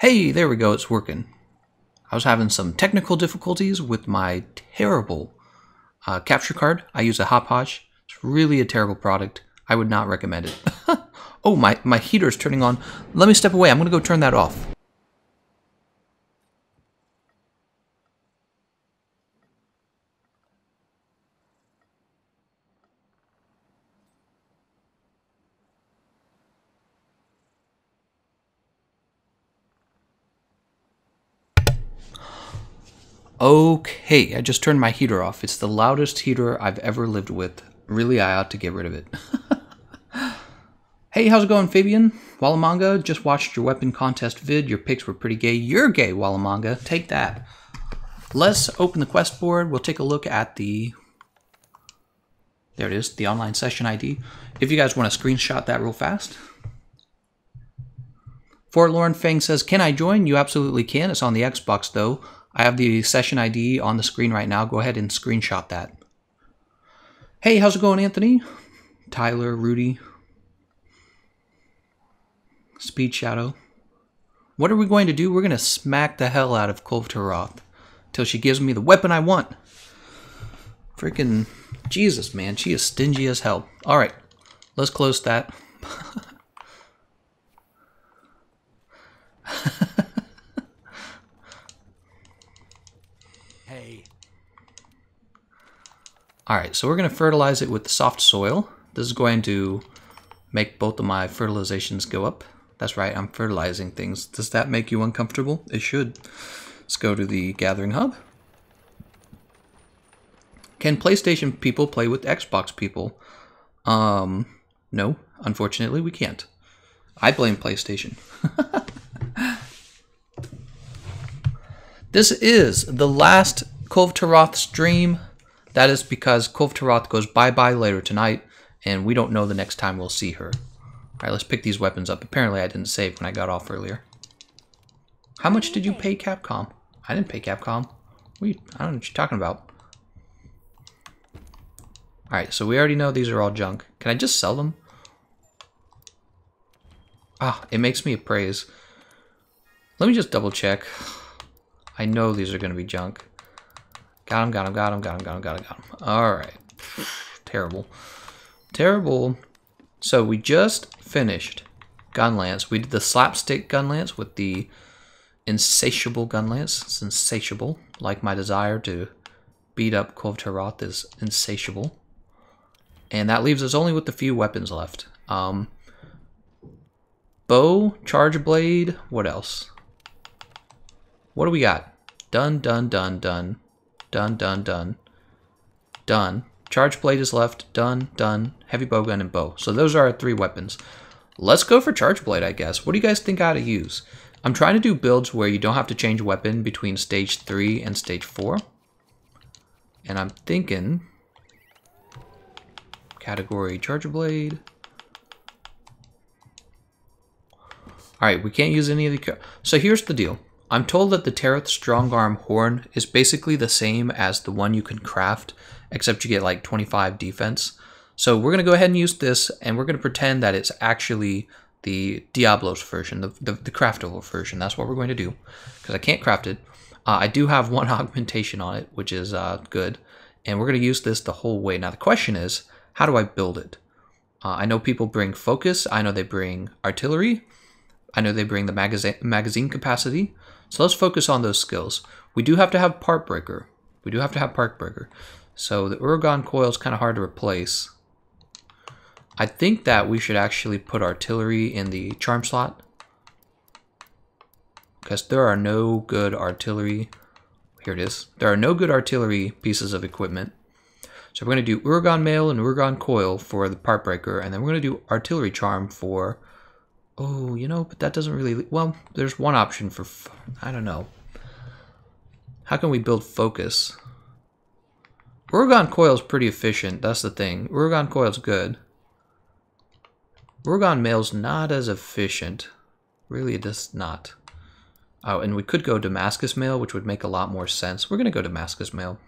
Hey, there we go, it's working. I was having some technical difficulties with my terrible capture card. I use a Hopodge. It's really a terrible product. I would not recommend it. Oh, my heater's turning on. Let me step away. I'm going to go turn that off. Okay, I just turned my heater off. It's the loudest heater I've ever lived with. Really, I ought to get rid of it. Hey, how's it going, Fabian? Wallamanga, just watched your weapon contest vid. Your picks were pretty gay. You're gay, Wallamanga. Take that. Let's open the quest board. We'll take a look at the... There it is, the online session ID. If you guys want to screenshot that real fast. Forlorn Fang says, can I join? You absolutely can. It's on the Xbox, though. I have the session ID on the screen right now. Go ahead and screenshot that. Hey, how's it going, Anthony? Tyler, Rudy. Speed Shadow. What are we going to do? We're going to smack the hell out of Kulve Taroth till she gives me the weapon I want. Freaking Jesus, man. She is stingy as hell. All right, let's close that. Hey. All right, so we're going to fertilize it with the soft soil. This is going to make both of my fertilizations go up. That's right, I'm fertilizing things. Does that make you uncomfortable? It should. Let's go to the gathering hub. Can PlayStation people play with Xbox people? No, unfortunately we can't. I blame PlayStation. This is the last Kulve Taroth stream. That is because Kulve Taroth goes bye-bye later tonight, and we don't know the next time we'll see her. All right, let's pick these weapons up. Apparently I didn't save when I got off earlier. How much did you pay Capcom? I didn't pay Capcom. I don't know what you're talking about. All right, so we already know these are all junk. Can I just sell them? Ah, it makes me appraise. Let me just double check. I know these are going to be junk. Got him, got him, got him, got him, got him, got him, got him. All right. Terrible. Terrible. So we just finished Gunlance. We did the slapstick Gunlance with the insatiable Gunlance. It's insatiable. Like my desire to beat up Kulve Taroth is insatiable. And that leaves us only with a few weapons left. Bow, charge blade, what else? What do we got? Done, done, done, done. Done, done, done. Done. Charge blade is left. Done, done. Heavy bowgun and bow. So those are our 3 weapons. Let's go for charge blade, I guess. What do you guys think I ought to use? I'm trying to do builds where you don't have to change weapon between stage 3 and stage 4. And I'm thinking... Category charge blade. Alright, we can't use any of the... So here's the deal. I'm told that the Taroth Strong Arm Horn is basically the same as the one you can craft, except you get like 25 defense. So we're going to go ahead and use this, and we're going to pretend that it's actually the Diablos version, the craftable version. That's what we're going to do, because I can't craft it. I do have 1 augmentation on it, which is good, and we're going to use this the whole way. Now the question is, how do I build it? I know people bring focus. I know they bring artillery. I know they bring the magazine capacity. So let's focus on those skills. We do have to have part breaker. We do have to have part breaker. So the Uragan coil is kind of hard to replace. I think that we should actually put artillery in the charm slot, because there are no good artillery. Here it is. There are no good artillery pieces of equipment. So we're going to do Uragan mail and Uragan coil for the part breaker, and then we're going to do artillery charm for... Oh, you know, but that doesn't really... Well, there's one option for... I don't know. How can we build focus? Uragan coil is pretty efficient. That's the thing. Uragan coil is good. Uragan mail's not as efficient. Really, it is not. Oh, and we could go Damascus mail, which would make a lot more sense. We're going to go Damascus mail.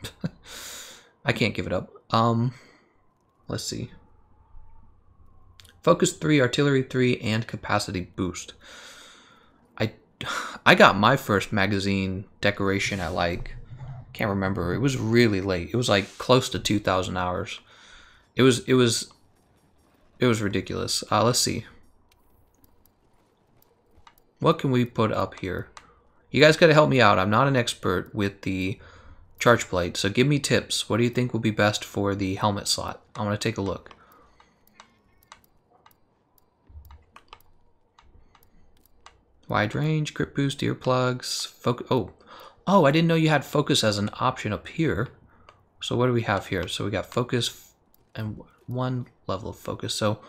I can't give it up. Let's see. Focus 3, artillery 3, and capacity boost. I got my first magazine decoration at like, can't remember. It was really late. It was like close to 2,000 hours. It was ridiculous. Let's see. What can we put up here? You guys got to help me out. I'm not an expert with the charge plate, so give me tips. What do you think will be best for the helmet slot? I want to take a look. Wide range, grip boost, earplugs, focus. Oh, I didn't know you had focus as an option up here. So what do we have here? So we got focus and one level of focus. So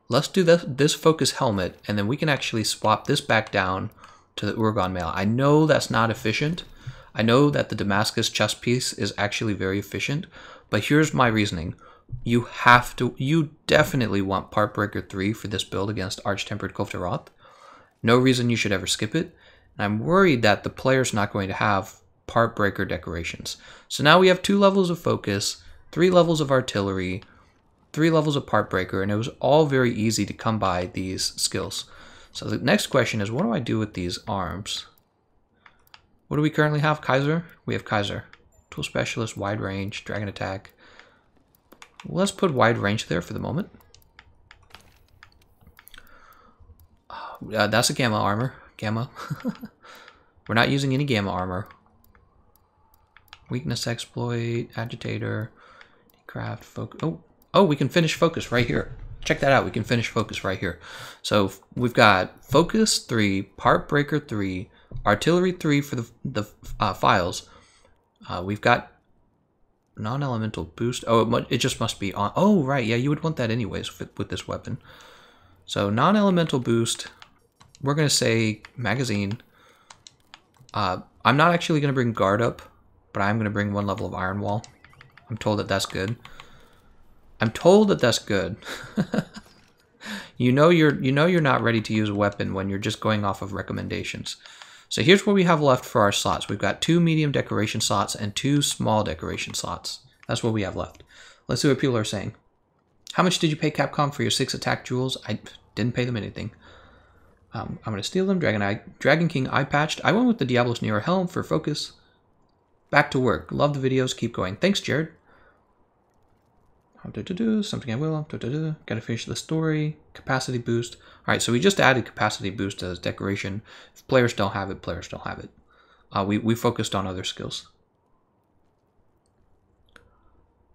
let's do this focus helmet, and then we can actually swap this back down to the Uragan mail. I know that's not efficient. I know that the Damascus chest piece is actually very efficient, but here's my reasoning. You definitely want Part Breaker 3 for this build against Arch-Tempered Kulve Taroth. No reason you should ever skip it. And I'm worried that the player's not going to have Part Breaker decorations. So now we have 2 levels of focus, 3 levels of artillery, 3 levels of Part Breaker, and it was all very easy to come by these skills. So the next question is, what do I do with these arms? What do we currently have? Kaiser? We have Kaiser. Tool Specialist, Wide Range, Dragon Attack. Let's put Wide Range there for the moment. That's a Gamma armor. Gamma. We're not using any Gamma armor. Weakness Exploit, Agitator, Craft, Focus. Oh, we can finish Focus right here. Check that out. We can finish Focus right here. So we've got Focus 3, Part Breaker 3, Artillery 3 for the files. We've got non-elemental boost. Oh, it just must be on. Oh, right. Yeah, you would want that anyways with this weapon. So non-elemental boost. We're going to say magazine. I'm not actually going to bring guard up, but I'm going to bring 1 level of iron wall. I'm told that that's good. I'm told that that's good. you know you're not ready to use a weapon when you're just going off of recommendations. So here's what we have left for our slots. We've got 2 medium decoration slots and 2 small decoration slots. That's what we have left. Let's see what people are saying. How much did you pay Capcom for your 6 attack jewels? I didn't pay them anything. I'm going to steal them. Dragon King eye patched. I went with the Diablos Nero helm for focus. Back to work. Love the videos. Keep going. Thanks, Jared. Something I will. Gotta finish the story. Capacity boost. Alright, so we just added capacity boost as decoration. If players don't have it, players don't have it. We focused on other skills.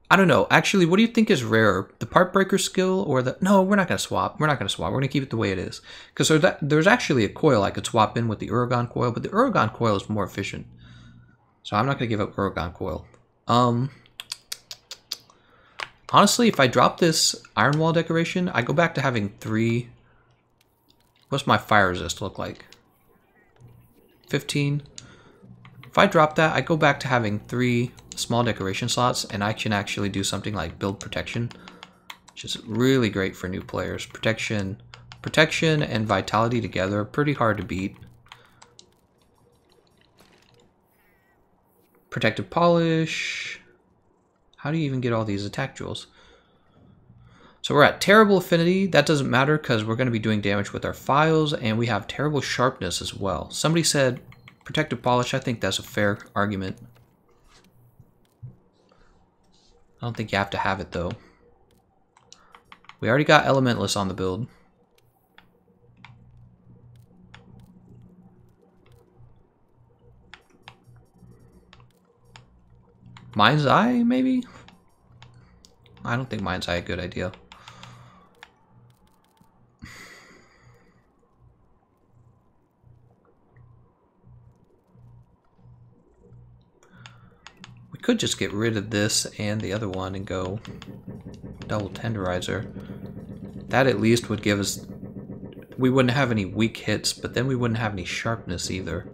I don't know. Actually, what do you think is rarer? The Part Breaker skill or the... No, we're not going to swap. We're not going to swap. We're going to keep it the way it is. Because there's actually a coil I could swap in with the Uragan coil, but the Uragan coil is more efficient. So I'm not going to give up Uragan coil. Honestly, if I drop this iron wall decoration, I go back to having 3... What's my fire resist look like? 15. If I drop that, I go back to having 3 small decoration slots, and I can actually do something like build protection, which is really great for new players. Protection and vitality together, pretty hard to beat. Protective polish. How do you even get all these attack jewels? So we're at terrible affinity. That doesn't matter because we're going to be doing damage with our files, and we have terrible sharpness as well. Somebody said protective polish. I think that's a fair argument. I don't think you have to have it though. We already got Elementless on the build. Mind's Eye, maybe? I don't think Mind's Eye a good idea. We could just get rid of this and the other one and go double tenderizer. That at least would give us... We wouldn't have any weak hits, but then we wouldn't have any sharpness either.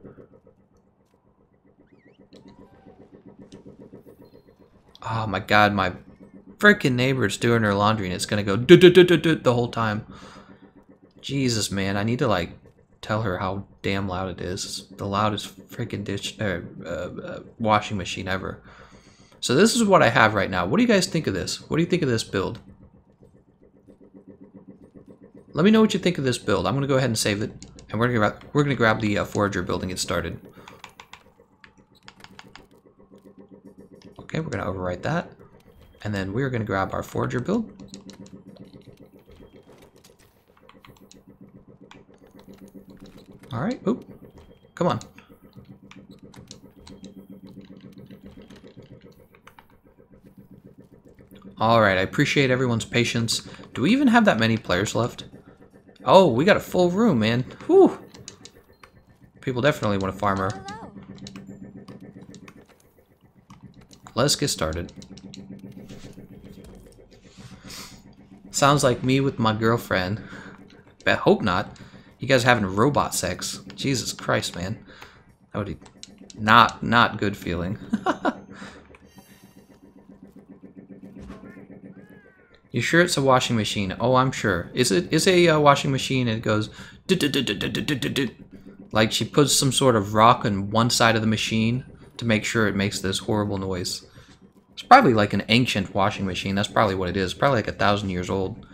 Oh my god, my freaking neighbor's doing her laundry and it's gonna go the whole time. Jesus, man, I need to like tell her how damn loud it is. It's the loudest freaking washing machine ever. So this is what I have right now. What do you guys think of this? What do you think of this build? Let me know what you think of this build. I'm gonna go ahead and save it, and we're gonna grab the forager build and get started. Okay, we're gonna overwrite that, and then we're gonna grab our forager build. All right. Oop. Come on. Alright, I appreciate everyone's patience. Do we even have that many players left? Oh, we got a full room, man. Whew. People definitely want a farmer. Let's get started. Sounds like me with my girlfriend. I hope not. You guys having robot sex. Jesus Christ, man. That would be not good feeling. You sure it's a washing machine? Oh, I'm sure. It's a washing machine and it goes like she puts some sort of rock on one side of the machine to make sure it makes this horrible noise. It's probably like an ancient washing machine. That's probably what it is. Probably like 1,000 years old.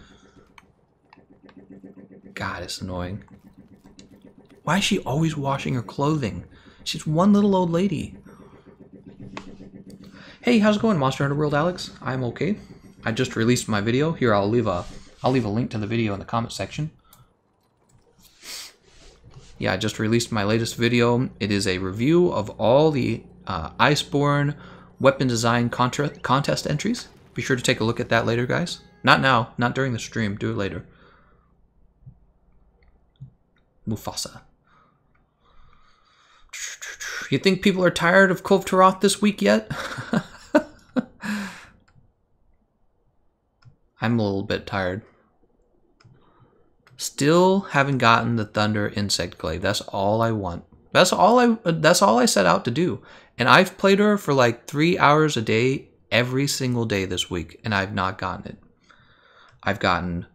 God, it's annoying. Why is she always washing her clothing? She's one little old lady. Hey, how's it going, Monster Hunter World, Alex? I'm okay. I just released my video. Here, I'll leave a link to the video in the comment section. Yeah, I just released my latest video. It is a review of all the Iceborne weapon design contest entries. Be sure to take a look at that later, guys. Not now, not during the stream. Do it later. Mufasa. You think people are tired of Kulve Taroth this week yet? I'm a little bit tired. Still haven't gotten the Thunder Insect Glaive. That's all I want. That's all I set out to do. And I've played her for like 3 hours a day every single day this week, and I've not gotten it. I've gotten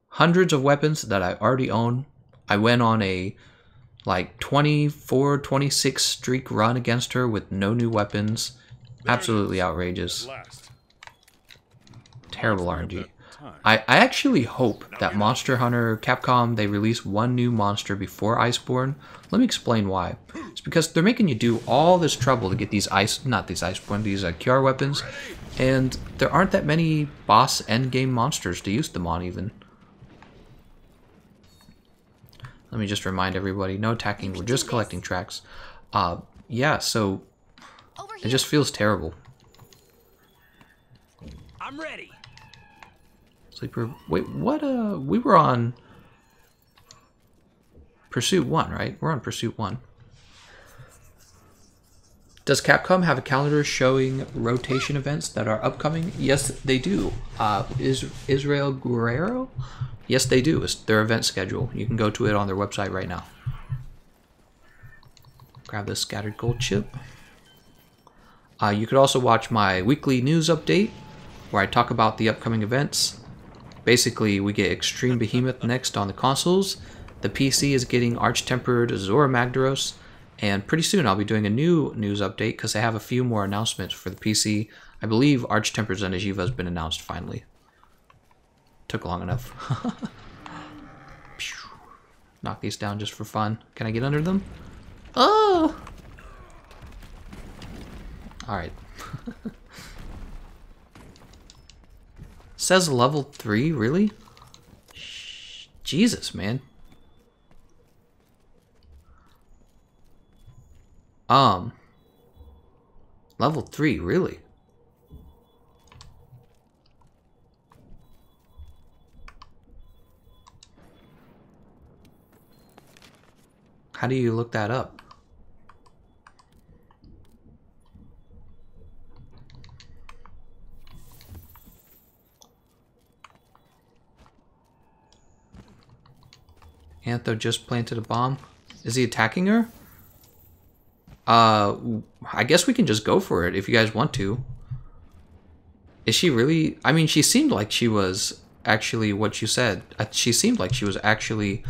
hundreds of weapons that I already own. I went on a like 24, 26 streak run against her with no new weapons. Absolutely outrageous. Terrible RNG. I actually hope that Monster Hunter Capcom, they release one new monster before Iceborne. Let me explain why. It's because they're making you do all this trouble to get these these QR weapons, and there aren't that many boss endgame monsters to use them on even. Let me just remind everybody, no attacking, we're just collecting tracks. Yeah, so it just feels terrible. I'm ready. Sleeper, wait, what, we were on Pursuit 1, right? We're on Pursuit 1. Does Capcom have a calendar showing rotation events that are upcoming? Yes, they do. Is Israel Guerrero? Yes, they do. It's their event schedule. You can go to it on their website right now. Grab this scattered gold chip. You could also watch my weekly news update where I talk about the upcoming events. Basically, we get Extreme Behemoth next on the consoles. The PC is getting Arch-Tempered Zora Magdaros. And pretty soon I'll be doing a new news update because I have a few more announcements for the PC. I believe Arch-Tempered Zendajiva has been announced finally. Took long enough. Knock these down just for fun. Can I get under them? Oh! Alright. Says level 3, really? Jesus, man. Level 3, really? How do you look that up? Antho just planted a bomb. Is he attacking her? I guess we can just go for it if you guys want to. Is she really? I mean, she seemed like she was actually what you said. She seemed like she was actually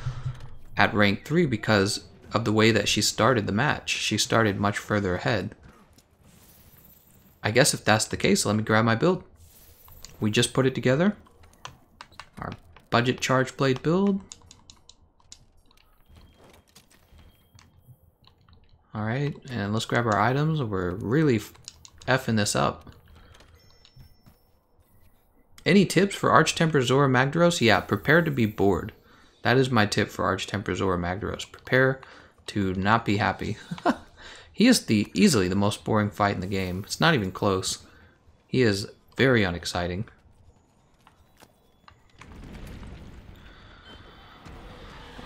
at rank 3 because of the way that she started the match. She started much further ahead. I guess if that's the case, let me grab my build. We just put it together. Our budget charge blade build. Alright, and let's grab our items. We're really effing this up. Any tips for Arch-Temper Zora Magdaros? Yeah, prepare to be bored. That is my tip for Arch-Temper Zora Magdaros. Prepare to not be happy. He is easily the most boring fight in the game. It's not even close. He is very unexciting.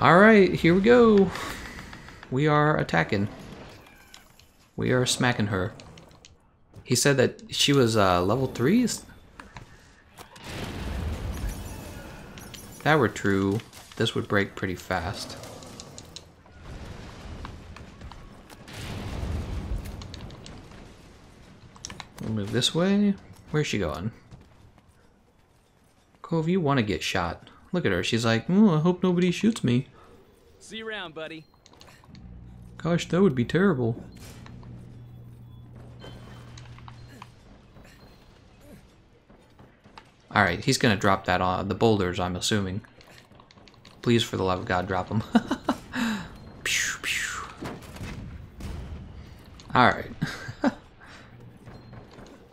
Alright, here we go. We are attacking. We are smacking her. He said that she was level 3? If that were true, this would break pretty fast. We'll move this way. Where's she going? Cove, you want to get shot. Look at her. She's like, I hope nobody shoots me. See you around, buddy. Gosh, that would be terrible. Alright, he's gonna drop that on the boulders, I'm assuming. Please, for the love of God, drop them. Alright.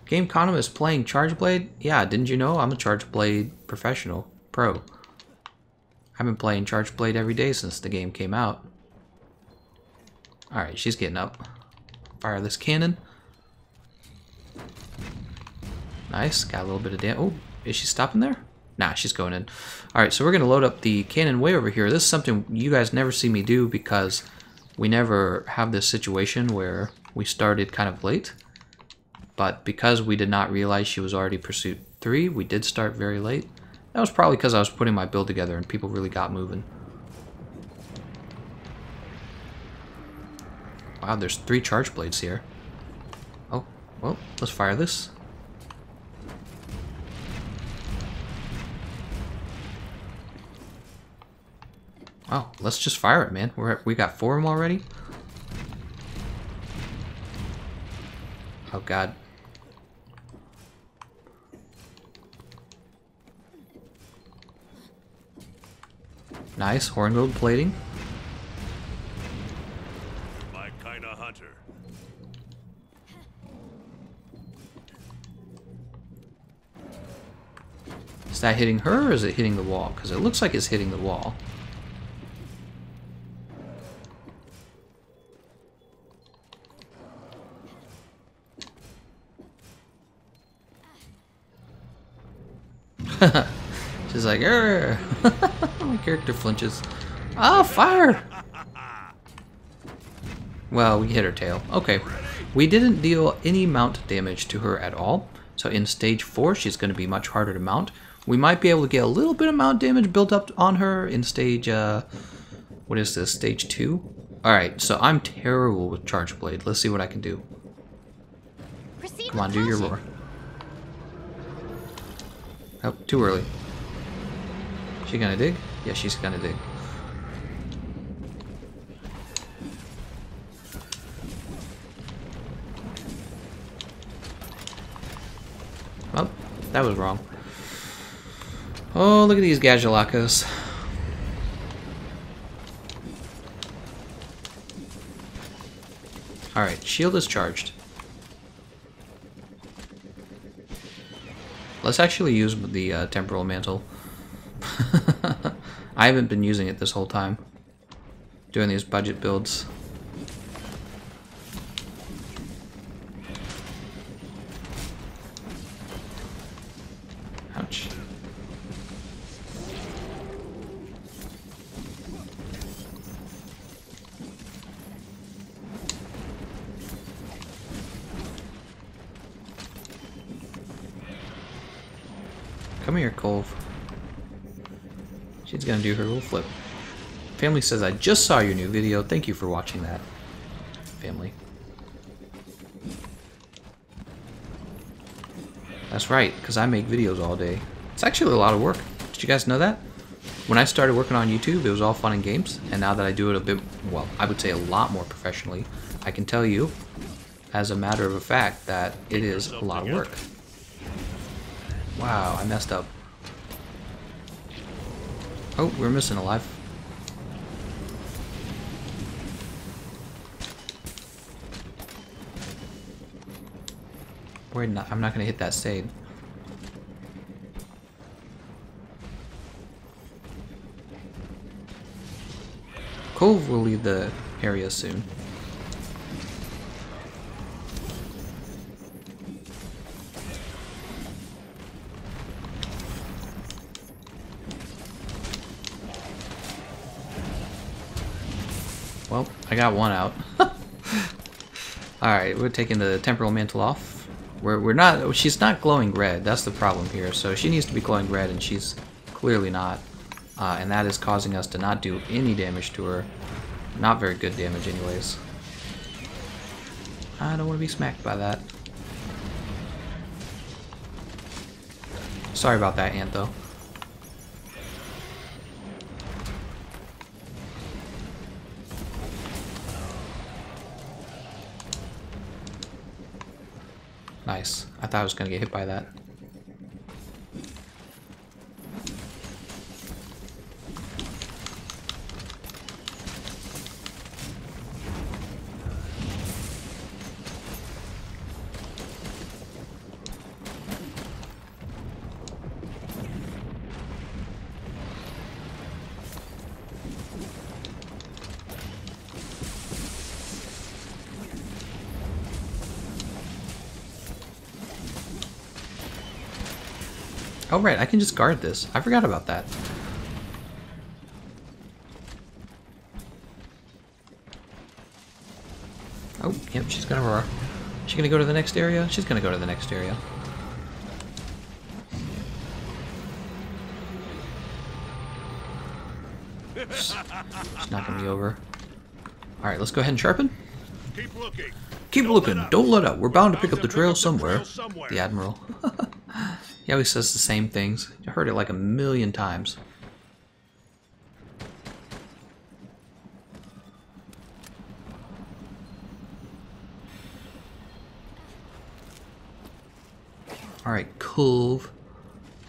Gameconomist playing Charge Blade? Yeah, didn't you know? I'm a Charge Blade professional. Pro. I've been playing Charge Blade every day since the game came out. Alright, she's getting up. Fire this cannon. Nice, got a little bit of damage. Oh, is she stopping there? Nah, she's going in. Alright, so we're going to load up the cannon way over here. This is something you guys never see me do because we never have this situation where we started kind of late. But because we did not realize she was already Pursuit 3, we did start very late. That was probably because I was putting my build together and people really got moving. Wow, there's 3 charge blades here. Oh, well, let's fire this. Oh, let's just fire it, man. We got 4 of them already. Oh, God. Nice, hornbill plating. My kind of hunter. Is that hitting her or is it hitting the wall? Because it looks like it's hitting the wall. She's like, "Arr!" My character flinches. Ah, fire! Well, we hit her tail. Okay. We didn't deal any mount damage to her at all. So in stage 4, she's going to be much harder to mount. We might be able to get a little bit of mount damage built up on her in stage, what is this, stage 2? Alright, so I'm terrible with Charge Blade. Let's see what I can do. Come on, do your roar. Oh, too early. She gonna dig? Yeah, she's gonna dig. Oh, that was wrong. Oh, look at these Gadulacos. Alright, shield is charged. Let's actually use the temporal mantle. I haven't been using it this whole time. Doing these budget builds. Ouch. Come here, Cove. She's gonna do her little flip. Family says, I just saw your new video. Thank you for watching that. Family. That's right, because I make videos all day. It's actually a lot of work. Did you guys know that? When I started working on YouTube, it was all fun and games. And now that I do it a bit, well, I would say a lot more professionally, I can tell you, as a matter of a fact, that it is a lot of work. Wow, I messed up. Oh, we're missing a life. I'm not gonna hit that Sade. Kulve will leave the area soon. Well, I got one out. Alright, we're taking the temporal mantle off. She's not glowing red, that's the problem here. So she needs to be glowing red and she's clearly not. And that is causing us to not do any damage to her. Not very good damage anyways. I don't want to be smacked by that. Sorry about that, Ant, though. Nice. I thought I was going to get hit by that. Oh right, I can just guard this. I forgot about that. Oh, yep, she's gonna roar. Is she gonna go to the next area? She's gonna go to the next area. She's knocking me over. Alright, let's go ahead and sharpen. Keep looking. Keep looking, don't let up. We're bound to pick up the trail somewhere. The Admiral. He always says the same things. I heard it like 1,000,000 times. Alright, Kulve.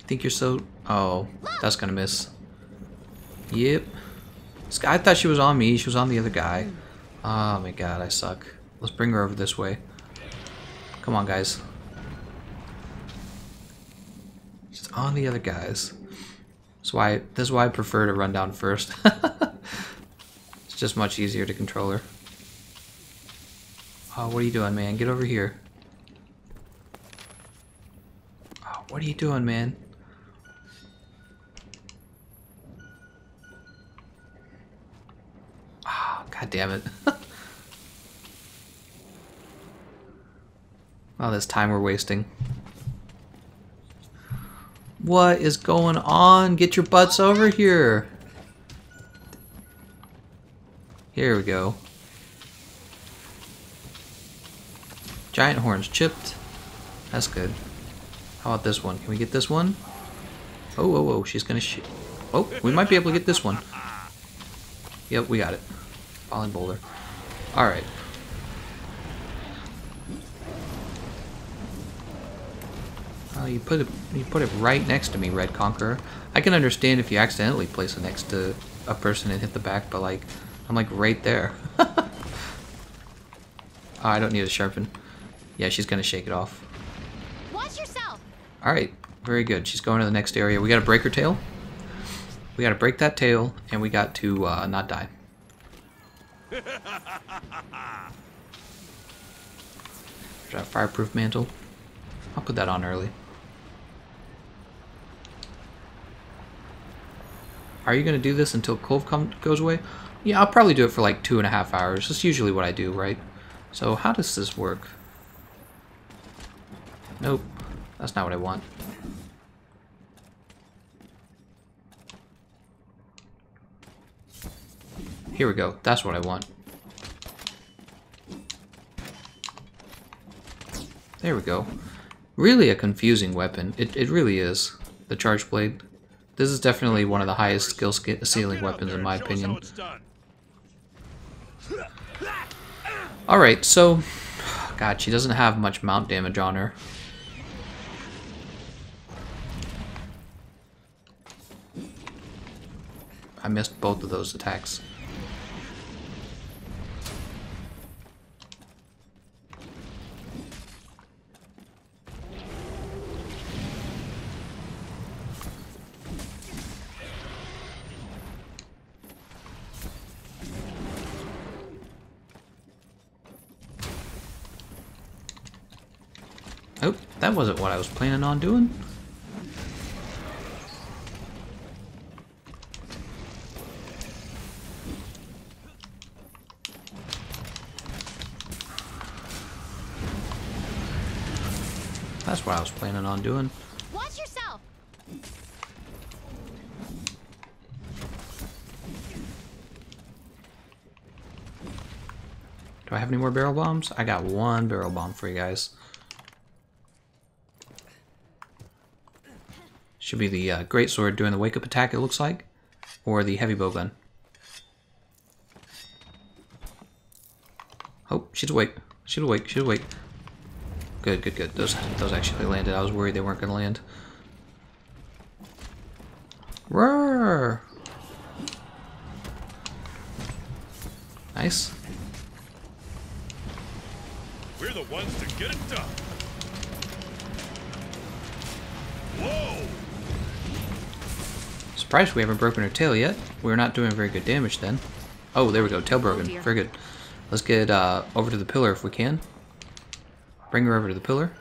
Think you're so... Oh, that's gonna miss. Yep. This guy, I thought she was on me. She was on the other guy. Oh my god, I suck. Let's bring her over this way. Come on, guys. She's on the other guys. This is why I prefer to run down first. It's just much easier to control her. Oh, what are you doing, man? Get over here. Oh, what are you doing, man? Oh, god damn it. All this time we're wasting. What is going on? Get your butts over here. Here we go. Giant horns chipped. That's good. How about this one? Can we get this one? Oh, oh, oh, she's gonna oh, we might be able to get this one. Yep, we got it. Falling boulder. Alright. You put it right next to me, Red Conqueror. I can understand if you accidentally place it next to a person and hit the back, but like, I'm like right there. Oh, I don't need to sharpen. Yeah, she's gonna shake it off. Watch yourself. All right, very good. She's going to the next area. We got to break her tail. We got to break that tail, and we got to not die. There's that fireproof mantle. I'll put that on early. Are you going to do this until Kulve goes away? Yeah, I'll probably do it for like 2.5 hours. That's usually what I do, right? So how does this work? Nope. That's not what I want. Here we go. That's what I want. There we go. Really a confusing weapon. It really is. The charge blade. This is definitely one of the highest skill ceiling weapons in my opinion. Alright, so... God, she doesn't have much mount damage on her. I missed both of those attacks. Oh, that wasn't what I was planning on doing. That's what I was planning on doing. Watch yourself. Do I have any more barrel bombs? I got one barrel bomb for you guys. Should be the great sword doing the wake up attack, it looks like, or the heavy bowgun. Oh, she's awake. She's awake. She's awake. Good, good, good. Those actually landed. I was worried they weren't going to land. Roar! Nice. We're the ones to get it done. Whoa! Surprised we haven't broken her tail yet. We're not doing very good damage then. Oh, there we go. Tail broken. dear. Very good. Let's get over to the pillar if we can. Bring her over to the pillar.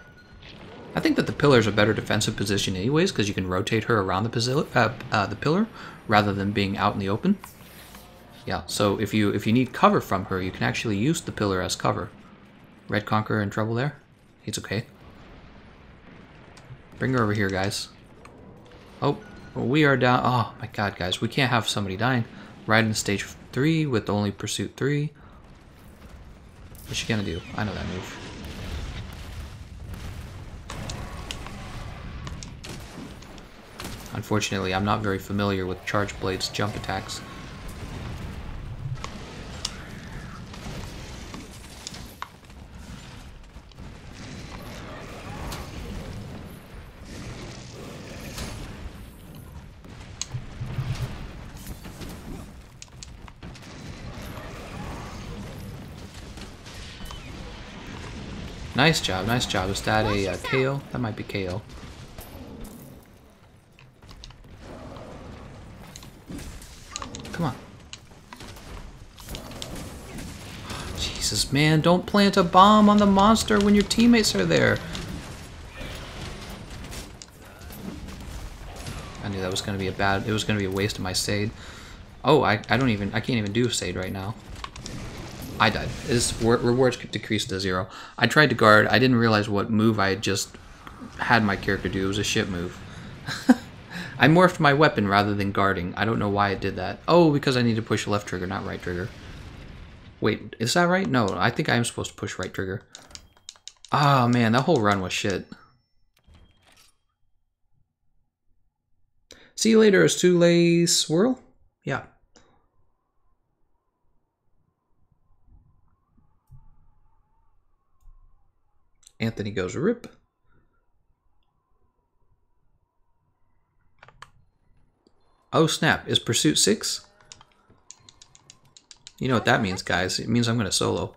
I think that the pillar is a better defensive position anyways, because you can rotate her around the pillar rather than being out in the open. Yeah, so if you need cover from her, you can actually use the pillar as cover. Red Conqueror in trouble there? He's okay. Bring her over here, guys. Oh, we are down. Oh my god, guys. We can't have somebody dying. Right in stage 3 with only pursuit 3. What's she gonna do? I know that move. Unfortunately, I'm not very familiar with Charge Blade's jump attacks. Nice job, nice job. Is that a KO? That might be KO. Come on. Jesus, man, don't plant a bomb on the monster when your teammates are there. I knew that was going to be it was going to be a waste of my Sade. Oh, I can't even do Sade right now. I died. His rewards decreased to 0. I tried to guard. I didn't realize what move I had just had my character do. It was a shit move. I morphed my weapon rather than guarding. I don't know why it did that. Oh, because I need to push left trigger, not right trigger. Wait, is that right? No, I think I am supposed to push right trigger. Ah, man, that whole run was shit. See you later, Astule Swirl? Yeah. Anthony goes rip. Oh snap, is pursuit 6? You know what that means, guys. It means I'm going to solo.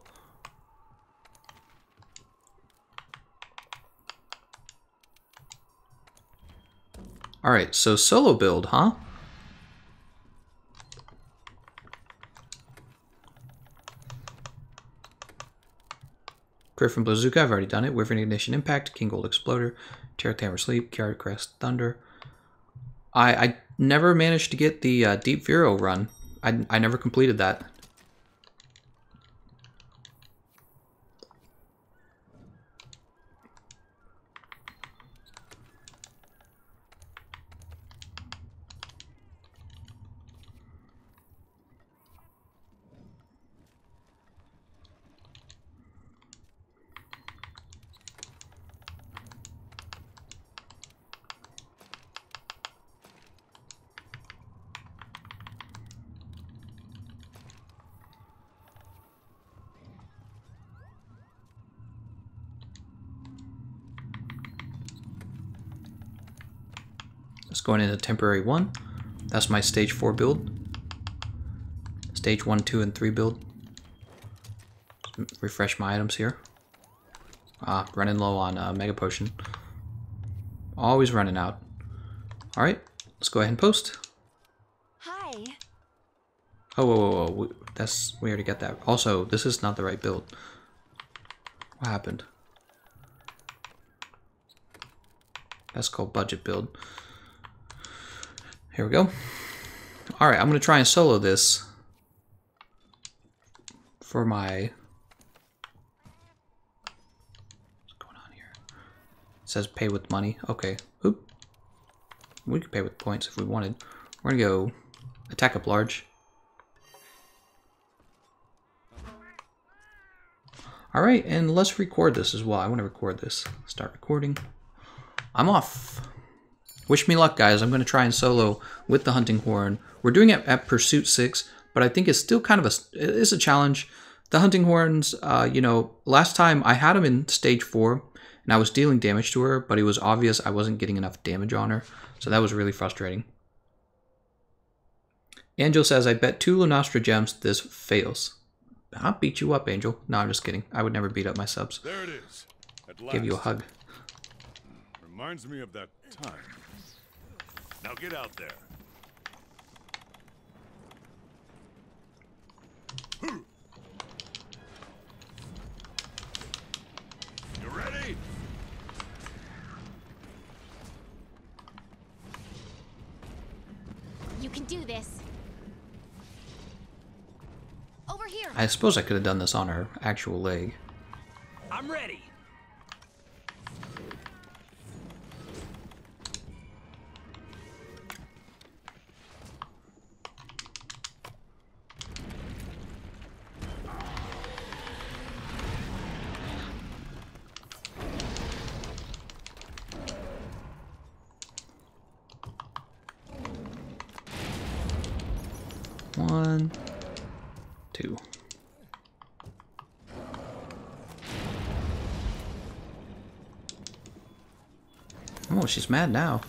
Alright, so solo build, huh? Griffin Bazooka, I've already done it. Wyvern Ignition Impact, King Gold Exploder, Terra Hammer Sleep, Kiara Crest Thunder. I never managed to get the Deep Vero run. I never completed that. Just going into temporary 1. That's my stage 4 build. stage 1, 2, and 3 build. Refresh my items here. Running low on Mega Potion. Always running out. Alright, let's go ahead and post. Hi. Oh, whoa. We already got that. Also, this is not the right build. What happened? That's called budget build. Here we go. Alright, I'm going to try and solo this for my... What's going on here? It says pay with money. Okay. Oop. We could pay with points if we wanted. We're going to go attack up large. Alright, and let's record this as well. I want to record this. Start recording. I'm off. Wish me luck, guys. I'm going to try and solo with the hunting horn. We're doing it at Pursuit 6, but I think it's still kind of it's a challenge. The hunting horns, you know, last time I had them in stage 4, and I was dealing damage to her, but it was obvious I wasn't getting enough damage on her, so that was really frustrating. Angel says, I bet 2 Lunastra gems this fails. I'll beat you up, Angel. No, I'm just kidding. I would never beat up my subs. There it is. At last. Give you a hug. Reminds me of that time. Now get out there. You ready? You can do this. Over here. I suppose I could have done this on her actual leg. I'm ready. One, 2. Oh, she's mad now.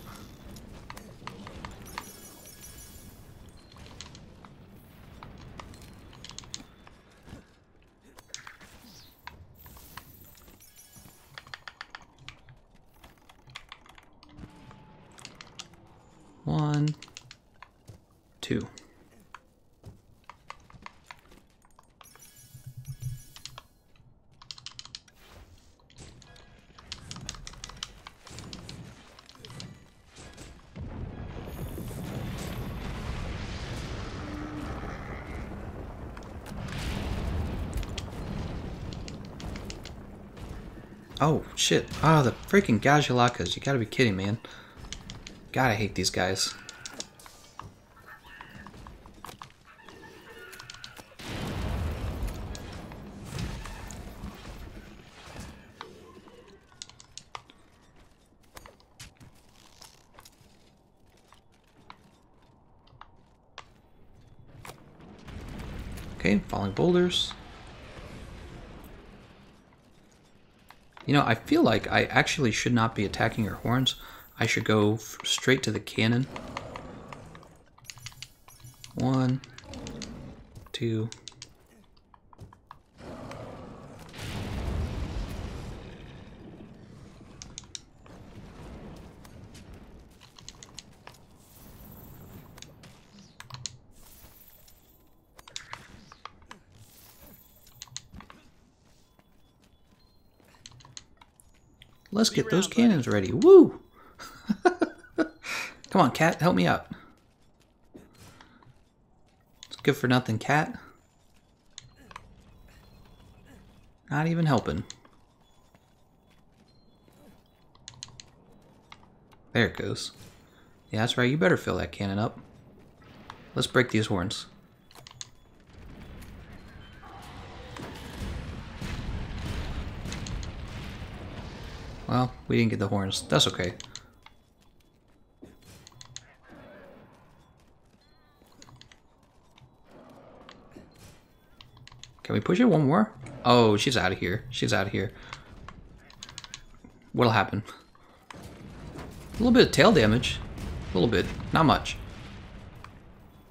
One, 2. Oh, shit. Ah, the freaking Gajalakas. You gotta be kidding, man. God, I hate these guys. Okay, falling boulders. You know, I feel like I actually should not be attacking her horns. I should go straight to the cannon. 1, 2. Let's get those cannons ready. Woo! Come on, cat, help me out. It's good for nothing, cat. Not even helping. There it goes. Yeah, that's right. You better fill that cannon up. Let's break these horns. Well, we didn't get the horns. That's okay. Can we push it one more? Oh, she's out of here. She's out of here. What'll happen? A little bit of tail damage. A little bit. Not much.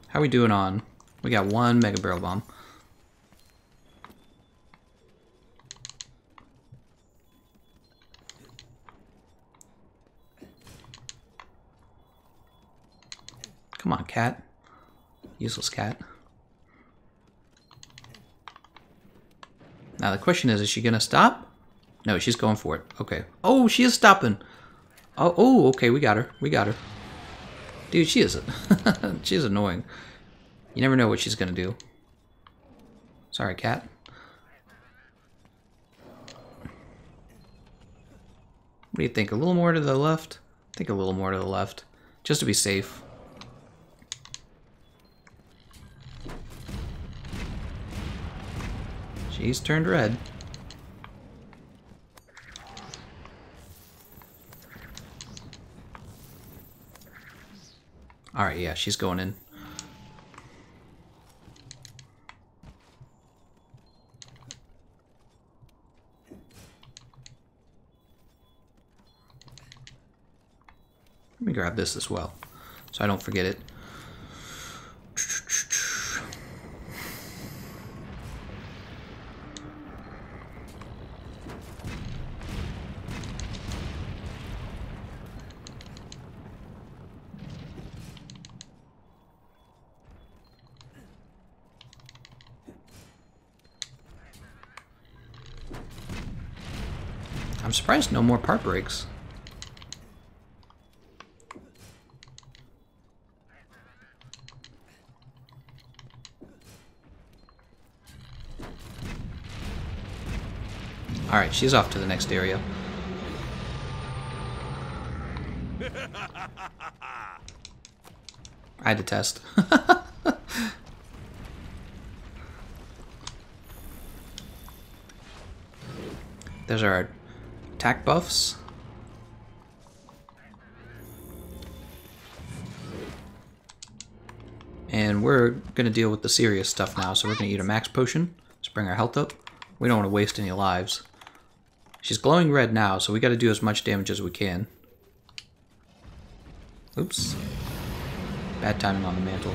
How are we doing on We got one mega barrel bomb. Come on, cat. Useless cat. Now the question is she gonna stop? No, she's going for it. Okay. Oh, she is stopping. Oh, okay, we got her. We got her. Dude, she is she is annoying. You never know what she's gonna do. Sorry, cat. What do you think? A little more to the left? I think a little more to the left. Just to be safe. She's turned red. Alright, yeah, she's going in. Let me grab this as well, so I don't forget it. I'm surprised no more part breaks. Alright, she's off to the next area. I had to test. There's our attack buffs. And we're going to deal with the serious stuff now, so we're going to eat a max potion to bring our health up. We don't want to waste any lives. She's glowing red now, so we got to do as much damage as we can. Oops. Bad timing on the mantle.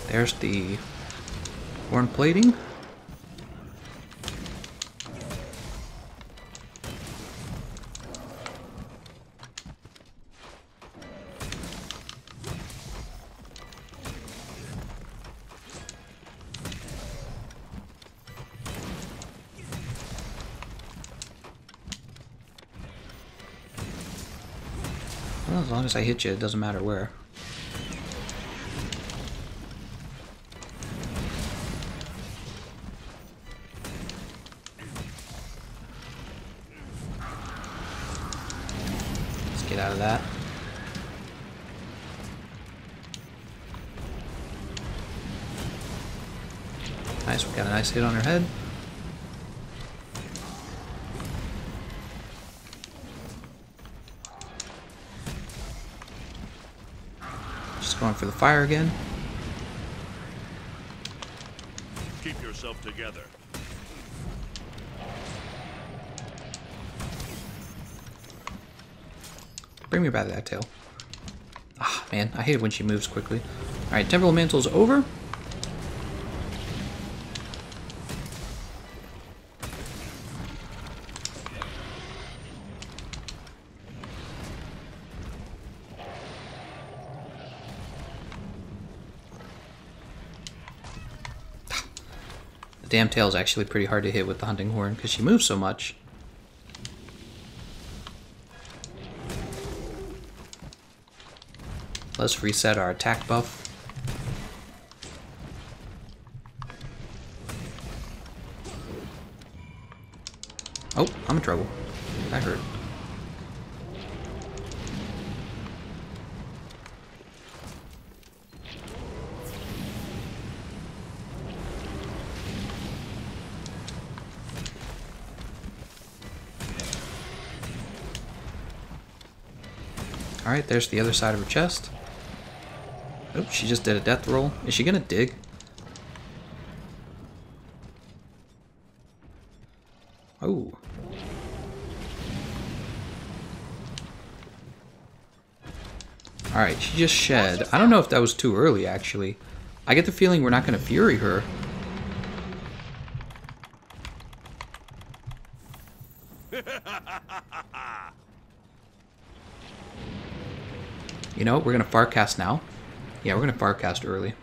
There's the horn plating. Well, as long as I hit you, it doesn't matter where. Let's get out of that. Nice, we got a nice hit on her head. Going for the fire again. Keep yourself together. Bring me back to that tail. Ah, man, I hate it when she moves quickly. Alright, Temporal Mantle's over. The damn tail is actually pretty hard to hit with the hunting horn because she moves so much. Let's reset our attack buff. Oh, I'm in trouble. That hurt. Alright, there's the other side of her chest. Oops, she just did a death roll. Is she gonna dig? Oh. Alright, she just shed. I don't know if that was too early, actually. I get the feeling we're not going to Fury her. You know, we're going to Farcast now. Yeah, we're going to Farcast early.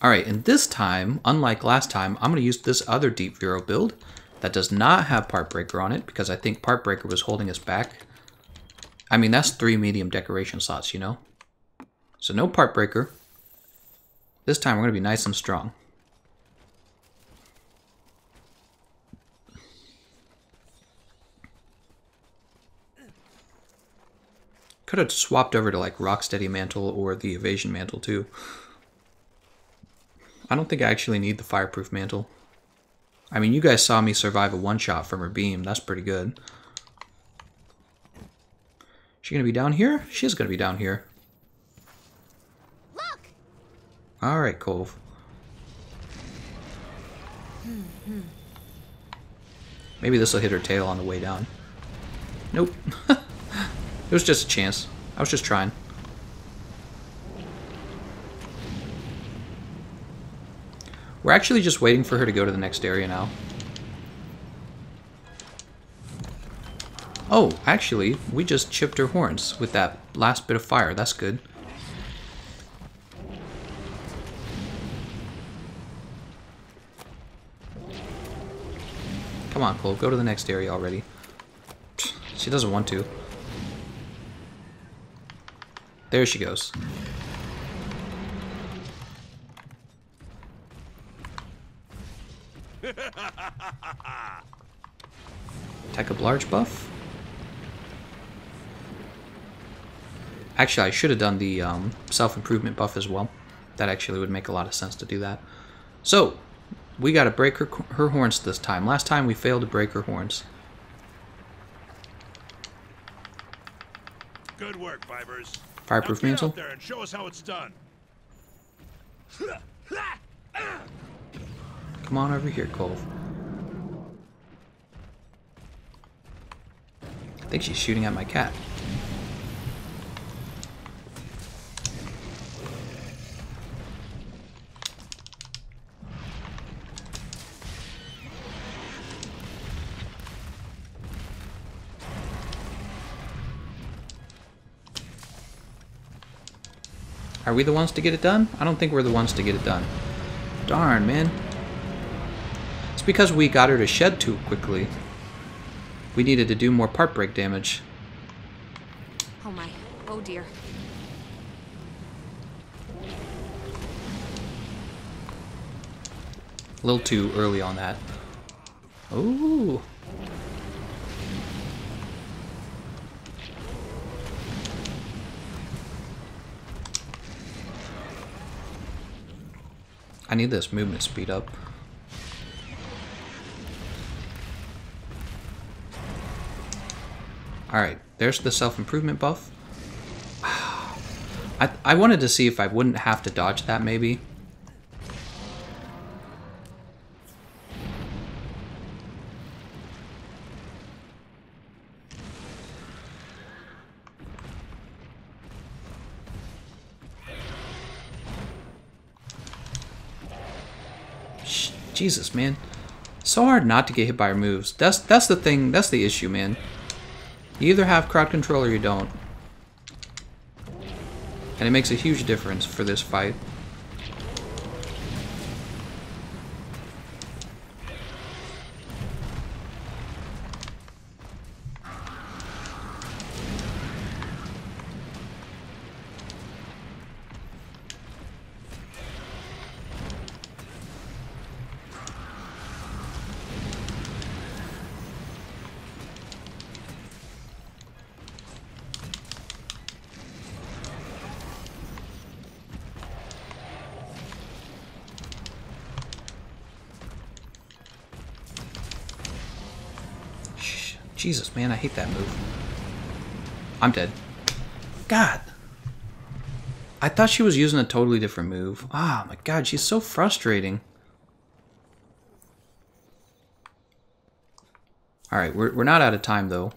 Alright, and this time, unlike last time, I'm going to use this other Deep Vero build that does not have Part Breaker on it, because I think Part Breaker was holding us back. I mean, that's 3 medium decoration slots, you know? So no Part Breaker. This time we're going to be nice and strong. Could have swapped over to like Rocksteady Mantle or the Evasion Mantle too. I don't think I actually need the Fireproof Mantle. I mean, you guys saw me survive a one-shot from her beam. That's pretty good. She gonna be down here? She is gonna be down here. Look! Alright, Cove. Maybe this will hit her tail on the way down. Nope. It was just a chance. I was just trying. We're actually just waiting for her to go to the next area now. Oh, actually, we just chipped her horns with that last bit of fire. That's good. Come on, Cole, go to the next area already. She doesn't want to. There she goes. Attack up large buff. Actually, I should have done the self-improvement buff as well. That actually would make a lot of sense to do that. So, we got to break her horns this time. Last time we failed to break her horns. Good work, Vipers. Fireproof Now get Mantle. out there and show us how it's done. Come on over here, Cove. I think she's shooting at my cat. Are we the ones to get it done? I don't think we're the ones to get it done. Darn, man. It's because we got her to shed too quickly. We needed to do more part break damage. Oh my. Oh dear. A little too early on that. Ooh. I need this movement speed up. Alright, there's the self-improvement buff. I wanted to see if I wouldn't have to dodge that, maybe. Jesus, man. So hard not to get hit by her moves. That's the thing, that's the issue, man. You either have crowd control or you don't. And it makes a huge difference for this fight. Jesus, man, I hate that move. I'm dead. God. I thought she was using a totally different move. Ah, my god, she's so frustrating. Alright, we're not out of time, though.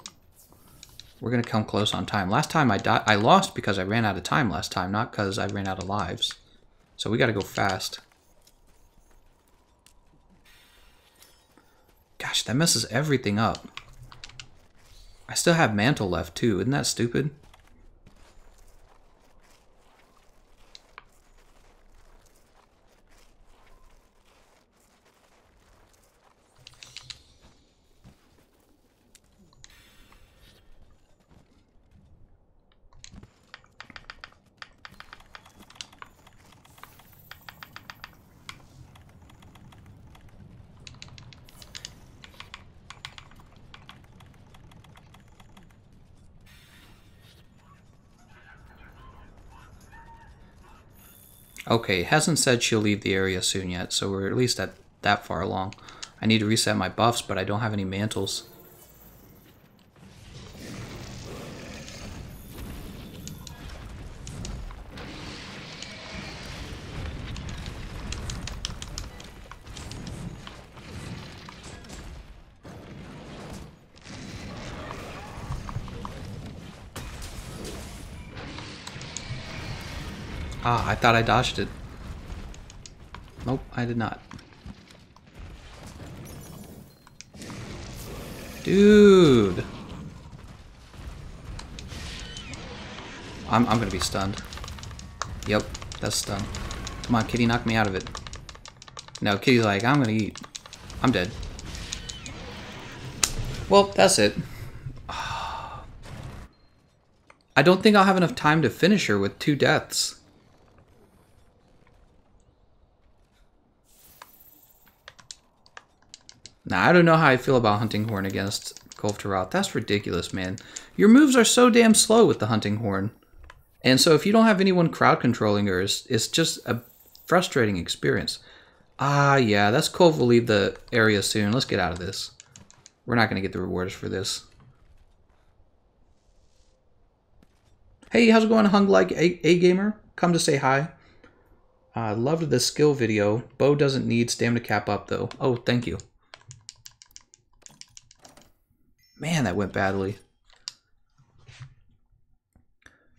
We're going to come close on time. Last time I lost because I ran out of time last time, not because I ran out of lives. So we got to go fast. Gosh, that messes everything up. I still have mantle left, too. Isn't that stupid? Okay, it hasn't said she'll leave the area soon yet, so we're at least at that far along. I need to reset my buffs, but I don't have any mantles. Ah, I thought I dodged it. Nope, I did not. Dude! I'm gonna be stunned. Yep, that's stunned. Come on, Kitty, knock me out of it. No, Kitty's like, I'm gonna eat. I'm dead. Well, that's it. I don't think I'll have enough time to finish her with 2 deaths. Now, I don't know how I feel about Hunting Horn against Kulve Taroth. That's ridiculous, man. Your moves are so damn slow with the Hunting Horn. And so if you don't have anyone crowd controlling her, it's just a frustrating experience. Ah, yeah, that's Kulve will leave the area soon. Let's get out of this. We're not going to get the rewards for this. Hey, how's it going, Hung Like a Gamer? Come to say hi. Loved the skill video. Bow doesn't need stamina cap up, though. Oh, thank you. Man, that went badly.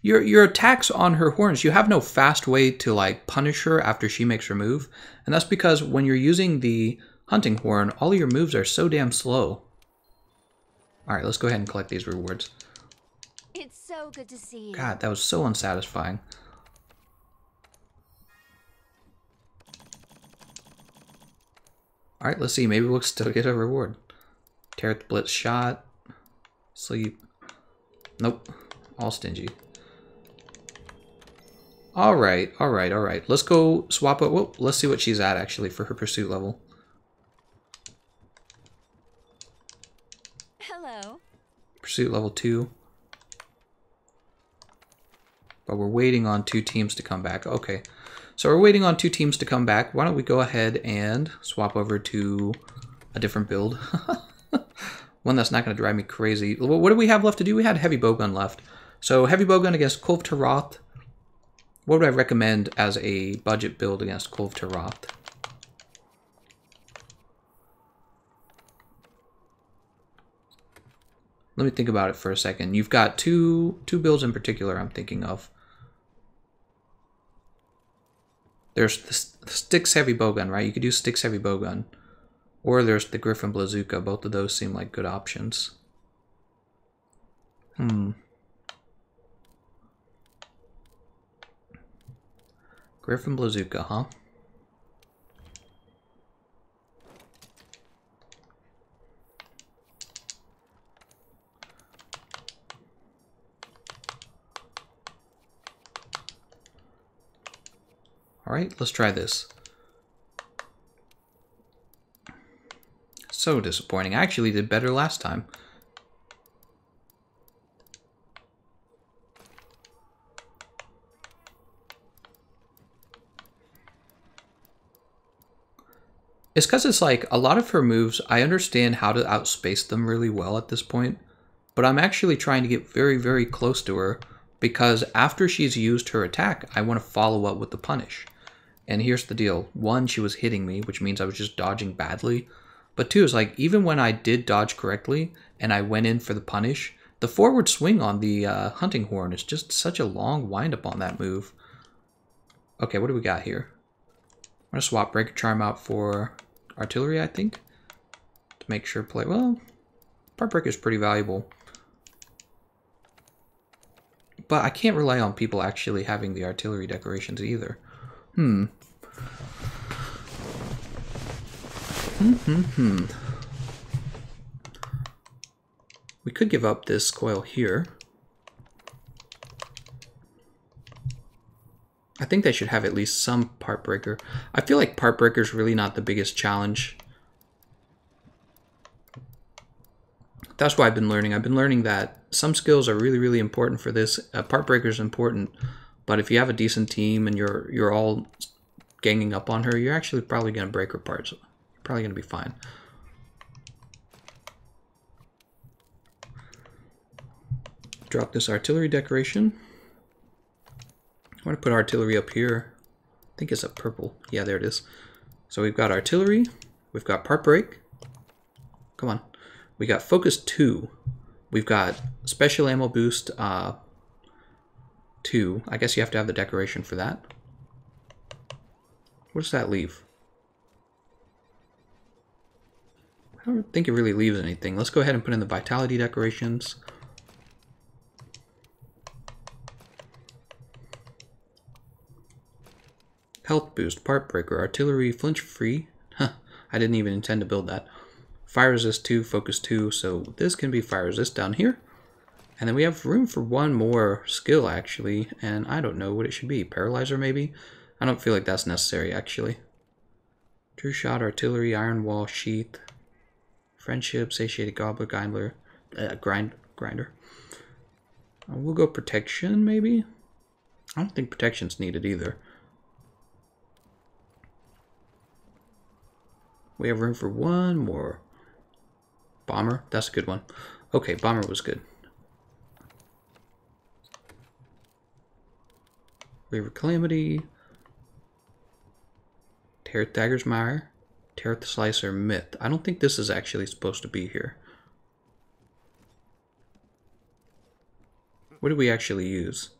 Your attacks on her horns, you have no fast way to like punish her after she makes her move. And that's because when you're using the Hunting Horn, all of your moves are so damn slow. Alright, let's go ahead and collect these rewards. It's so good to see you. God, that was so unsatisfying. Alright, let's see. Maybe we'll still get a reward. Taroth Blitz shot. Sleep. Nope. All stingy. Alright, alright, alright. Let's go swap it. Whoa, let's see what she's at actually for her pursuit level. Hello. Pursuit level 2. But we're waiting on 2 teams to come back. Okay. So we're waiting on 2 teams to come back. Why don't we go ahead and swap over to a different build. One that's not going to drive me crazy. What do we have left to do? We had heavy bowgun left. So heavy bowgun against Kulve Taroth. What would I recommend as a budget build against Kulve Taroth? Let me think about it for a second. You've got two builds in particular I'm thinking of. There's the Styx heavy bowgun, right? You could do Styx heavy bowgun. Or there's the Griffin Bazooka. Both of those seem like good options. Griffin Bazooka, huh? Alright, let's try this. So disappointing. I actually did better last time. It's because it's like a lot of her moves, I understand how to outspace them really well at this point, but I'm actually trying to get very, very close to her because after she's used her attack, I want to follow up with the punish. And here's the deal. One, she was hitting me, which means I was just dodging badly. But two, is like, even when I did dodge correctly and I went in for the punish, the forward swing on the hunting horn is just such a long windup on that move. Okay, what do we got here? I'm going to swap Breaker Charm out for Artillery, I think, to make sure play... Well, Part Breaker is pretty valuable. But I can't rely on people actually having the Artillery decorations either. We could give up this coil here. I think they should have at least some part breaker. I feel like part breaker is really not the biggest challenge. That's why I've been learning. I've been learning that some skills are really, really important for this. Part breaker is important, but if you have a decent team and you're all ganging up on her, you're actually probably going to break her parts. You're probably going to be fine. Drop this artillery decoration. I'm going to put artillery up here. I think it's a purple. Yeah, there it is. So we've got artillery. We've got part break. Come on. We got focus 2. We've got special ammo boost 2. I guess you have to have the decoration for that. What does that leave? I don't think it really leaves anything. Let's go ahead and put in the vitality decorations. Health boost, part breaker, artillery, flinch free. Huh, I didn't even intend to build that. Fire resist 2, focus 2, so this can be fire resist down here. And then we have room for one more skill actually, and I don't know what it should be. Paralyzer maybe? I don't feel like that's necessary actually. True shot, artillery, iron wall, sheath, friendship, satiated gobbler, grinder. We'll go protection maybe? I don't think protection's needed either. We have room for one more. Bomber, that's a good one. Okay, bomber was good. River Calamity. Taroth Dagger's Mire. Taroth Slicer Myth. I don't think this is actually supposed to be here. What do we actually use?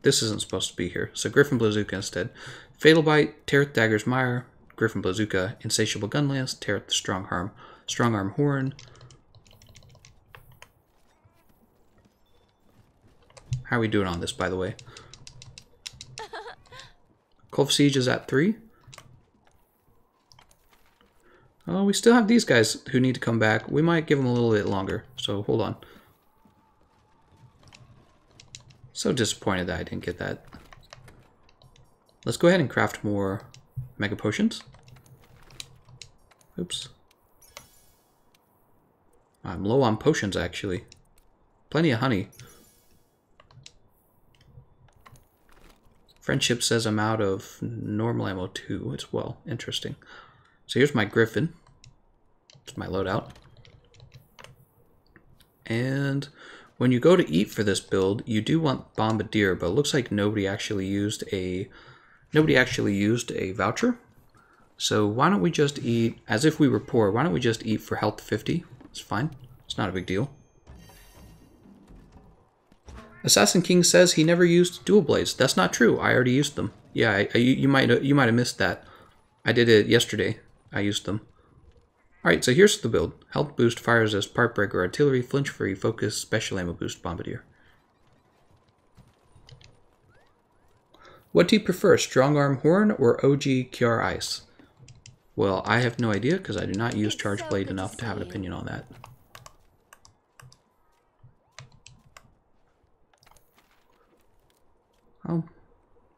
This isn't supposed to be here. So Griffin Bazooka instead. Fatal Bite, Taroth Dagger's Mire, Griffin Bazooka, Insatiable Gunlance, Taroth Strong Arm Horn. How are we doing on this, by the way? Kulve Siege is at 3. Oh, we still have these guys who need to come back. We might give them a little bit longer, so hold on. So disappointed that I didn't get that. Let's go ahead and craft more Mega Potions. Oops. I'm low on potions, actually. Plenty of honey. Friendship says I'm out of normal ammo too as well. Interesting. So here's my Griffin. It's my loadout. And when you go to eat for this build, you do want Bombardier, but it looks like nobody actually used a voucher. So why don't we just eat, as if we were poor, why don't we just eat for health 50? It's fine. It's not a big deal. Assassin King says he never used dual blades. That's not true. I already used them. Yeah, you might have missed that. I did it yesterday. I used them. Alright, so here's the build. Health boost, fire resist, part breaker, artillery, flinch free, focus, special ammo boost, bombardier. What do you prefer, strong arm horn or OG QR ice? Well, I have no idea because I do not use charge blade enough to have an opinion on that. Oh,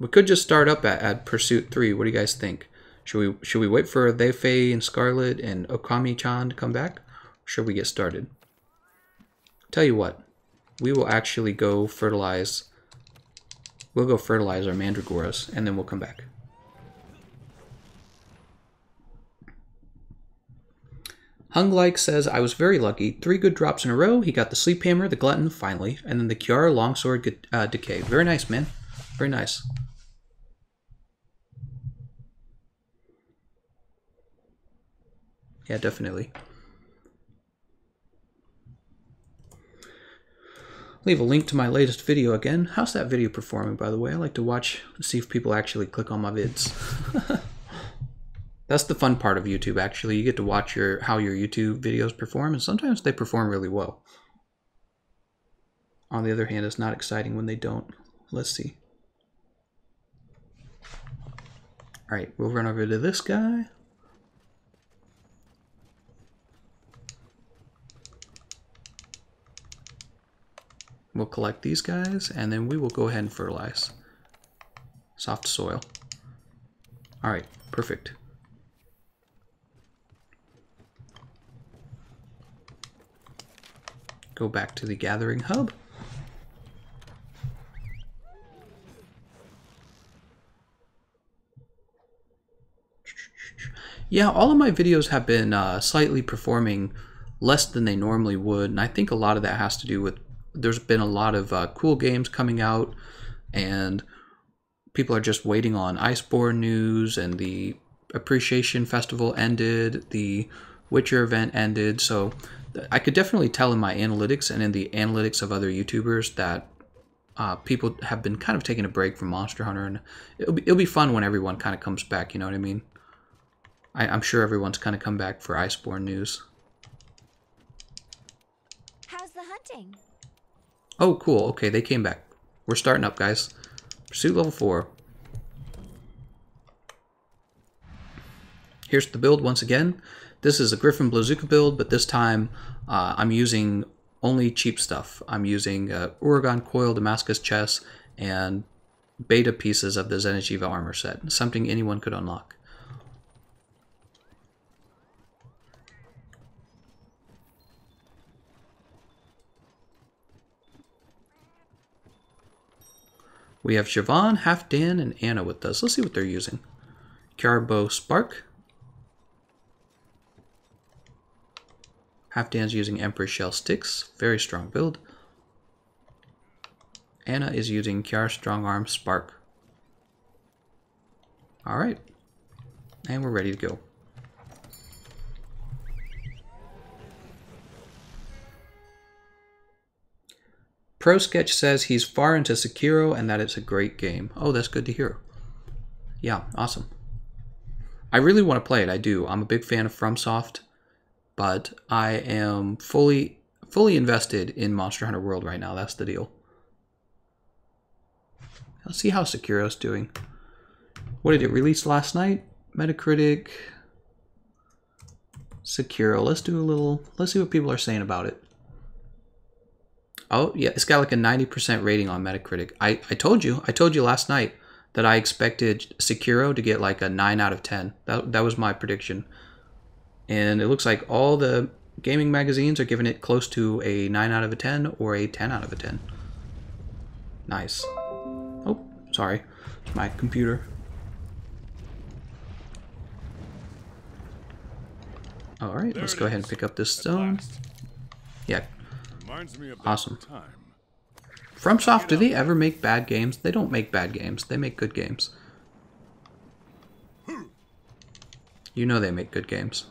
we could just start up at Pursuit 3. What do you guys think? Should we wait for Fei and Scarlet and Okami-chan to come back? Or should we get started? Tell you what, we will actually go fertilize. We'll go fertilize our Mandragoras and then we'll come back. Hung Like says, I was very lucky. 3 good drops in a row. He got the Sleep Hammer, the Glutton, finally, and then the Kiara Longsword Decay. Very nice, man. Very nice. Yeah, definitely. Leave a link to my latest video again. How's that video performing, by the way? I like to watch, see if people actually click on my vids. That's the fun part of YouTube, actually. You get to watch how your YouTube videos perform, and sometimes they perform really well. On the other hand, it's not exciting when they don't. Let's see. Alright, we'll run over to this guy. We'll collect these guys, and then we will go ahead and fertilize. Soft soil. Alright, perfect. Go back to the gathering hub. Yeah, all of my videos have been slightly performing less than they normally would, and I think a lot of that has to do with there's been a lot of cool games coming out, and people are just waiting on Iceborne news, and the Appreciation Festival ended, the Witcher event ended, so I could definitely tell in my analytics and in the analytics of other YouTubers that people have been kind of taking a break from Monster Hunter, and it'll be fun when everyone kind of comes back, you know what I mean? I'm sure everyone's kind of come back for Iceborne news. How's the hunting? Oh, cool. Okay, they came back. We're starting up, guys. Pursuit level 4. Here's the build once again. This is a Griffin Blazuka build, but this time I'm using only cheap stuff. I'm using Uragan Coil Damascus Chess and beta pieces of the Zenitjiva armor set. Something anyone could unlock. We have Siobhan, Halfdan, and Anna with us. Let's see what they're using. Carbo Spark. Halfdan's using Emperor Shell Sticks. Very strong build. Anna is using Kiara Strong Arm Spark. Alright. And we're ready to go. Pro Sketch says he's far into Sekiro and that it's a great game. Oh, that's good to hear. Yeah, awesome. I really want to play it, I do. I'm a big fan of FromSoft, but I am fully invested in Monster Hunter World right now. That's the deal. Let's see how Sekiro's doing. What did it release last night? Metacritic, Sekiro. Let's see what people are saying about it. Oh, yeah, it's got like a 90% rating on Metacritic. I told you last night that I expected Sekiro to get like a 9 out of 10. That was my prediction. And it looks like all the gaming magazines are giving it close to a 9 out of a 10 or a 10 out of a 10. Nice. Oh, sorry. It's my computer. Alright, let's go ahead and pick up this stone. Yeah. Awesome. FromSoft, do they ever make bad games? They don't make bad games. They make good games. You know they make good games.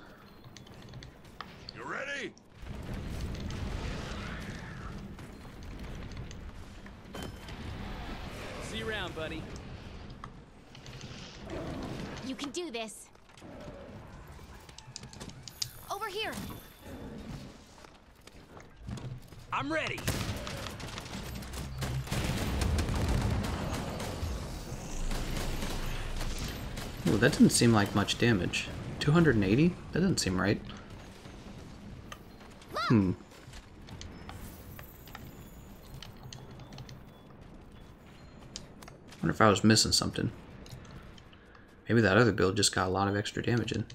You ready? See you around, buddy. You can do this. Over here. I'm ready. Ooh, that didn't seem like much damage. 280? That doesn't seem right. Wonder if I was missing something. Maybe that other build just got a lot of extra damage in.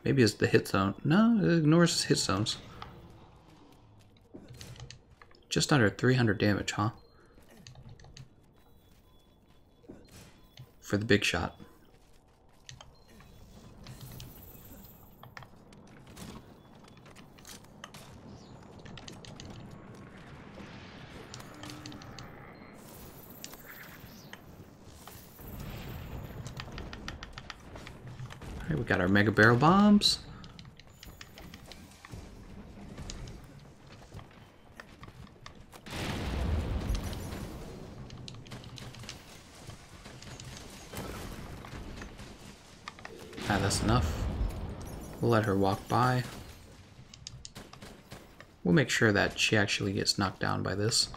Maybe it's the hit zone. No, it ignores hit zones. Just under 300 damage, huh? For the big shot. Alright, we got our mega barrel bombs. Ah, that's enough. We'll let her walk by. We'll make sure that she actually gets knocked down by this.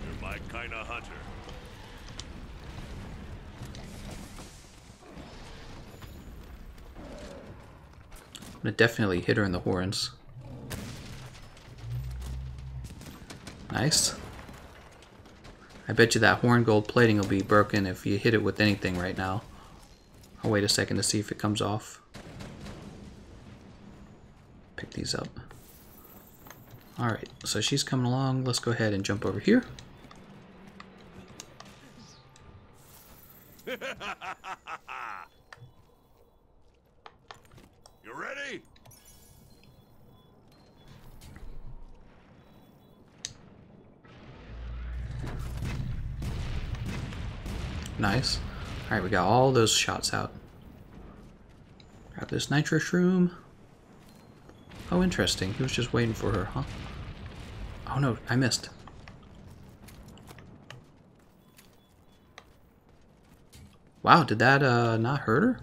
You're my kind of hunter. I'm gonna definitely hit her in the horns. Nice. I bet you that horn gold plating will be broken if you hit it with anything right now. I'll wait a second to see if it comes off. Pick these up. Alright, so she's coming along. Let's go ahead and jump over here. You ready? Nice. Alright, we got all those shots out. Grab this nitro shroom. Oh, interesting. He was just waiting for her, huh? Oh no, I missed. Wow, did that not hurt her?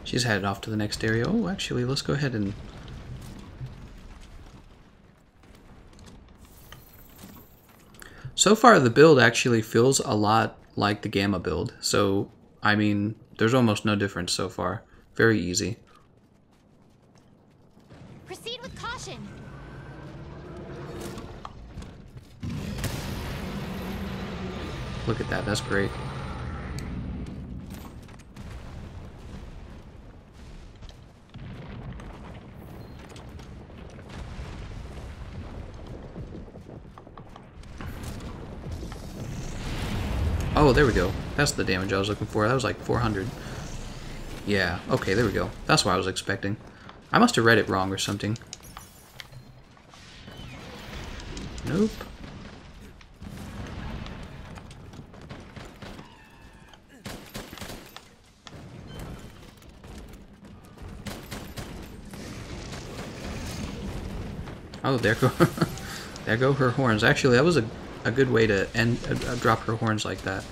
She's headed off to the next area. Oh, actually, let's go ahead and... So far, the build actually feels a lot like the Gamma build. So, I mean, there's almost no difference so far. Very easy. Proceed with caution. Look at that. That's great. Oh, there we go. That's the damage I was looking for. That was like 400. Yeah, okay, there we go. That's what I was expecting. I must have read it wrong or something. Nope. Oh, there go, there go her horns. Actually, that was a good way to end drop her horns like that.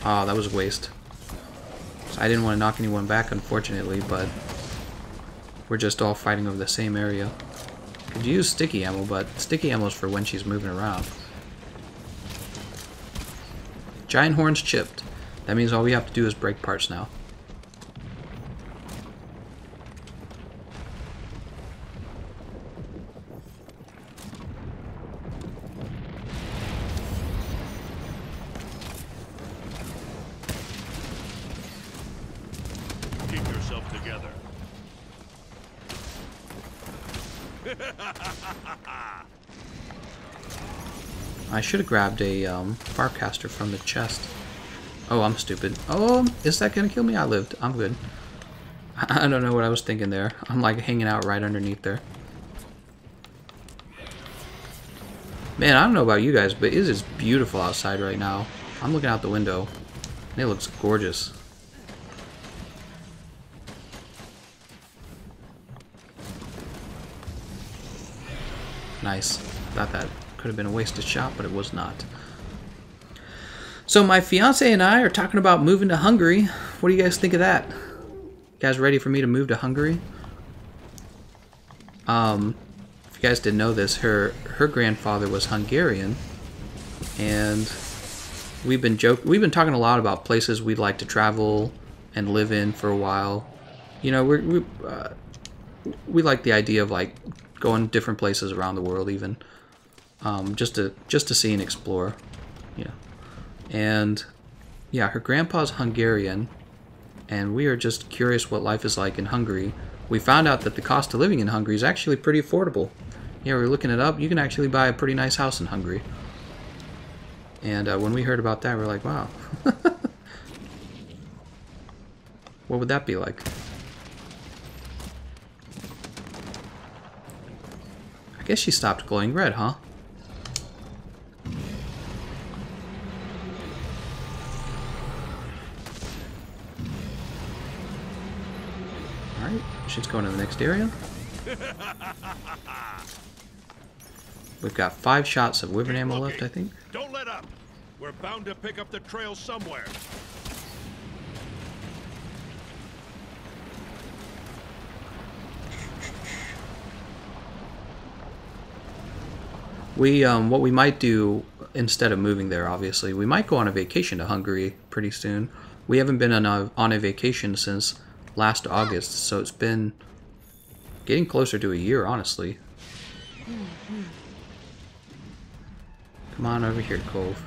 Oh, that was a waste. So I didn't want to knock anyone back, unfortunately, but we're just all fighting over the same area. Could use sticky ammo, but sticky ammo is for when she's moving around. Giant horns chipped. That means all we have to do is break parts now. Keep yourself together. I should have grabbed a Farcaster from the chest. Oh, I'm stupid. Oh, is that gonna kill me? I lived. I'm good. I don't know what I was thinking there. I'm like hanging out right underneath there. Man, I don't know about you guys, but it is beautiful outside right now. I'm looking out the window, and it looks gorgeous. Nice. Thought that could have been a wasted shot, but it was not. So my fiance and I are talking about moving to Hungary. What do you guys think of that? You guys ready for me to move to Hungary? If you guys didn't know this, her grandfather was Hungarian, and we've been talking a lot about places we'd like to travel and live in for a while. You know, we like the idea of like going different places around the world, even just to see and explore. Yeah, and yeah, her grandpa's Hungarian, and we are just curious what life is like in Hungary. We found out that the cost of living in Hungary is actually pretty affordable. Yeah, we were looking it up. You can actually buy a pretty nice house in Hungary. And when we heard about that, we were like, wow. What would that be like? I guess she stopped glowing red, huh? Alright, she's going to the next area. We've got 5 shots of wyvern ammo left, I think. Don't let up. We're bound to pick up the trail somewhere. What we might do instead of moving there, obviously, we might go on a vacation to Hungary pretty soon. We haven't been on a vacation since last August, so it's been getting closer to a year, honestly. Come on over here, Cove.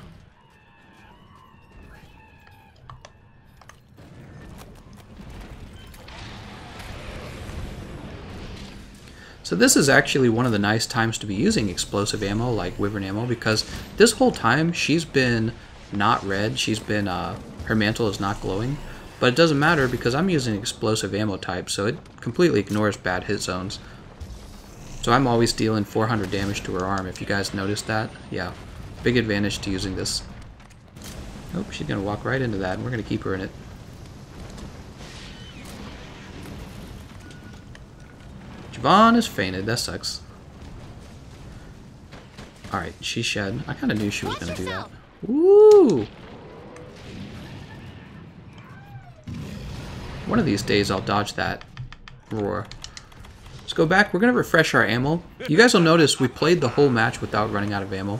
So this is actually one of the nice times to be using explosive ammo like wyvern ammo, because this whole time she's been not red, she's been, her mantle is not glowing, but it doesn't matter because I'm using explosive ammo type, so it completely ignores bad hit zones. So I'm always dealing 400 damage to her arm, if you guys noticed that. Yeah, big advantage to using this. Oh, she's gonna walk right into that, and we're gonna keep her in it. Javon is fainted. That sucks. Alright, she shed. I kind of knew she was going to do that. Woo! One of these days I'll dodge that roar. Let's go back. We're going to refresh our ammo. You guys will notice we played the whole match without running out of ammo.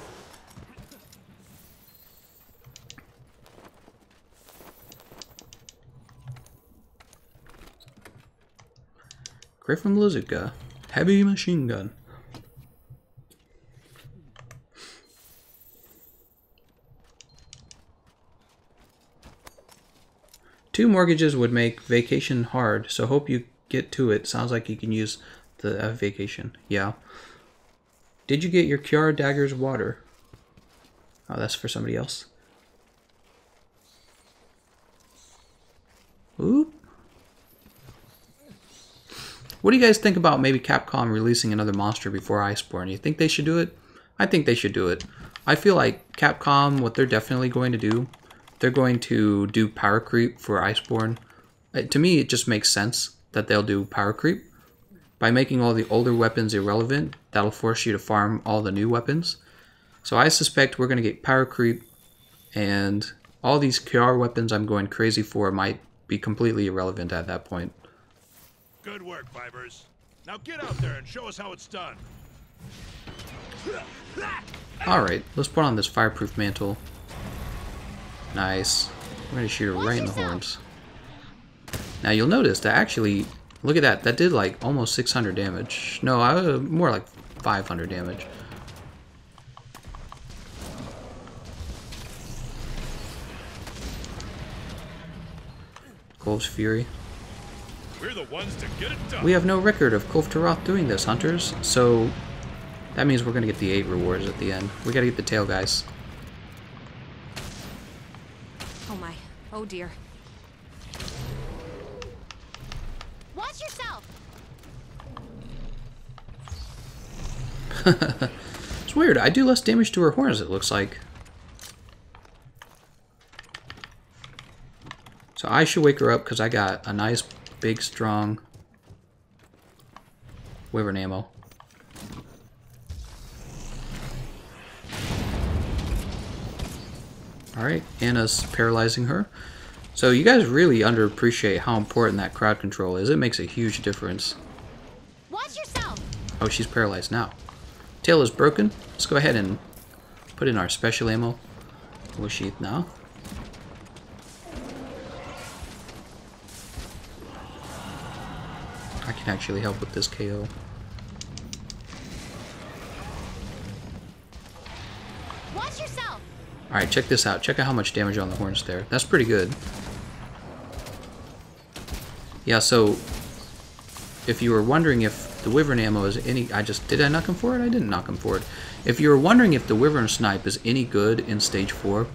Griffin Lazuka. Heavy machine gun. Two mortgages would make vacation hard, so hope you get to it. Sounds like you can use the vacation. Yeah. Did you get your Kiara Dagger's water? Oh, that's for somebody else. Oop. What do you guys think about maybe Capcom releasing another monster before Iceborne? You think they should do it? I think they should do it. I feel like Capcom, what they're definitely going to do, they're going to do power creep for Iceborne. To me, it just makes sense that they'll do power creep. By making all the older weapons irrelevant, that'll force you to farm all the new weapons. So I suspect we're going to get power creep, and all these KR weapons I'm going crazy for might be completely irrelevant at that point. Good work, Vipers. Now get out there and show us how it's done. Alright, let's put on this fireproof mantle. Nice. We're going to shoot her right in the horns. Now you'll notice that actually, look at that, that did like almost 600 damage. No, more like 500 damage. Kulve's Fury. We're the ones to get it done. We have no record of Kulve Taroth doing this, hunters, so that means we're going to get the 8 rewards at the end. We got to get the tail, guys. Oh my. Oh dear. Watch yourself. It's weird. I do less damage to her horns, it looks like. So I should wake her up because I got a nice, big, strong wyvern ammo. Alright, Anna's paralyzing her. So you guys really underappreciate how important that crowd control is. It makes a huge difference. Watch yourself. Oh, she's paralyzed now. Tail is broken. Let's go ahead and put in our special ammo. We'll sheath now. I can actually help with this KO. Watch yourself. Alright, check this out. Check out how much damage on the horns there. That's pretty good. Yeah, so if you were wondering if the Wyvern ammo is any... Did I knock him forward? I didn't knock him forward. If you were wondering if the Wyvern snipe is any good in stage 4,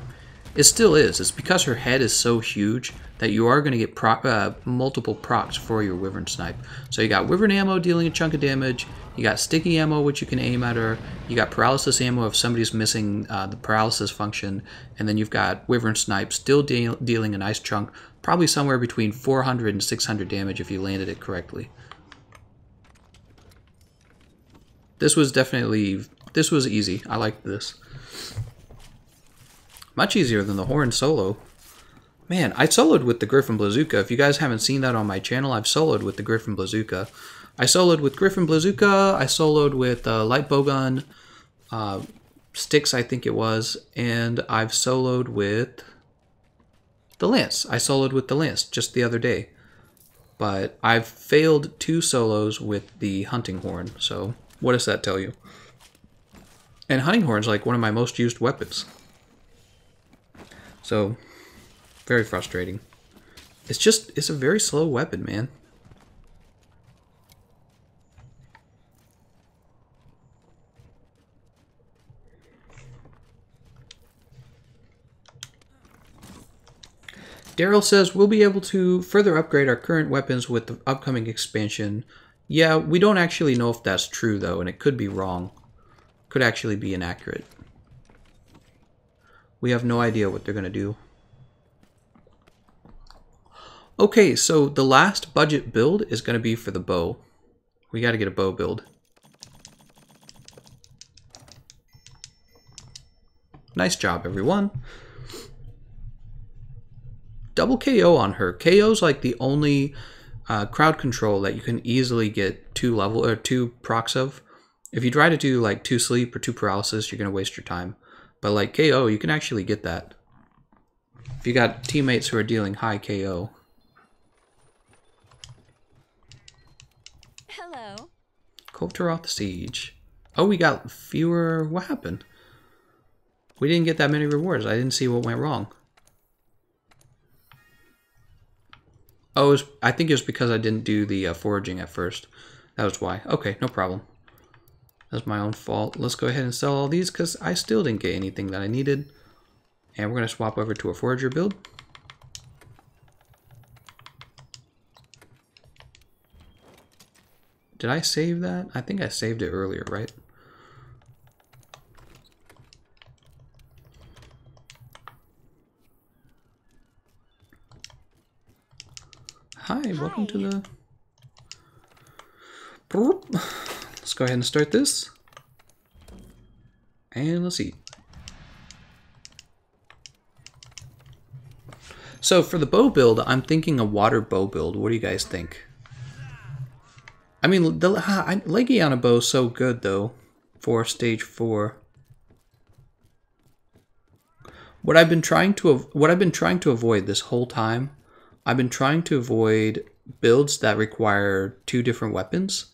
it still is. It's because her head is so huge that you are going to get multiple procs for your Wyvern snipe. So you got Wyvern ammo dealing a chunk of damage, you got sticky ammo which you can aim at her, you got paralysis ammo if somebody's missing the paralysis function, and then you've got Wyvern snipe still dealing a nice chunk, probably somewhere between 400 and 600 damage if you landed it correctly. This was easy. I liked this. Much easier than the Horn solo. Man, I soloed with the Griffin Bazooka. If you guys haven't seen that on my channel, I've soloed with the Griffin Bazooka. I soloed with Griffin Bazooka, I soloed with light bowgun, sticks I think it was, and I've soloed with the Lance. I soloed with the Lance just the other day. But I've failed 2 solos with the Hunting Horn, so what does that tell you? And Hunting Horn's like one of my most used weapons. So, very frustrating. It's a very slow weapon, man. Daryl says, we'll be able to further upgrade our current weapons with the upcoming expansion. Yeah, we don't actually know if that's true, though, and it could be wrong. Could actually be inaccurate. We have no idea what they're going to do. Okay, so the last budget build is going to be for the bow. We got to get a bow build. Nice job, everyone. Double KO on her. KO's like the only crowd control that you can easily get 2 procs of. If you try to do like 2 sleep or 2 paralysis, you're going to waste your time. But like KO, you can actually get that. If you got teammates who are dealing high KO. Hello. Kulve Taroth Siege. Oh, we got fewer... What happened? We didn't get that many rewards. I didn't see what went wrong. Oh, I think it was because I didn't do the foraging at first. That was why. Okay, no problem. That's my own fault. Let's go ahead and sell all these because I still didn't get anything that I needed. And we're going to swap over to a forager build. Did I save that? I think I saved it earlier, right? Hi, welcome to the... Let's go ahead and start this. And let's see. So for the bow build, I'm thinking a water bow build. What do you guys think? I mean, the Legiana bow is so good though for stage 4. What I've been trying to avoid this whole time, I've been trying to avoid builds that require 2 different weapons.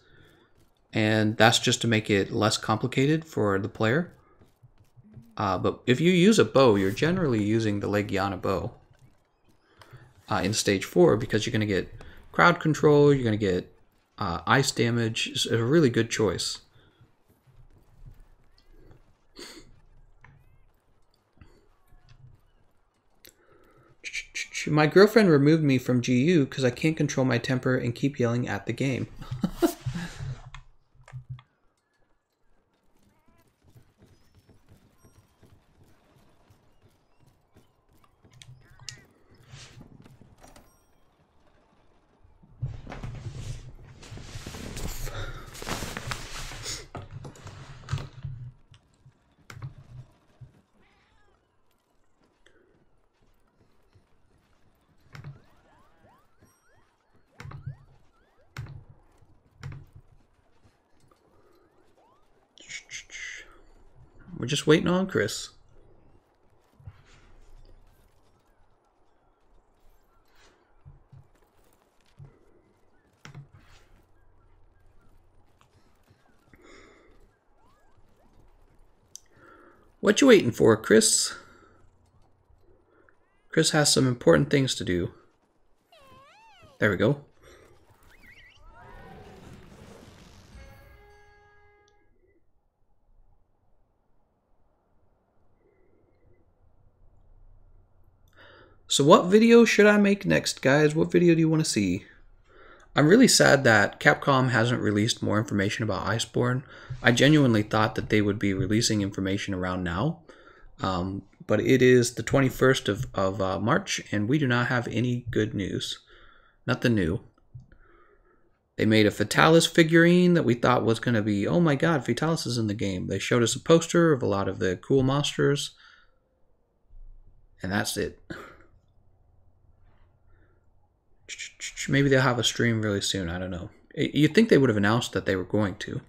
And that's just to make it less complicated for the player. But if you use a bow, you're generally using the Legiana bow in stage 4 because you're going to get crowd control, you're going to get ice damage. It's a really good choice. My girlfriend removed me from GU because I can't control my temper and keep yelling at the game. We're just waiting on Chris. What you waiting for, Chris? Chris has some important things to do. There we go. So what video should I make next, guys? What video do you want to see? I'm really sad that Capcom hasn't released more information about Iceborne. I genuinely thought that they would be releasing information around now. But it is the 21st of March, and we do not have any good news. Nothing new. They made a Fatalis figurine that we thought was going to be, oh my god, Fatalis is in the game. They showed us a poster of a lot of the cool monsters. And that's it. Maybe they'll have a stream really soon. I don't know. You'd think they would have announced that they were going to.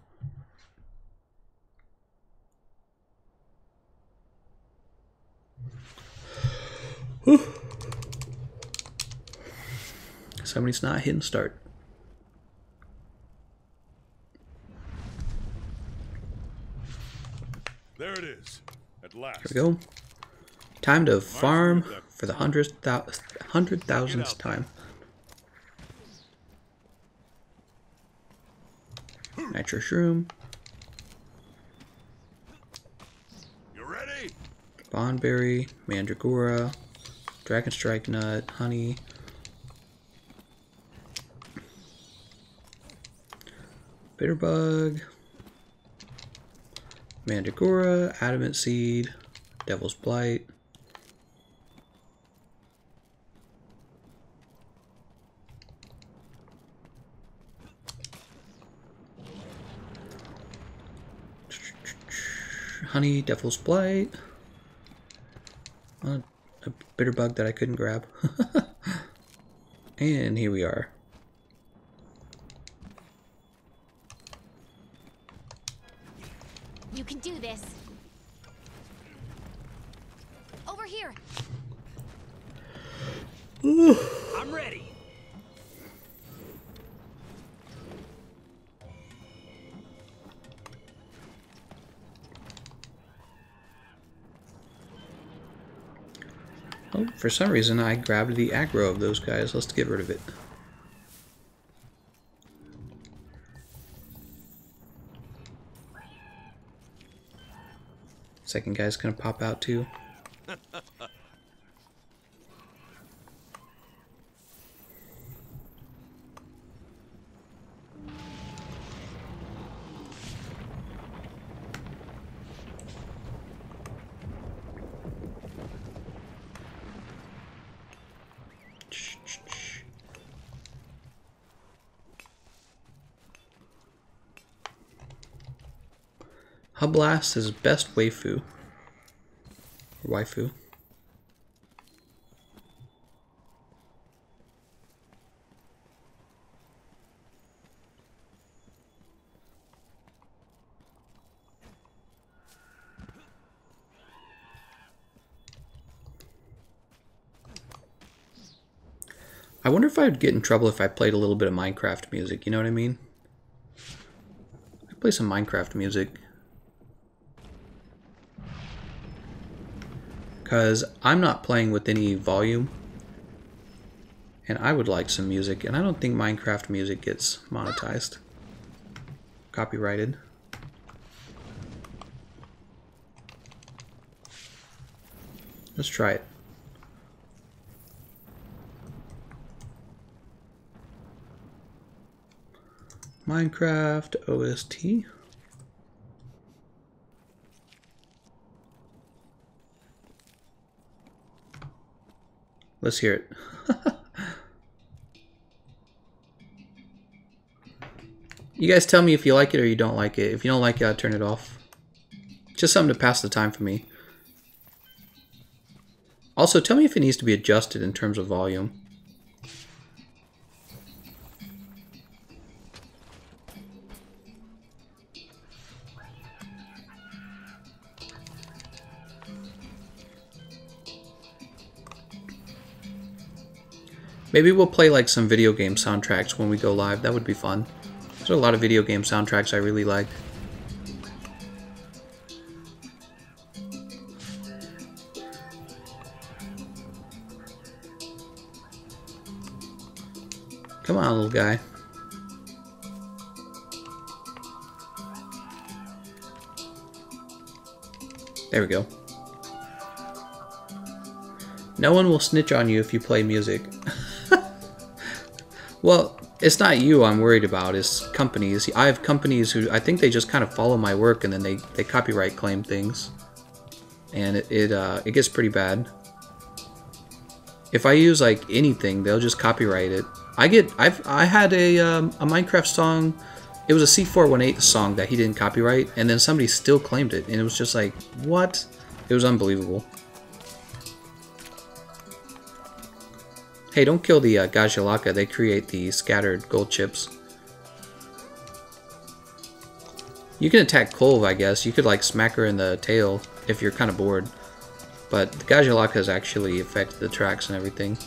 Whew. Somebody's not hitting start. There it is. At last. Here we go. Time to farm for the 100,000th time. Nitro shroom. You ready? Bondberry, Mandragora, Dragon Strike Nut, Honey. Bitterbug. Mandragora, Adamant Seed, Devil's Blight. Honey, Devil's Blight. A Bitterbug that I couldn't grab. And here we are. You can do this. Over here. I'm ready. Oh, for some reason I grabbed the aggro of those guys. Let's get rid of it. Second guy's gonna pop out too. Hubblast is best waifu. Or waifu. I wonder if I would get in trouble if I played a little bit of Minecraft music, you know what I mean? I play some Minecraft music. Because I'm not playing with any volume. And I would like some music, and I don't think Minecraft music gets monetized. Copyrighted. Let's try it. Minecraft OST. Let's hear it. You guys tell me if you like it or you don't like it. If you don't like it, I'll turn it off. Just something to pass the time for me. Also, tell me if it needs to be adjusted in terms of volume. Maybe we'll play like some video game soundtracks when we go live. That would be fun. There's a lot of video game soundtracks I really like. Come on, little guy. There we go. No one will snitch on you if you play music. Well, it's not you I'm worried about, it's companies. I have companies who I think they just kind of follow my work and then they copyright claim things. And it gets pretty bad. If I use like anything, they'll just copyright it. I had a Minecraft song. It was a C418 song that he didn't copyright, and then somebody still claimed it, and it was just like, what? It was unbelievable. Hey, don't kill the Gajalaka. They create the scattered gold chips. You can attack Kulve, I guess. You could like smack her in the tail if you're kind of bored. But the Gajalakas actually affect the tracks and everything.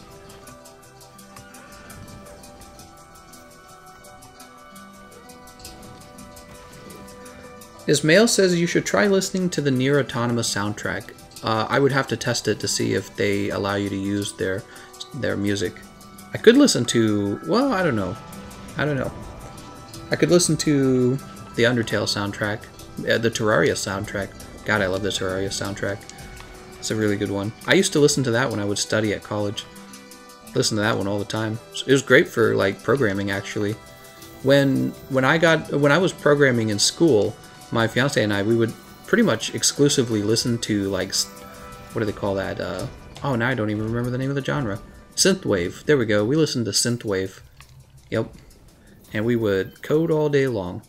Ismail says you should try listening to the Nier Autonomous soundtrack. I would have to test it to see if they allow you to use their music. I could listen to... well, I don't know. I could listen to the Undertale soundtrack. The Terraria soundtrack. God, I love the Terraria soundtrack. It's a really good one. I used to listen to that when I would study at college. Listen to that one all the time. It was great for like programming actually. When I was programming in school, my fiance and I, we would pretty much exclusively listen to like, what do they call that? Oh, now I don't even remember the name of the genre. Synthwave. There we go. We listened to synthwave. Yep. And we would code all day long.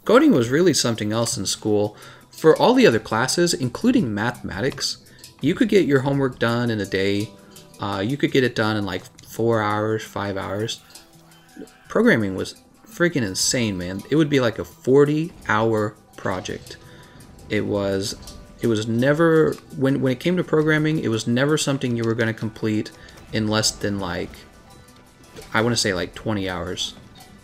Coding was really something else in school. For all the other classes, including mathematics, you could get your homework done in a day. You could get it done in like 4 hours, 5 hours. Programming was freaking insane, man. It would be like a 40-hour project. It was never, when it came to programming, it was never something you were going to complete in less than like, I want to say like 20 hours.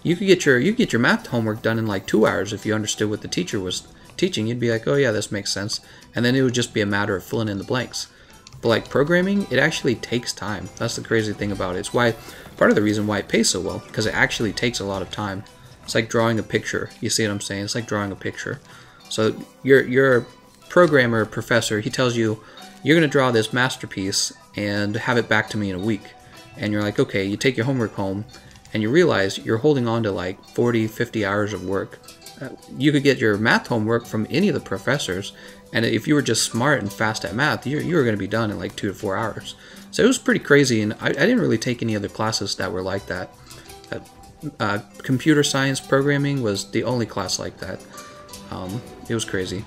You could get your math homework done in like 2 hours if you understood what the teacher was teaching. You'd be like, oh yeah, this makes sense, and then it would just be a matter of filling in the blanks. But like programming, it actually takes time. That's the crazy thing about it. It's why, part of the reason why it pays so well, because it actually takes a lot of time. It's like drawing a picture. You see what I'm saying? It's like drawing a picture. So your programmer professor, he tells you, you're going to draw this masterpiece and have it back to me in a week. And you're like, okay, you take your homework home and you realize you're holding on to like 40, 50 hours of work. You could get your math homework from any of the professors, and if you were just smart and fast at math, you were going to be done in like 2 to 4 hours. So it was pretty crazy, and I didn't really take any other classes that were like that. Computer science programming was the only class like that. It was crazy.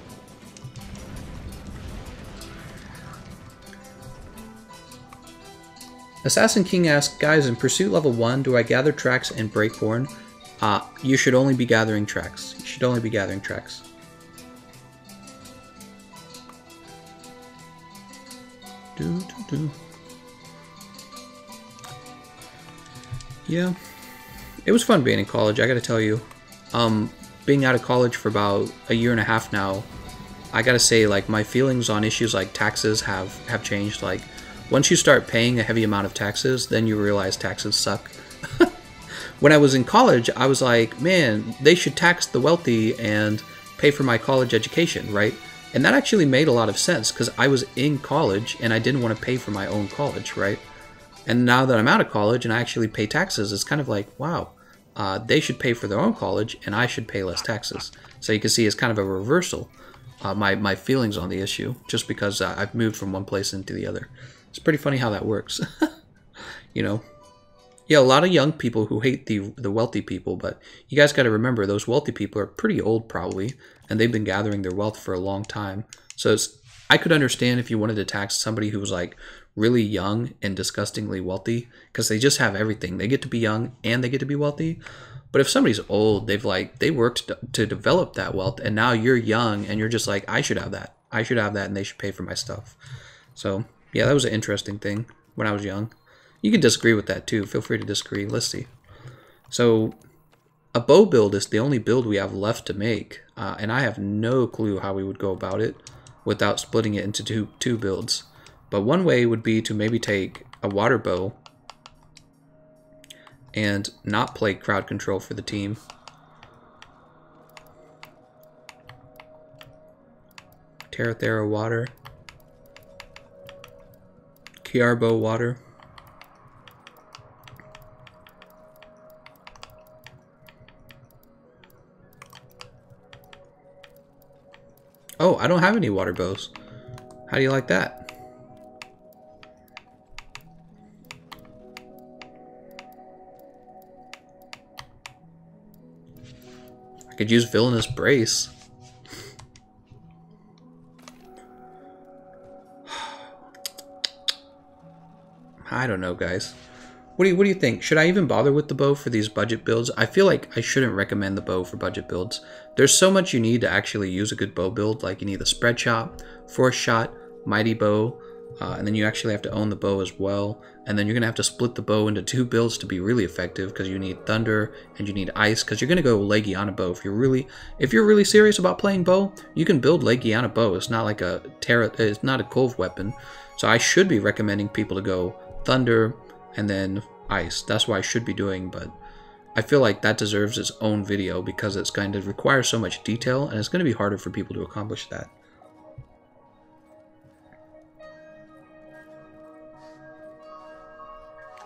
Assassin King asks, guys, in Pursuit Level 1, do I gather tracks and break horn? You should only be gathering tracks. You should only be gathering tracks. Yeah. It was fun being in college, I gotta tell you. Being out of college for about a year and a half now, I gotta say, like, my feelings on issues like taxes have changed. Like, once you start paying a heavy amount of taxes, then you realize taxes suck. When I was in college, I was like, man, they should tax the wealthy and pay for my college education, right? And that actually made a lot of sense because I was in college and I didn't want to pay for my own college, right? And now that I'm out of college and I actually pay taxes, it's kind of like, wow, they should pay for their own college and I should pay less taxes. So you can see it's kind of a reversal, my feelings on the issue, just because I've moved from one place into the other. It's pretty funny how that works, you know? Yeah, a lot of young people who hate the wealthy people, but you guys got to remember those wealthy people are pretty old probably, and they've been gathering their wealth for a long time. So I could understand if you wanted to tax somebody who was like really young and disgustingly wealthy, because they just have everything. They get to be young and they get to be wealthy. But if somebody's old, they worked to develop that wealth, and now you're young and you're just like, I should have that. I should have that, and they should pay for my stuff. So yeah, that was an interesting thing when I was young. You can disagree with that too. Feel free to disagree. Let's see. So a bow build is the only build we have left to make, and I have no clue how we would go about it without splitting it into two builds. But one way would be to maybe take a water bow and not play crowd control for the team. Terrathera water. PR bow water. Oh, I don't have any water bows. How do you like that? I could use Villainous Brace. I don't know, guys. What do you think? Should I even bother with the bow for these budget builds? I feel like I shouldn't recommend the bow for budget builds. There's so much you need to actually use a good bow build. Like you need the spread shot, force shot, mighty bow, and then you actually have to own the bow as well. And then you're gonna have to split the bow into 2 builds to be really effective because you need thunder and you need ice because you're gonna go Legiana bow. If you're really serious about playing bow, you can build Legiana bow. It's not like a it's not a Kulve weapon. So I should be recommending people to go thunder and then ice. That's what I should be doing, but I feel like that deserves its own video because it's going to require so much detail and it's going to be harder for people to accomplish that.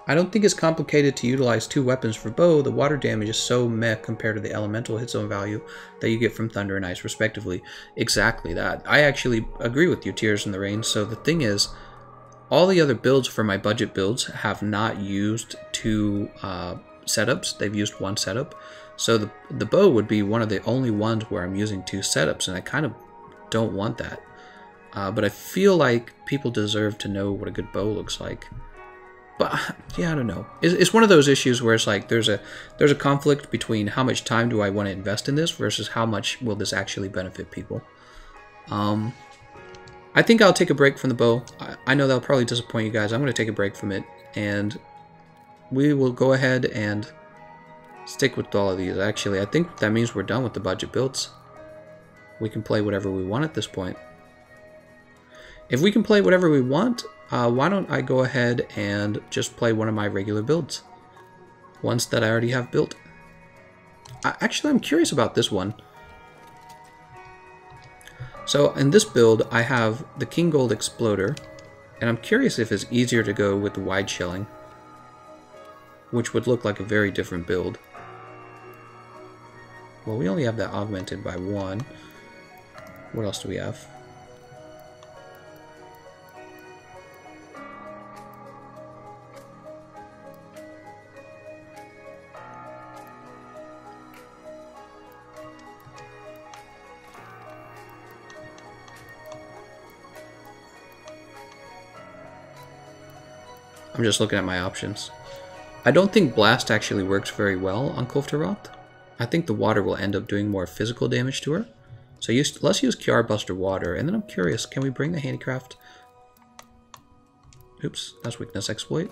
I don't think it's complicated to utilize 2 weapons for bow. The water damage is so meh compared to the elemental hit zone value that you get from thunder and ice respectively. Exactly that. I actually agree with you, Tears in the Rain. So the thing is, all the other builds for my budget builds have not used 2 setups. They've used 1 setup. So the bow would be one of the only ones where I'm using 2 setups, and I kind of don't want that. But I feel like people deserve to know what a good bow looks like. But yeah, I don't know. It's one of those issues where it's like there's a conflict between how much time do I want to invest in this versus how much will this actually benefit people. I think I'll take a break from the bow. I know that'll probably disappoint you guys. I'm going to take a break from it, and we will go ahead and stick with all of these. Actually, I think that means we're done with the budget builds. We can play whatever we want at this point. If we can play whatever we want, why don't I go ahead and just play one of my regular builds? Ones that I already have built. Actually, I'm curious about this one. So in this build, I have the King Gold Exploder, and I'm curious if it's easier to go with the wide shelling, which would look like a very different build. Well, we only have that augmented by 1. What else do we have? I'm just looking at my options. I don't think Blast actually works very well on Kulve Taroth. I think the water will end up doing more physical damage to her. So let's use QR Buster Water, and then I'm curious, can we bring the Handicraft? Oops, that's Weakness Exploit.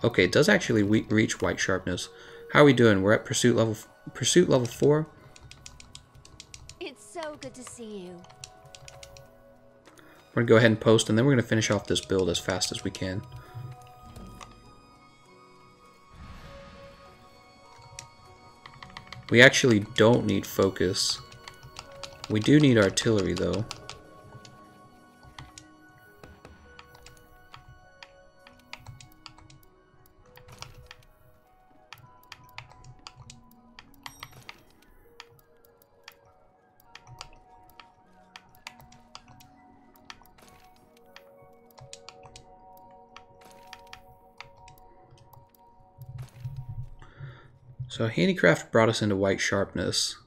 Okay, it does actually reach White Sharpness. How are we doing? We're at Pursuit level 4. It's so good to see you. We're going to go ahead and post, and then we're going to finish off this build as fast as we can. We actually don't need focus. We do need artillery, though. So Handicraft brought us into White Sharpness.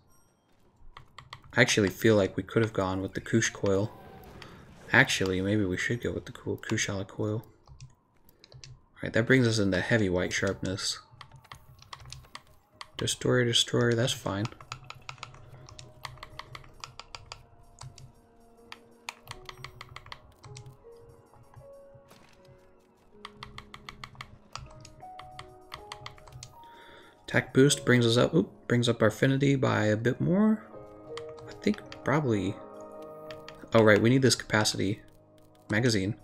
I actually feel like we could have gone with the Kush Coil. Actually, maybe we should go with the cool Kushala Coil. Alright, that brings us into Heavy White Sharpness. Destroyer, Destroyer, that's fine. Attack boost brings us up. Oop, brings up our affinity by a bit more. I think probably. Oh right, we need this capacity magazine.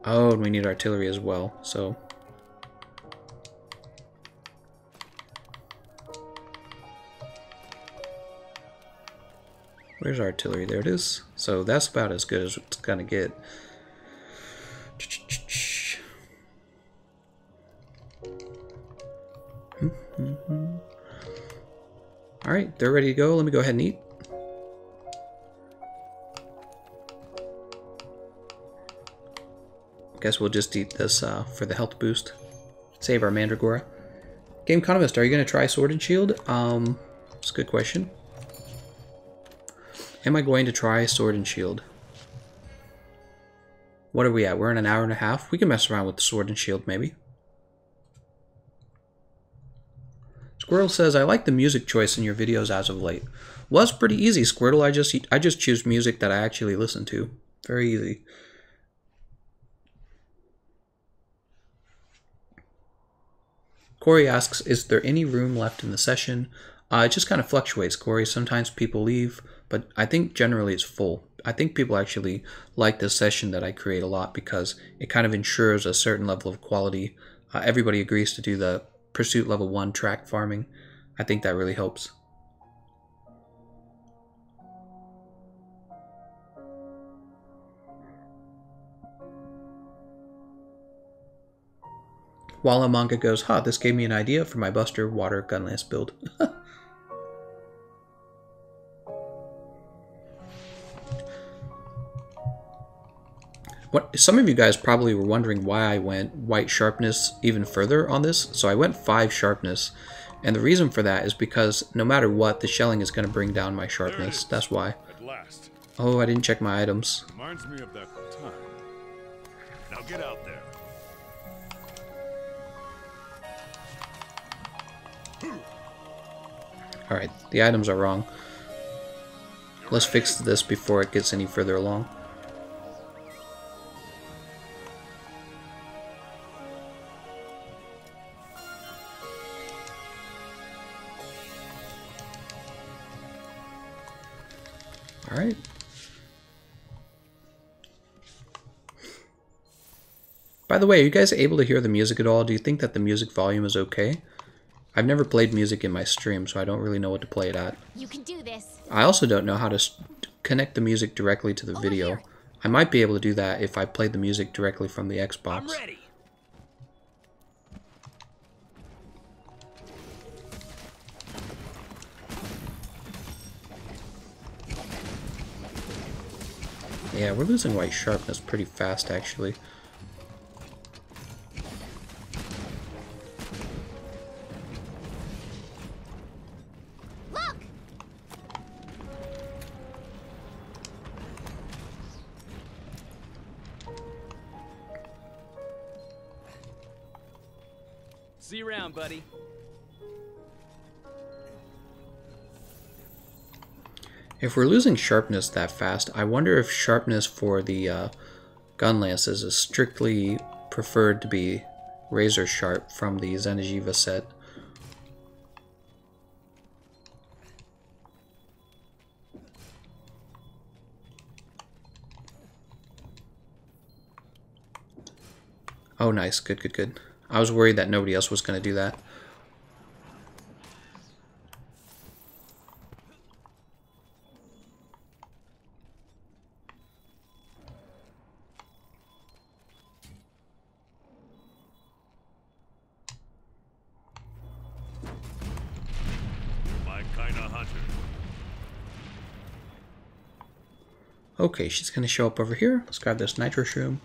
Oh, and we need artillery as well. So where's our artillery? There it is. So that's about as good as it's gonna get. Alright, they're ready to go. Let me go ahead and eat. Guess we'll just eat this for the health boost. Save our Mandragora. Gameconomist, are you going to try Sword and Shield? It's a good question. Am I going to try Sword and Shield? What are we at? We're in an hour and a half. We can mess around with the Sword and Shield, maybe. Squirrel says, I like the music choice in your videos as of late. Was pretty easy, Squirtle. I just choose music that I actually listen to. Very easy. Corey asks, is there any room left in the session? It just kind of fluctuates, Corey. Sometimes people leave, but I think generally it's full. I think people actually like this session that I create a lot because it kind of ensures a certain level of quality. Everybody agrees to do the Pursuit Level 1 track farming. I think that really helps. While a manga goes, this gave me an idea for my Buster Water Gunlance build. Some of you guys probably were wondering why I went white sharpness even further on this. So I went 5 sharpness. And the reason for that is because no matter what, the shelling is going to bring down my sharpness. That's why. At last. Oh, I didn't check my items. Reminds me of that time. Now get out there. Alright, the items are wrong. Let's fix this before it gets any further along. Alright. By the way, are you guys able to hear the music at all? Do you think that the music volume is okay? I've never played music in my stream, so I don't really know what to play it at. You can do this. I also don't know how to connect the music directly to the video. Here. I might be able to do that if I played the music directly from the Xbox. I'm ready. Yeah, we're losing white sharpness pretty fast, actually. Look! See you around, buddy. If we're losing sharpness that fast, I wonder if sharpness for the Gunlances is strictly preferred to be razor sharp from the Zenajiva set. Oh, nice. Good, good, good. I was worried that nobody else was going to do that. My kind of hunter. Okay, she's going to show up over here. Let's grab this nitro shroom.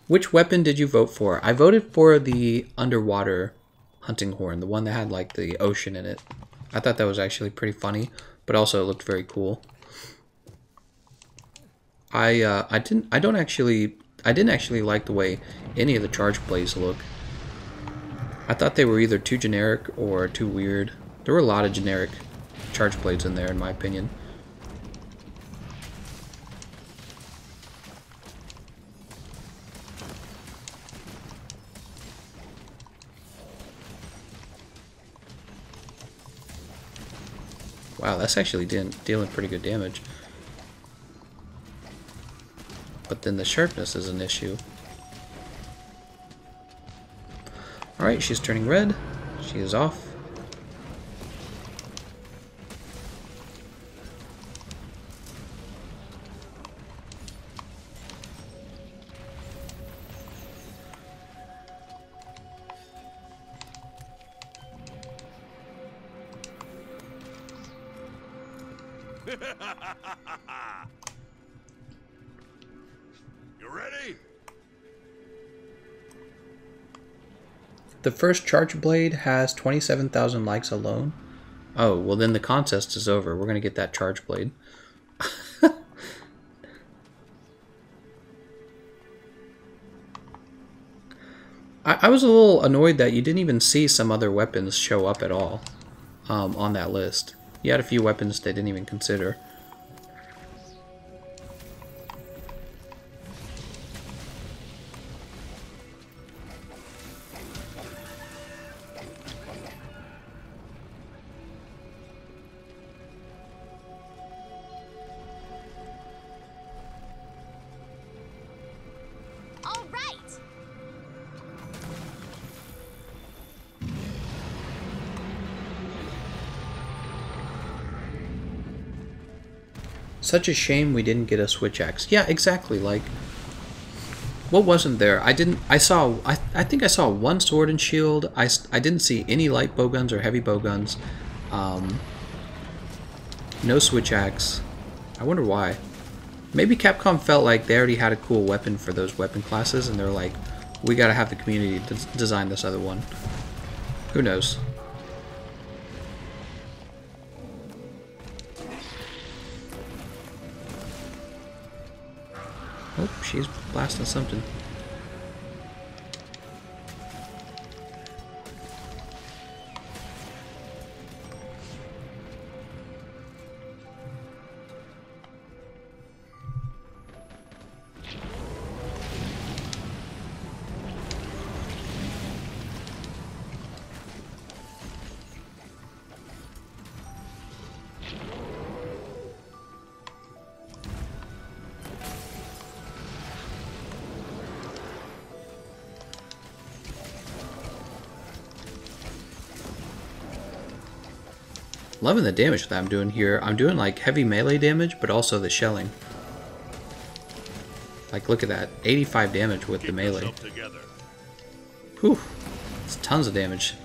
Which weapon did you vote for? I voted for the underwater hunting horn, the one that had like the ocean in it. I thought that was actually pretty funny, but also it looked very cool. I didn't actually like the way any of the charge plays look. I thought they were either too generic or too weird. There were a lot of generic charge blades in there, in my opinion. Wow, that's actually dealing pretty good damage. But then the sharpness is an issue. Alright, she's turning red. She is off. You ready? The first charge blade has 27,000 likes alone. Oh, well then the contest is over. We're going to get that charge blade. I was a little annoyed that you didn't even see some other weapons show up at all on that list. You had a few weapons they didn't even consider. All right. Such a shame we didn't get a switch axe. Yeah, exactly. Like, what wasn't there? I think I saw one sword and shield. I didn't see any light bowguns or heavy bowguns. No switch axe. I wonder why. Maybe Capcom felt like they already had a cool weapon for those weapon classes, and they're like, we gotta have the community design this other one. Who knows? Oh, she's blasting something. Loving the damage that I'm doing here. I'm doing like heavy melee damage, but also the shelling. Like, look at that. 85 damage with the melee. Whew. It's tons of damage.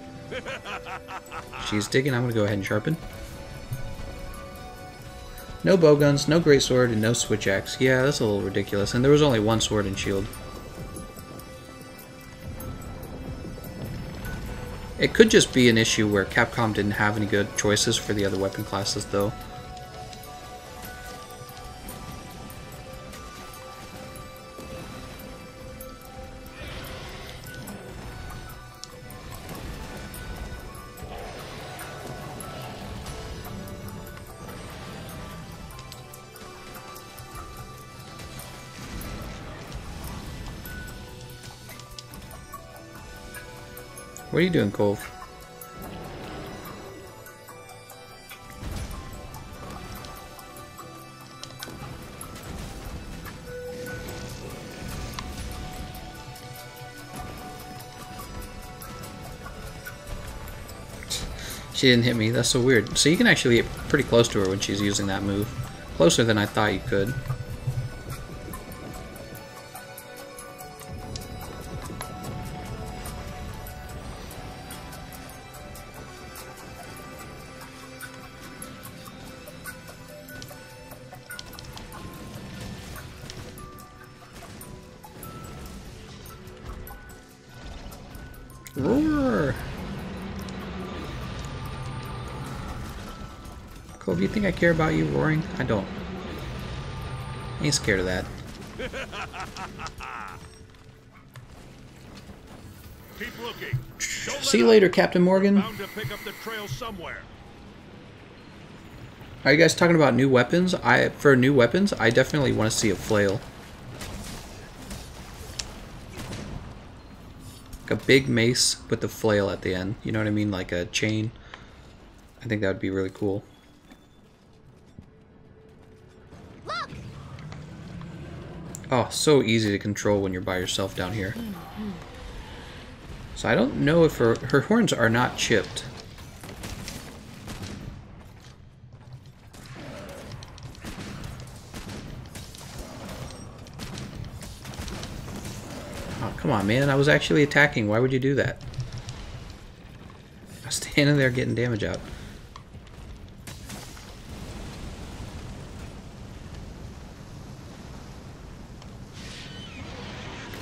She's digging. I'm going to go ahead and sharpen. No bowguns, no greatsword, and no switch axe. Yeah, that's a little ridiculous. And there was only one sword and shield. It could just be an issue where Capcom didn't have any good choices for the other weapon classes, though. What are you doing, Cove? She didn't hit me. That's so weird. So you can actually get pretty close to her when she's using that move. Closer than I thought you could. Roar! Cove, you think I care about you roaring? I don't. I ain't scared of that. Keep looking. Don't See you let later, up. Captain Morgan. Bound to pick up the trail somewhere. Are you guys talking about new weapons? For new weapons, I definitely want to see a flail. Like a big mace with the flail at the end. You know what I mean? Like a chain. I think that would be really cool. Look! Oh, so easy to control when you're by yourself down here. So I don't know if her horns are not chipped. Oh, come on, man. I was actually attacking. Why would you do that? I was standing there getting damage out.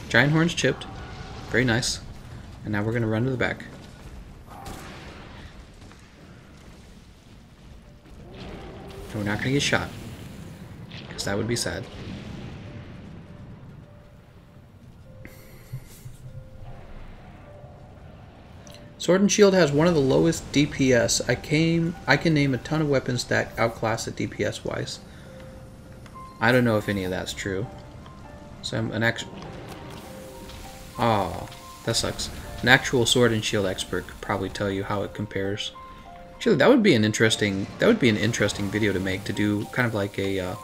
Giant horns chipped. Very nice. And now we're going to run to the back. And we're not going to get shot. Because that would be sad. Sword and Shield has one of the lowest DPS. I can name a ton of weapons that outclass it DPS wise. I don't know if any of that's true. So I'm an actual... Oh, that sucks. An actual Sword and Shield expert could probably tell you how it compares. Actually, that would be an interesting video to make, to do kind of like a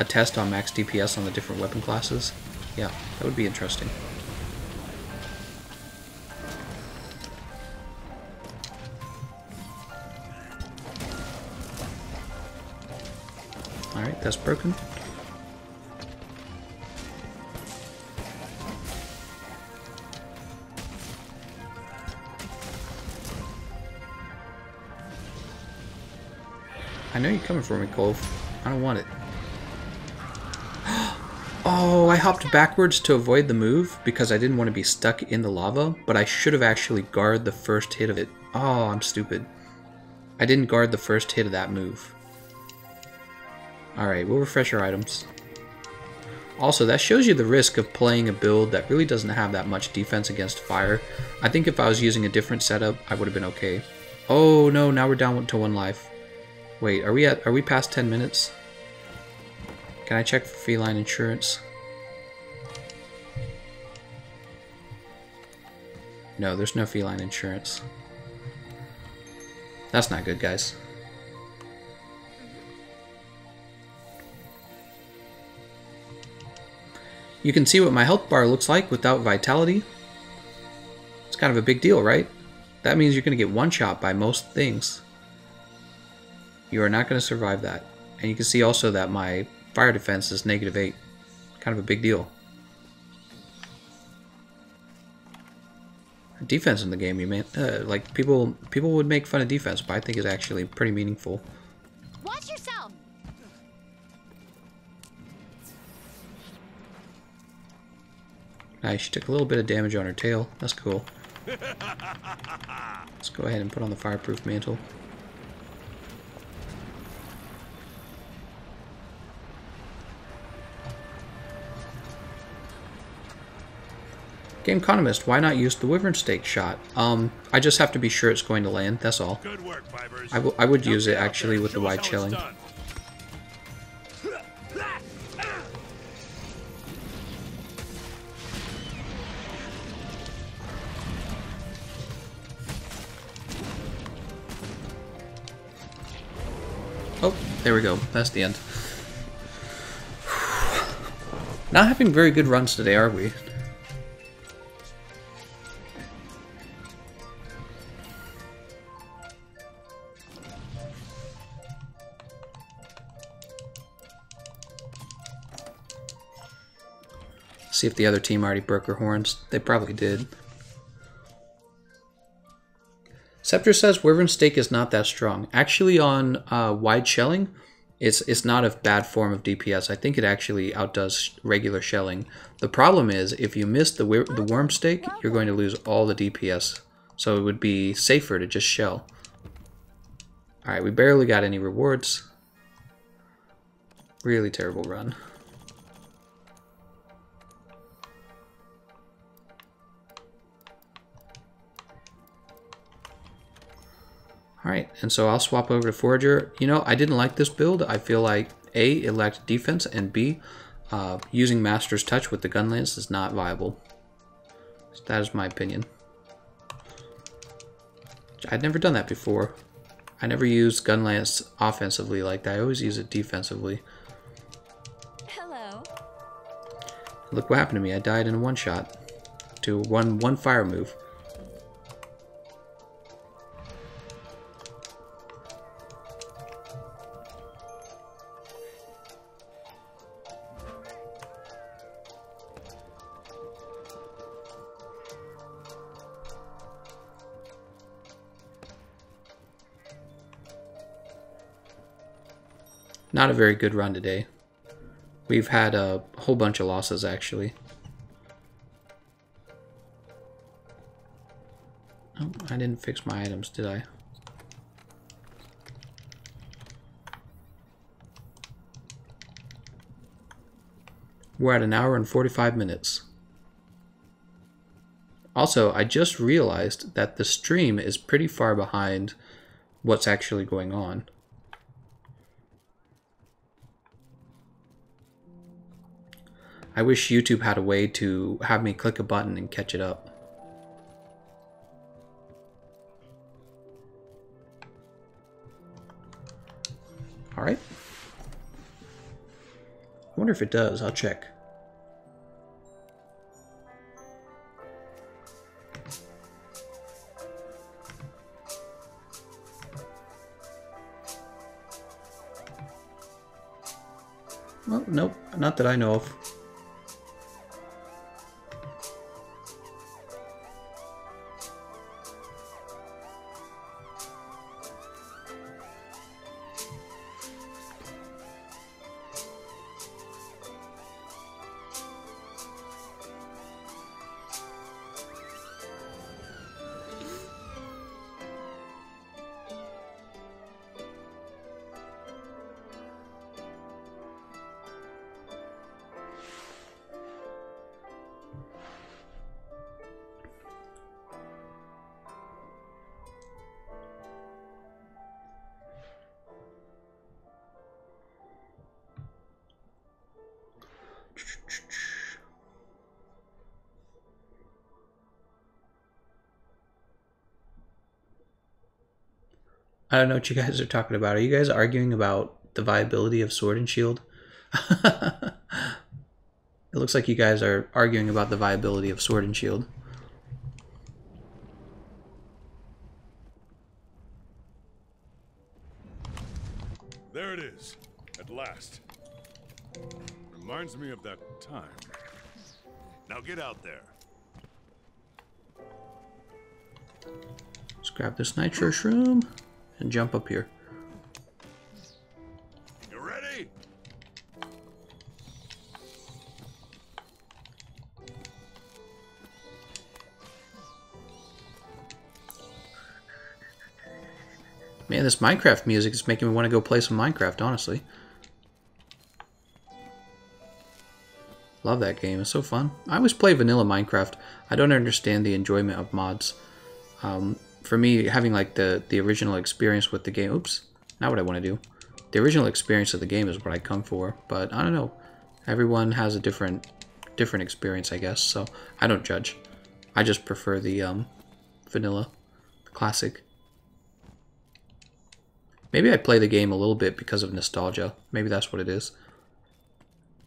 test on max DPS on the different weapon classes. Yeah, that would be interesting. Alright, that's broken. I know you're coming for me, Cove. I don't want it. Oh, I hopped backwards to avoid the move because I didn't want to be stuck in the lava, but I should have actually guarded the first hit of it. Oh, I'm stupid. I didn't guard the first hit of that move. Alright, we'll refresh our items. Also, that shows you the risk of playing a build that really doesn't have that much defense against fire. I think if I was using a different setup, I would have been okay. Oh no, now we're down to 1 life. Wait, are we past 10 minutes? Can I check for feline insurance? No, there's no feline insurance. That's not good, guys. You can see what my health bar looks like without vitality. It's kind of a big deal, right? That means you're going to get one-shot by most things. You are not going to survive that. And you can see also that my fire defense is -8. Kind of a big deal. Defense in the game, you mean? Like people would make fun of defense, but I think it's actually pretty meaningful. Watch yourself. Nice, she took a little bit of damage on her tail. That's cool. Let's go ahead and put on the fireproof mantle. Gameconomist, why not use the Wyvern Stake shot? I just have to be sure it's going to land, that's all. Good work, Vipers. I would use it actually with the wide shelling. Oh, there we go. That's the end. Not having very good runs today, are we? See if the other team already broke her horns. They probably did. Scepter says Wyvern Stake is not that strong. Actually, on wide shelling, it's not a bad form of DPS. I think it actually outdoes regular shelling. The problem is, if you miss the Worm Stake, you're going to lose all the DPS. So it would be safer to just shell. Alright, we barely got any rewards. Really terrible run. Alright, and so I'll swap over to Forager. You know, I didn't like this build. I feel like A, it lacked defense, and B, using Master's Touch with the Gunlance is not viable. So that is my opinion. I'd never done that before. I never used Gunlance offensively like that. I always use it defensively. Hello. Look what happened to me. I died in a one-shot to one fire move. Not a very good run today. We've had a whole bunch of losses, actually. I didn't fix my items, did I? We're at 1 hour and 45 minutes. Also, I just realized that the stream is pretty far behind what's actually going on. I wish YouTube had a way to have me click a button and catch it up. Alright. I wonder if it does. I'll check. Well, nope. Not that I know of. I don't know what you guys are talking about. Are you guys arguing about the viability of Sword and Shield? It looks like you guys are arguing about the viability of Sword and Shield. There it is, at last. Reminds me of that time. Now get out there. Let's grab this nitro shroom and jump up here. You ready? Man, this Minecraft music is making me want to go play some Minecraft, honestly. Love that game. It's so fun. I always play vanilla Minecraft. I don't understand the enjoyment of mods. For me, having like the original experience with the game... Oops, not what I want to do. The original experience of the game is what I come for. But I don't know. Everyone has a different experience, I guess. So I don't judge. I just prefer the vanilla, classic. Maybe I play the game a little bit because of nostalgia. Maybe that's what it is.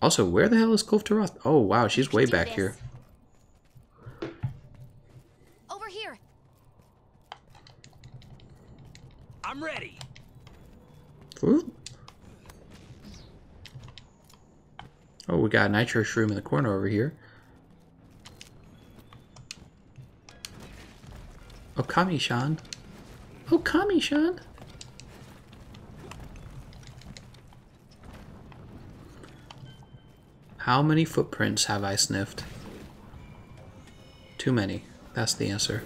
Also, where the hell is Kulve Taroth? Oh, wow, she's way back here. Over here. I'm ready. Ooh. Oh, we got a nitro shroom in the corner over here. Oh, Kami-chan. Oh, Kami-chan. How many footprints have I sniffed? Too many. That's the answer.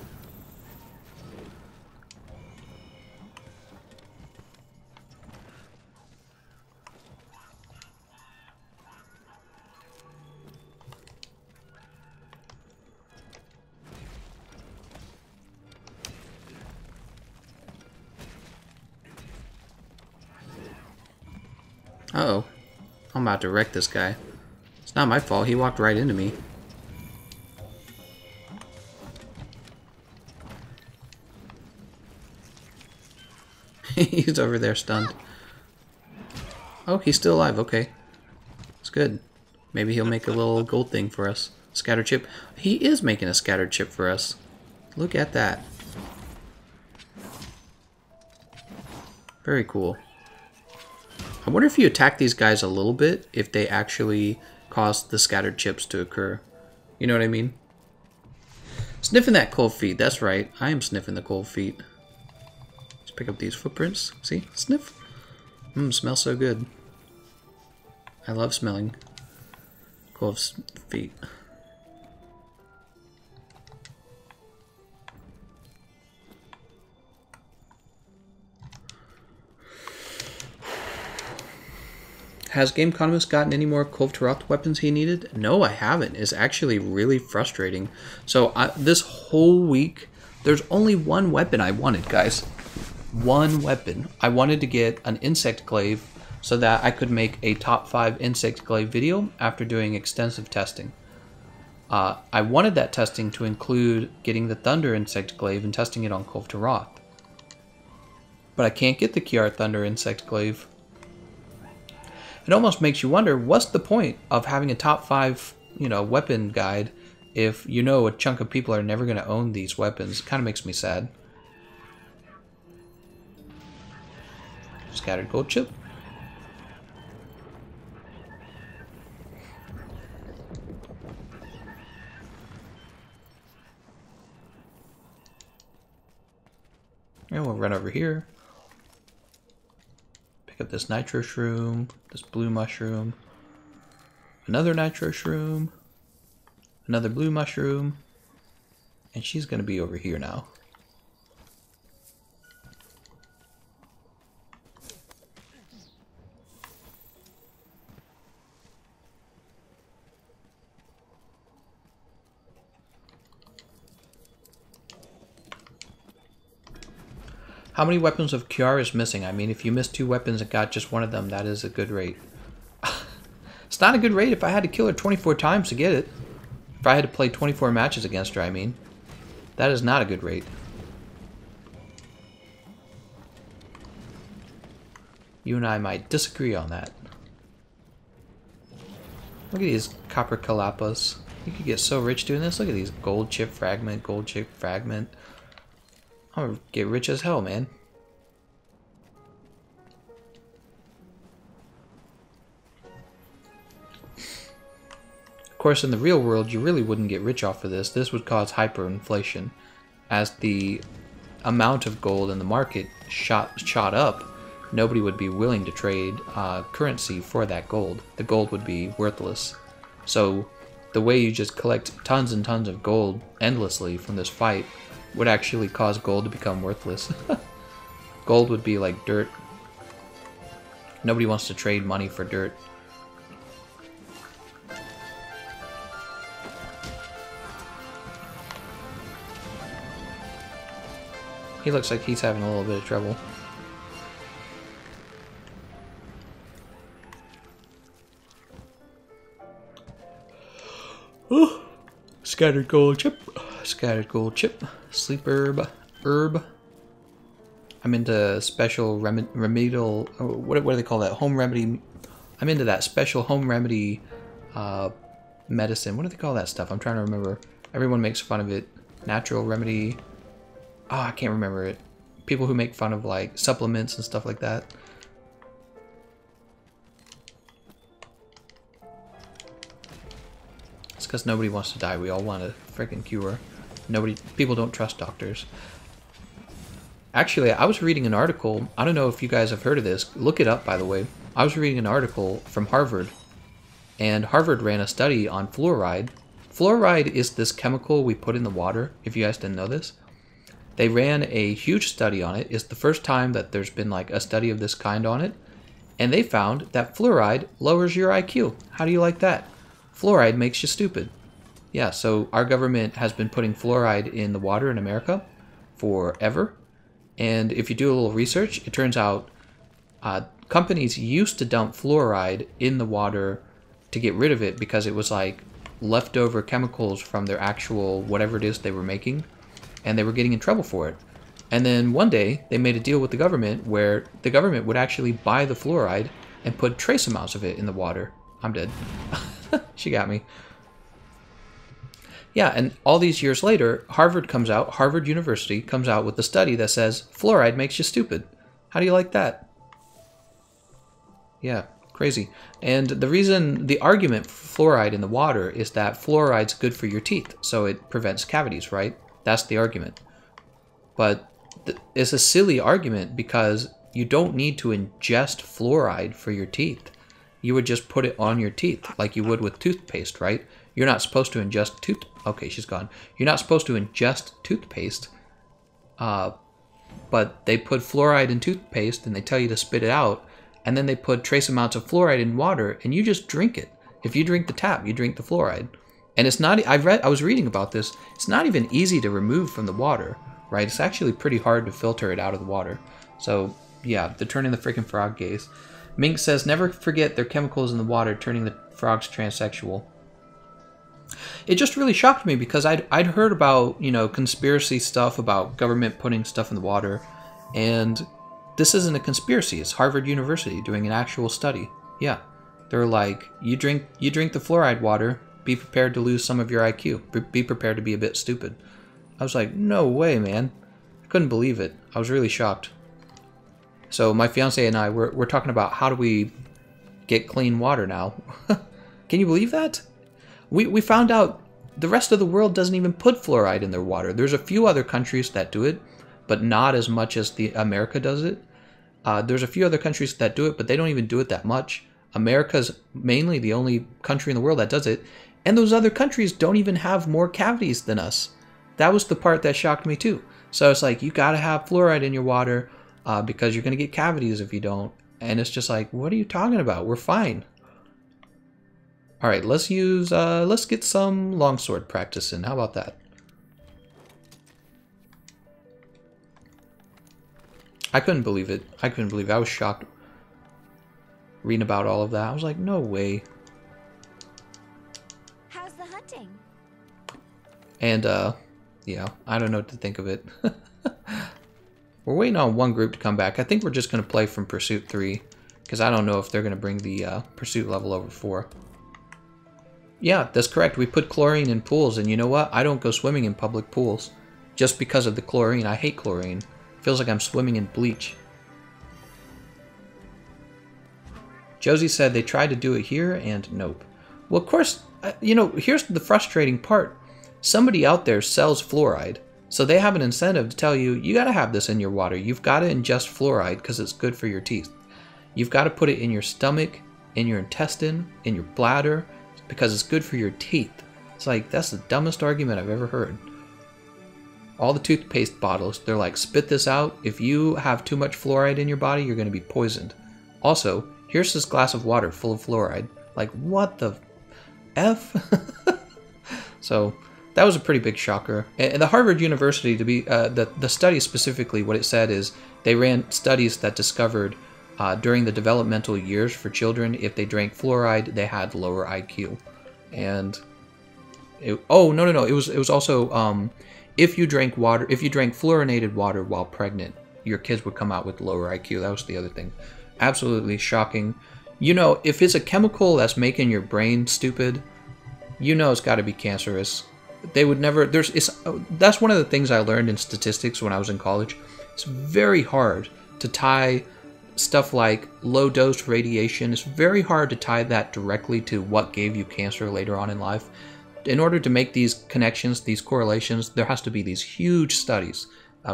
Uh-oh. I'm about to wreck this guy. It's not my fault. He walked right into me. He's over there stunned. Oh, he's still alive. Okay. It's good. Maybe he'll make a little gold thing for us. Scatter chip. He is making a scattered chip for us. Look at that. Very cool. I wonder if you attack these guys a little bit, if they actually cause the scattered chips to occur. You know what I mean? Sniffing that cold feet. That's right. I am sniffing the cold feet. Let's pick up these footprints. See? Sniff. Smells so good. I love smelling Kulve's feet. has Gameconomist gotten any more Kulve Taroth weapons he needed? No, I haven't. It's actually really frustrating. So this whole week, there's only one weapon I wanted, guys. One weapon. I wanted to get an insect glaive so that I could make a top 5 insect glaive video after doing extensive testing. I wanted that testing to include getting the Thunder insect glaive and testing it on Kulve Taroth. But I can't get the Kiar Thunder insect glaive. It almost makes you wonder, what's the point of having a top 5, weapon guide if you know a chunk of people are never going to own these weapons? It kind of makes me sad. Scattered gold chip. And we'll run over here. Pick up this nitro shroom, this blue mushroom, another nitro shroom, another blue mushroom, and she's going to be over here now. How many weapons of Kiar is missing? I mean, if you missed 2 weapons and got just one of them, that is a good rate. It's not a good rate if I had to kill her 24 times to get it. If I had to play 24 matches against her, I mean. That is not a good rate. You and I might disagree on that. Look at these copper calapas. You could get so rich doing this. Look at these gold chip fragment, gold chip fragment. I'm gonna get rich as hell, man. Of course, in the real world, you really wouldn't get rich off of this. This would cause hyperinflation. As the amount of gold in the market shot up, nobody would be willing to trade currency for that gold. The gold would be worthless. So the way you just collect tons and tons of gold endlessly from this fight would actually cause gold to become worthless. Gold would be like dirt. Nobody wants to trade money for dirt. He looks like he's having a little bit of trouble. Oh, scattered gold chip. Scattered gold chip. Sleep herb. I'm into special remedial. What do they call that? Home remedy. I'm into that special home remedy medicine. What do they call that stuff? I'm trying to remember. Everyone makes fun of it. Natural remedy. Oh, I can't remember it. People who make fun of like supplements and stuff like that. It's because nobody wants to die. We all want a freaking cure. People don't trust doctors. Actually, I was reading an article. I don't know if you guys have heard of this. Look it up, by the way. I was reading an article from Harvard, and Harvard ran a study on fluoride. Fluoride is this chemical we put in the water, if you guys didn't know this. They ran a huge study on it. It's the first time that there's been like a study of this kind on it. And they found that fluoride lowers your IQ. How do you like that? Fluoride makes you stupid. Yeah, so our government has been putting fluoride in the water in America forever. And if you do a little research, it turns out companies used to dump fluoride in the water to get rid of it because it was like leftover chemicals from their actual whatever it is they were making, and they were getting in trouble for it. And then one day they made a deal with the government where the government would actually buy the fluoride and put trace amounts of it in the water. I'm dead. She got me. Yeah, and all these years later, Harvard University comes out with a study that says fluoride makes you stupid. How do you like that? Yeah, crazy. And the argument for fluoride in the water is that fluoride's good for your teeth, so it prevents cavities, right? That's the argument. But it's a silly argument because you don't need to ingest fluoride for your teeth. You would just put it on your teeth like you would with toothpaste, right? You're not supposed to ingest Okay, she's gone. You're not supposed to ingest toothpaste, but they put fluoride in toothpaste and they tell you to spit it out, and then they put trace amounts of fluoride in water, and you just drink it. If you drink the tap, you drink the fluoride. And it's not, I was reading about this, it's not even easy to remove from the water, right? It's actually pretty hard to filter it out of the water. So, yeah, they're turning the freaking frog gays. Mink says, never forget there are chemicals in the water turning the frogs transsexual. It just really shocked me because I'd heard about, you know, conspiracy stuff about government putting stuff in the water, and this isn't a conspiracy. It's Harvard University doing an actual study. Yeah, they're like, you drink the fluoride water, be prepared to lose some of your IQ. Be prepared to be a bit stupid. I was like, no way, man. I couldn't believe it. I was really shocked. So my fiance and I, we're talking about how do we get clean water now. Can you believe that? We found out the rest of the world doesn't even put fluoride in their water. There's a few other countries that do it, but not as much as America does it. There's a few other countries that do it, but they don't even do it that much. America's mainly the only country in the world that does it. And those other countries don't even have more cavities than us. That was the part that shocked me too. So it's like, you gotta have fluoride in your water because you're gonna get cavities if you don't. And it's just like, what are you talking about? We're fine. All right, let's get some longsword practice in. How about that? I couldn't believe it. I couldn't believe it. I was shocked reading about all of that. I was like, no way. How's the hunting? And, yeah, I don't know what to think of it. We're waiting on one group to come back. I think we're just going to play from Pursuit 3, because I don't know if they're going to bring the Pursuit level over 4. Yeah, that's correct. We put chlorine in pools, and you know what? I don't go swimming in public pools just because of the chlorine. I hate chlorine. Feels like I'm swimming in bleach. Josie said they tried to do it here, and nope. Well, of course, you know, here's the frustrating part. Somebody out there sells fluoride, so they have an incentive to tell you, you gotta have this in your water. You've got to ingest fluoride because it's good for your teeth. You've got to put it in your stomach, in your intestine, in your bladder, because it's good for your teeth. It's like, that's the dumbest argument I've ever heard. All the toothpaste bottles, they're like, spit this out. If you have too much fluoride in your body, you're going to be poisoned. Also, here's this glass of water full of fluoride. Like, what the F? So, that was a pretty big shocker. And the Harvard University, to be the study specifically, what it said is they ran studies that discovered during the developmental years for children, if they drank fluoride, they had lower IQ. And it was also if you drank fluorinated water while pregnant, your kids would come out with lower IQ. That was the other thing. Absolutely shocking. You know, if it's a chemical that's making your brain stupid, you know it's got to be cancerous. They would never. That's one of the things I learned in statistics when I was in college. It's very hard to tie stuff like low dose radiation. It's very hard to tie that directly to what gave you cancer later on in life. In order to make these connections, these correlations, there has to be these huge studies,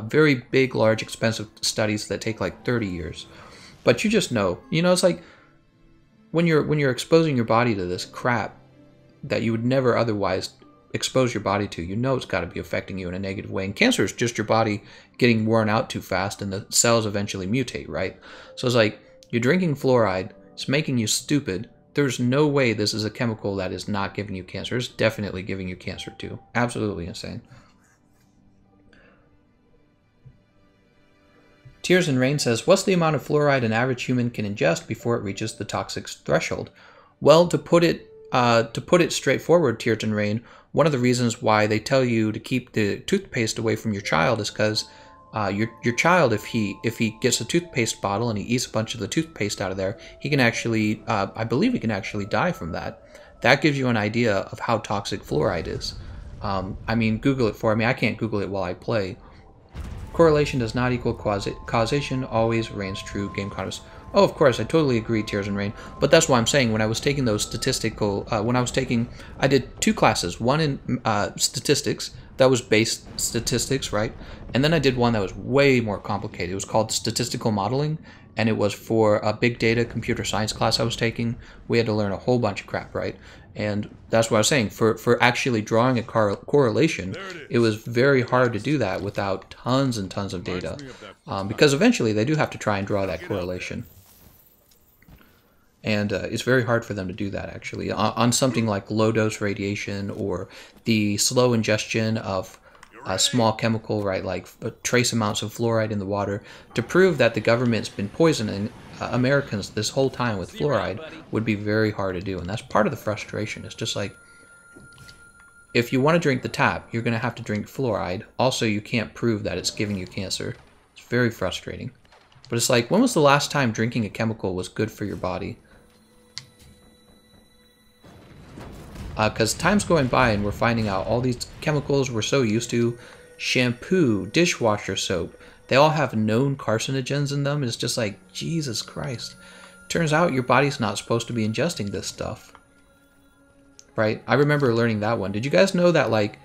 very big, large, expensive studies that take like 30 years. But you just know, it's like when you're exposing your body to this crap that you would never otherwise expose your body to, it's got to be affecting you in a negative way. And cancer is just your body getting worn out too fast and the cells eventually mutate, right? So it's like, you're drinking fluoride, it's making you stupid. There's no way this is a chemical that is not giving you cancer. It's definitely giving you cancer too. Absolutely insane. Tears and Rain says, what's the amount of fluoride an average human can ingest before it reaches the toxic threshold? Well, to put it straightforward, Tears and Rain, one of the reasons why they tell you to keep the toothpaste away from your child is because your child, if he gets a toothpaste bottle and he eats a bunch of the toothpaste out of there, he can actually, I believe he can actually die from that. That gives you an idea of how toxic fluoride is. I mean, Google it for me. I can't Google it while I play. Correlation does not equal causation. Always reigns true. Gameconomist. Oh, of course, I totally agree, Tears and Rain. But that's why I'm saying when I was taking those statistical, I did 2 classes. One in statistics, that was base statistics, right? And then I did one that was way more complicated. It was called statistical modeling, and it was for a big data computer science class I was taking. We had to learn a whole bunch of crap, right? And that's what I was saying. For actually drawing a correlation, it was very hard to do that without tons and tons of data. Because eventually they do have to try and draw that correlation. And it's very hard for them to do that, actually. On something like low-dose radiation or the slow ingestion of a small chemical, right, like trace amounts of fluoride in the water, to prove that the government's been poisoning Americans this whole time with fluoride would be very hard to do. And that's part of the frustration. It's just like, if you want to drink the tap, you're going to have to drink fluoride. Also, you can't prove that it's giving you cancer. It's very frustrating. But it's like, when was the last time drinking a chemical was good for your body? Because time's going by and we're finding out all these chemicals we're so used to, shampoo, dishwasher soap, they all have known carcinogens in them. It's just like, Jesus Christ. Turns out your body's not supposed to be ingesting this stuff. Right? I remember learning that one. Did you guys know that, like,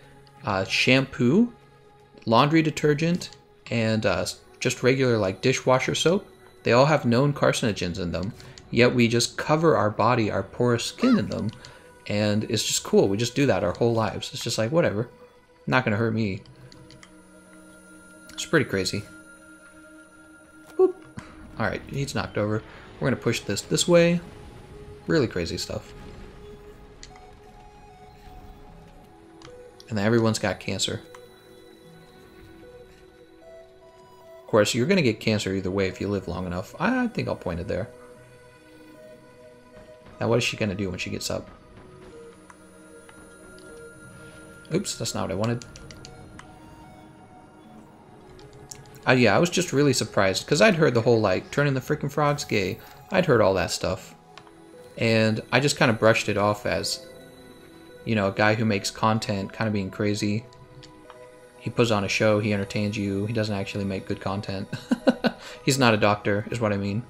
shampoo, laundry detergent, and just regular, like, dishwasher soap, they all have known carcinogens in them, yet we just cover our body, our porous skin in them, and it's just cool. We just do that our whole lives. It's just like, whatever. Not gonna hurt me. It's pretty crazy. Boop. Alright, he's knocked over. We're gonna push this way. Really crazy stuff. And then everyone's got cancer. Of course, you're gonna get cancer either way if you live long enough. I think I'll point it there. Now what is she gonna do when she gets up? Oops, that's not what I wanted. Yeah, I was just really surprised, because I'd heard the whole, like, turning the freaking frogs gay. I'd heard all that stuff. And I just kind of brushed it off as, you know, a guy who makes content kind of being crazy. He puts on a show, he entertains you, he doesn't actually make good content. He's not a doctor, is what I mean.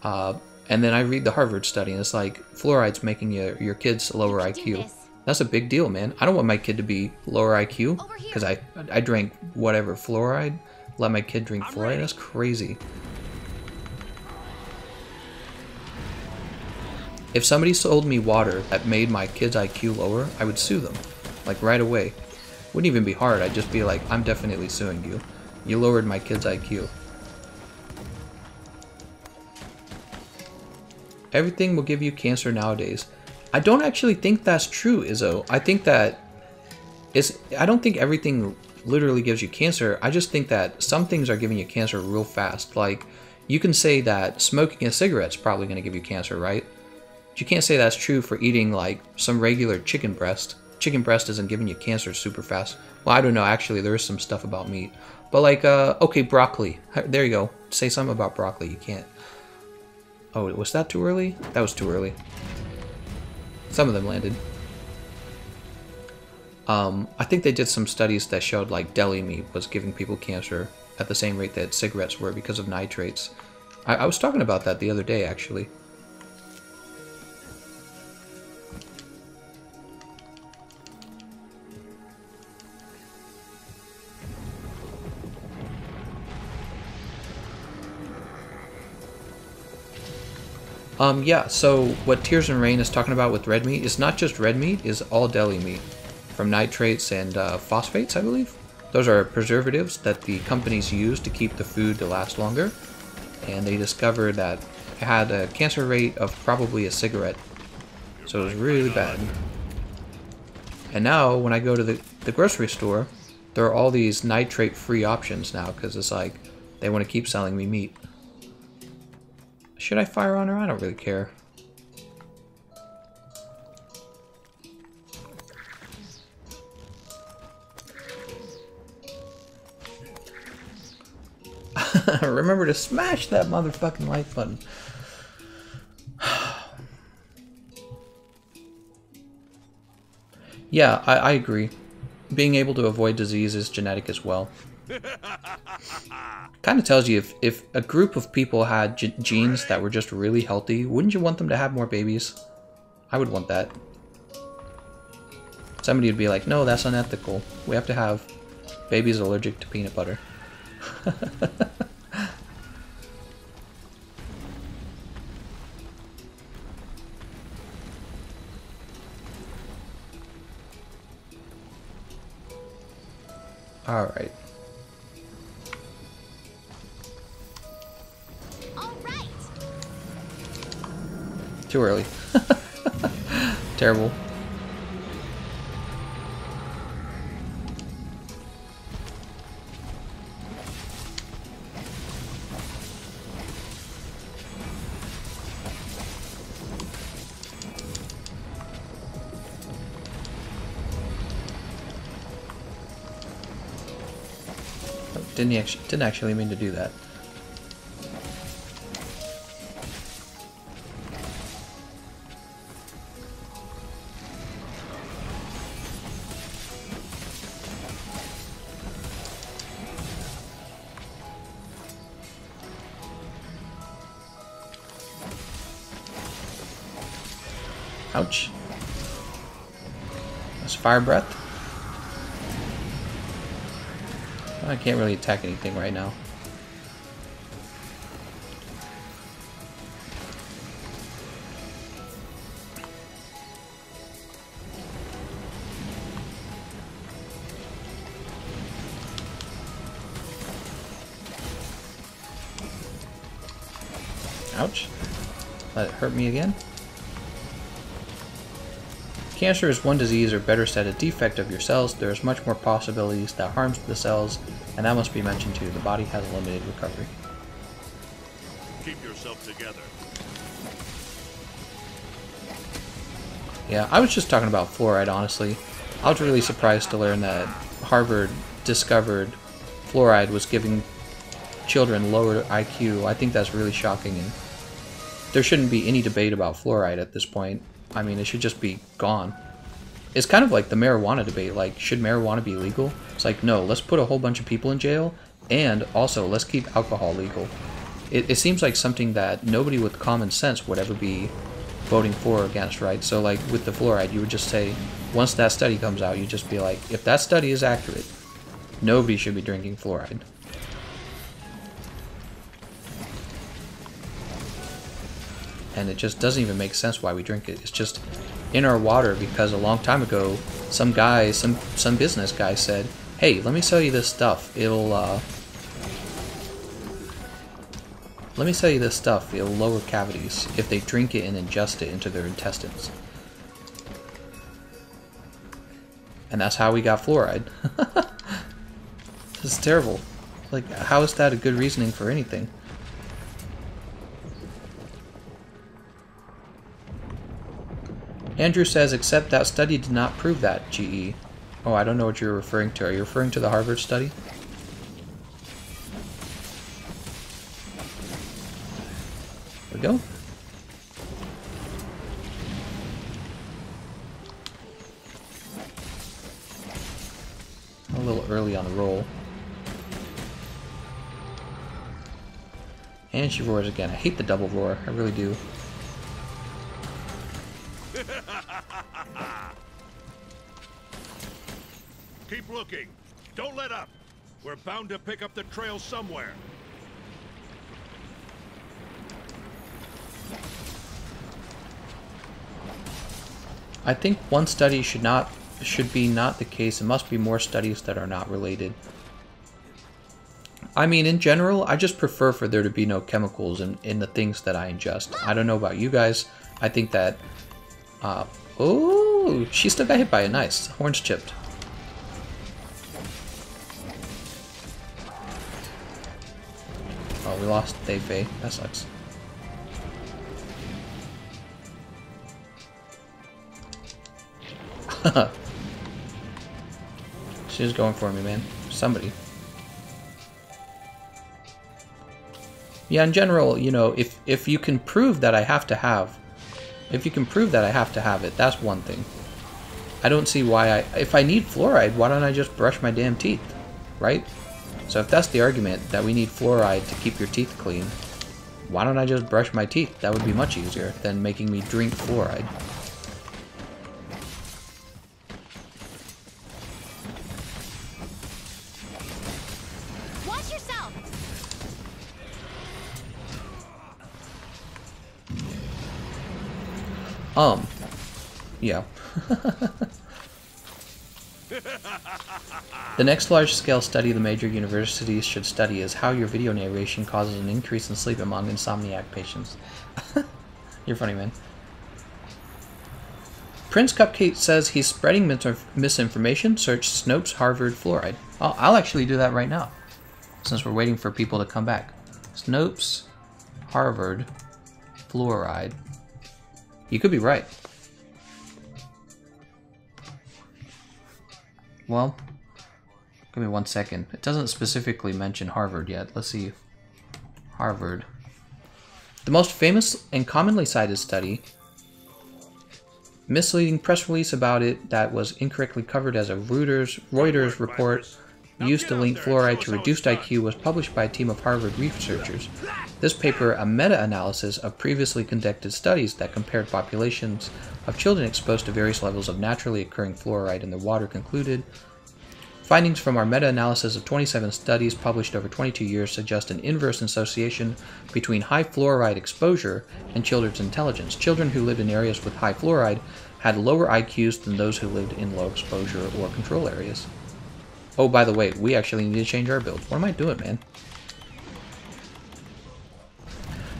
And then I read the Harvard study, and it's like, fluoride's making your kids lower IQ. That's a big deal, man. I don't want my kid to be lower IQ, because I drank whatever, fluoride. Let my kid drink fluoride? That's crazy. If somebody sold me water that made my kid's IQ lower, I would sue them. Like, right away. Wouldn't even be hard. I'd just be like, I'm definitely suing you. You lowered my kid's IQ. Everything will give you cancer nowadays. I don't actually think that's true, Izzo. I think that I don't think everything literally gives you cancer. I just think that some things are giving you cancer real fast. Like, you can say that smoking a cigarette's probably going to give you cancer, right? But you can't say that's true for eating, like, some regular chicken breast. Chicken breast isn't giving you cancer super fast. Well, I don't know. Actually, there is some stuff about meat. But, like, okay, broccoli. There you go. Say something about broccoli. You can't. Oh, was that too early? That was too early. Some of them landed. I think they did some studies that showed, like, deli meat was giving people cancer at the same rate that cigarettes were because of nitrates. I was talking about that the other day, actually. Yeah, so what Tears and Rain is talking about with red meat is not just red meat, is all deli meat. From nitrates and phosphates, I believe. Those are preservatives that the companies use to keep the food to last longer. And they discovered that it had a cancer rate of probably a cigarette. So it was really bad. And now, when I go to the grocery store, there are all these nitrate-free options now, because it's like, they want to keep selling me meat. Should I fire on her? I don't really care. Remember to smash that motherfucking like button. Yeah, I agree. Being able to avoid disease is genetic as well. Kind of tells you if a group of people had genes that were just really healthy, wouldn't you want them to have more babies? I would want that. Somebody would be like, no, that's unethical. We have to have babies allergic to peanut butter. Alright. All right. Too early. Terrible. Didn't actually mean to do that. Ouch. That's fire breath. I can't really attack anything right now. Ouch. Let it hurt me again. Cancer is one disease, or better said, a defect of your cells. There is much more possibilities that harms the cells, and that must be mentioned too. The body has a limited recovery. Keep yourself together. Yeah, I was just talking about fluoride, honestly. I was really surprised to learn that Harvard discovered fluoride was giving children lower IQ. I think that's really shocking, and there shouldn't be any debate about fluoride at this point. I mean, it should just be gone. It's kind of like the marijuana debate. Like, should marijuana be legal? It's like, no, let's put a whole bunch of people in jail, and also let's keep alcohol legal. It seems like something that nobody with common sense would ever be voting for or against, right? So like with the fluoride, you would just say, once that study comes out, you just be like, if that study is accurate, nobody should be drinking fluoride. And it just doesn't even make sense why we drink it. It's just in our water because a long time ago, some guy, some business guy said, hey, let me sell you this stuff. It'll lower cavities if they drink it and ingest it into their intestines. And that's how we got fluoride. This is terrible. Like, how is that a good reasoning for anything? Andrew says, except that study did not prove that, GE. Oh, I don't know what you're referring to. Are you referring to the Harvard study? There we go. A little early on the roll. And she roars again. I hate the double roar. I really do. Keep looking. Don't let up. We're bound to pick up the trail somewhere. I think one study should be not the case. It must be more studies that are not related. I mean, in general, I just prefer for there to be no chemicals in the things that I ingest. I don't know about you guys. I think that... oh, she still got hit by it. Nice. Horns chipped. Oh, we lost Fei. That sucks. She was going for me, man. Somebody. Yeah, in general, you know, if you can prove that I have to have... If you can prove that I have to have it, that's one thing. I don't see why if I need fluoride, why don't I just brush my damn teeth, right? So if that's the argument, that we need fluoride to keep your teeth clean, why don't I just brush my teeth? That would be much easier than making me drink fluoride. Watch yourself. Yeah. The next large-scale study the major universities should study is how your video narration causes an increase in sleep among insomniac patients. You're funny, man. Prince Cupcake says he's spreading misinformation. Search Snopes Harvard fluoride. I'll actually do that right now, since we're waiting for people to come back. Snopes Harvard fluoride. You could be right. Well, give me 1 second. It doesn't specifically mention Harvard yet. Let's see. Harvard. The most famous and commonly cited study, misleading press release about it that was incorrectly covered as a Reuters report used to link fluoride to reduced IQ, was published by a team of Harvard researchers. This paper, a meta-analysis of previously conducted studies that compared populations of children exposed to various levels of naturally occurring fluoride in their water, concluded findings from our meta-analysis of 27 studies published over 22 years suggest an inverse association between high fluoride exposure and children's intelligence. Children who lived in areas with high fluoride had lower IQs than those who lived in low exposure or control areas. Oh, by the way, we actually need to change our build. What am I doing, man?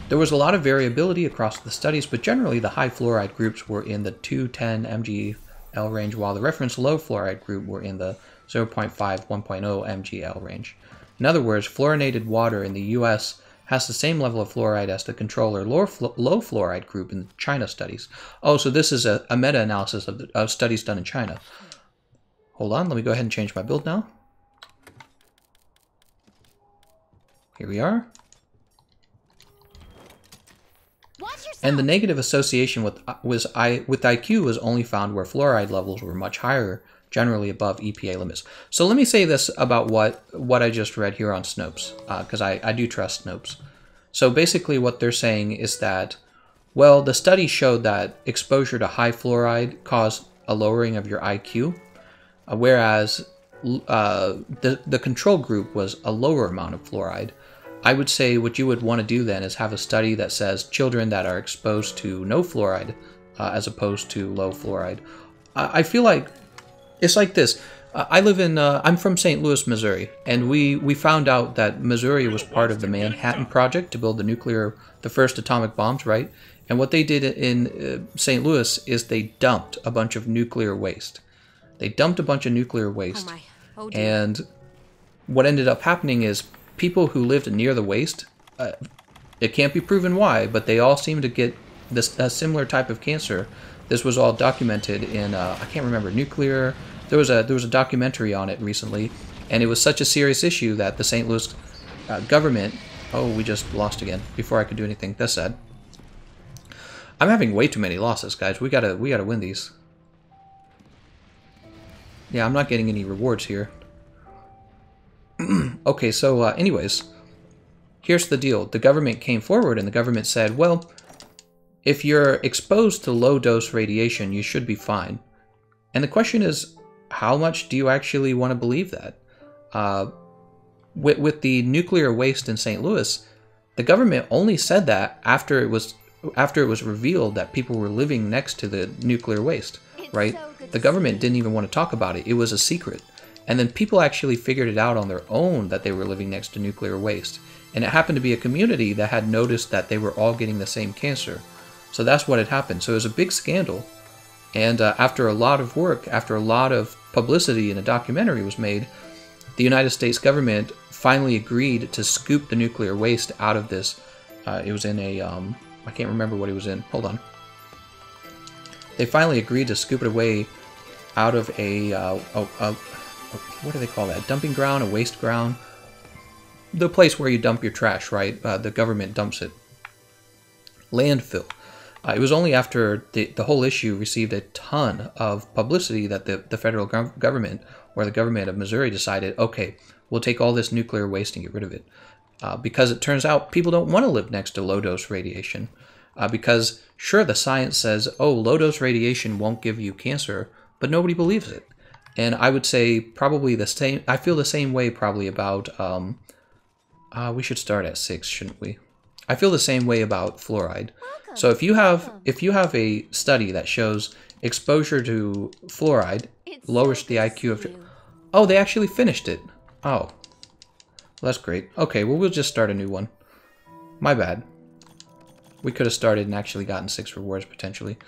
There was a lot of variability across the studies, but generally the high fluoride groups were in the 210 mgl range, while the reference low fluoride group were in the 0.5 1.0 mgl range. In other words, fluorinated water in the US has the same level of fluoride as the control or low fluoride group in the China studies. Oh, so this is a meta-analysis of studies done in China. Hold on, let me go ahead and change my build now. Here we are. And the negative association with IQ was only found where fluoride levels were much higher, generally above EPA limits. So let me say this about what I just read here on Snopes, because I do trust Snopes. So basically what they're saying is that, well, the study showed that exposure to high fluoride caused a lowering of your IQ, whereas the control group was a lower amount of fluoride. I would say what you would want to do then is have a study that says children that are exposed to no fluoride as opposed to low fluoride. I feel like it's like this. I live in, I'm from St. Louis, Missouri, and we found out that Missouri was part of the Manhattan Project to build the first atomic bombs, right? And what they did in St. Louis is they dumped a bunch of nuclear waste. They dumped a bunch of nuclear waste. Oh dear. And what ended up happening is people who lived near the waste, it can't be proven why, but they all seem to get a similar type of cancer. This was all documented in, I can't remember, nuclear. There was a documentary on it recently, and it was such a serious issue that the St. Louis government, oh, we just lost again before I could do anything. That's sad. I'm having way too many losses, guys. We gotta win these. Yeah, I'm not getting any rewards here. Okay, so anyways, here's the deal. The government came forward and the government said, well, if you're exposed to low-dose radiation, you should be fine. And the question is, how much do you actually want to believe that? With the nuclear waste in St. Louis, the government only said that after it was revealed that people were living next to the nuclear waste, right? The government didn't even want to talk about it. It was a secret. And then people actually figured it out on their own that they were living next to nuclear waste. And it happened to be a community that had noticed that they were all getting the same cancer. So that's what had happened. So it was a big scandal. And after a lot of work, after a lot of publicity and a documentary was made, the United States government finally agreed to scoop the nuclear waste out of this. It was in a, I can't remember what it was in. Hold on. They finally agreed to scoop it away out of what do they call that? Dumping ground, a waste ground? The place where you dump your trash, right? The government dumps it. Landfill. It was only after the whole issue received a ton of publicity that the federal government, or the government of Missouri, decided, okay, we'll take all this nuclear waste and get rid of it. Because it turns out people don't want to live next to low-dose radiation. Because, sure, the science says, oh, low-dose radiation won't give you cancer, but nobody believes it. And I would say probably the same, I feel the same way probably about, we should start at 6, shouldn't we? I feel the same way about fluoride. So if you have a study that shows exposure to fluoride lowers the IQ of... Oh, they actually finished it. Oh. Well, that's great. Okay, well, we'll just start a new one. My bad. We could have started and actually gotten 6 rewards, potentially.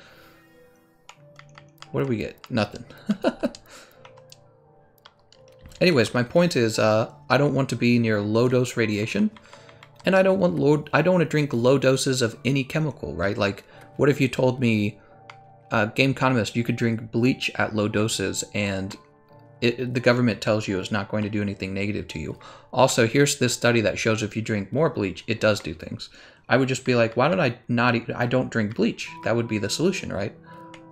What do we get? Nothing. Anyways, my point is, I don't want to be near low-dose radiation, and I don't want to drink low doses of any chemical, right? Like, what if you told me, Gameconomist, you could drink bleach at low doses, and the government tells you it's not going to do anything negative to you. Also, here's this study that shows if you drink more bleach, it does do things. I would just be like, why don't I not eat? I don't drink bleach. That would be the solution, right?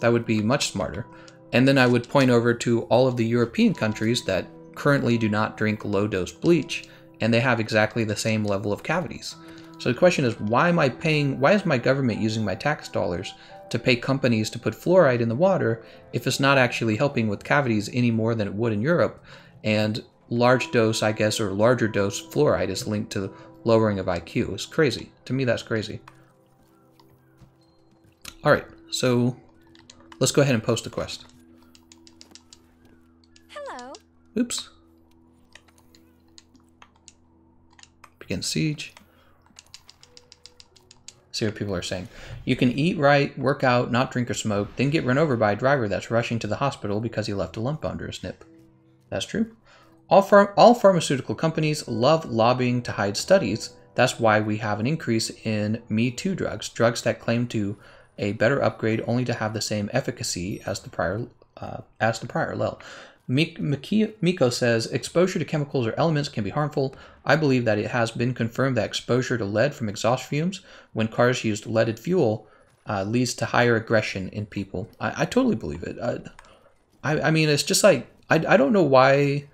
That would be much smarter. And then I would point over to all of the European countries that currently do not drink low-dose bleach, and they have exactly the same level of cavities. So the question is, why is my government using my tax dollars to pay companies to put fluoride in the water if it's not actually helping with cavities any more than it would in Europe? And large dose, I guess, or larger dose fluoride is linked to lowering of IQ. It's crazy. To me, that's crazy. All right, so let's go ahead and post a quest. Hello. Oops. Begin siege. See what people are saying. You can eat right, work out, not drink or smoke, then get run over by a driver that's rushing to the hospital because he left a lump under his nip. That's true. All pharmaceutical companies love lobbying to hide studies. That's why we have an increase in Me Too drugs, drugs that claim to a better upgrade only to have the same efficacy as the prior lel. Miko says, exposure to chemicals or elements can be harmful. I believe that it has been confirmed that exposure to lead from exhaust fumes when cars used leaded fuel leads to higher aggression in people. I totally believe it. I mean, it's just like, I don't know why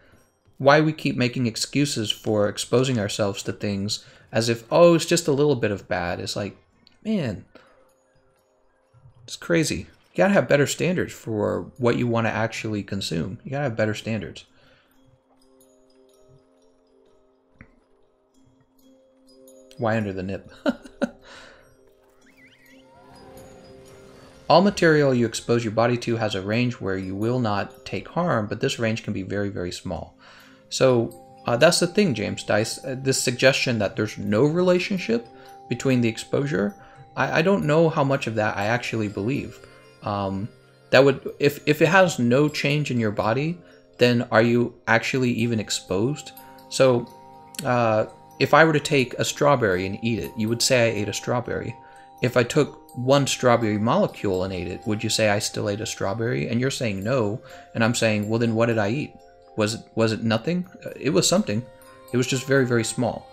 we keep making excuses for exposing ourselves to things as if, oh, it's just a little bit of bad. It's like, man, it's crazy. You gotta have better standards for what you want to actually consume. You gotta have better standards. Why under the nip? All material you expose your body to has a range where you will not take harm, but this range can be very, very small. So that's the thing, James Dice. This suggestion that there's no relationship between the exposure, I don't know how much of that I actually believe. That would, if it has no change in your body, then are you actually even exposed? So if I were to take a strawberry and eat it, you would say I ate a strawberry. If I took one strawberry molecule and ate it, would you say I still ate a strawberry? And you're saying no, and I'm saying, well, then what did I eat? Was it nothing? It was something. It was just very, very small.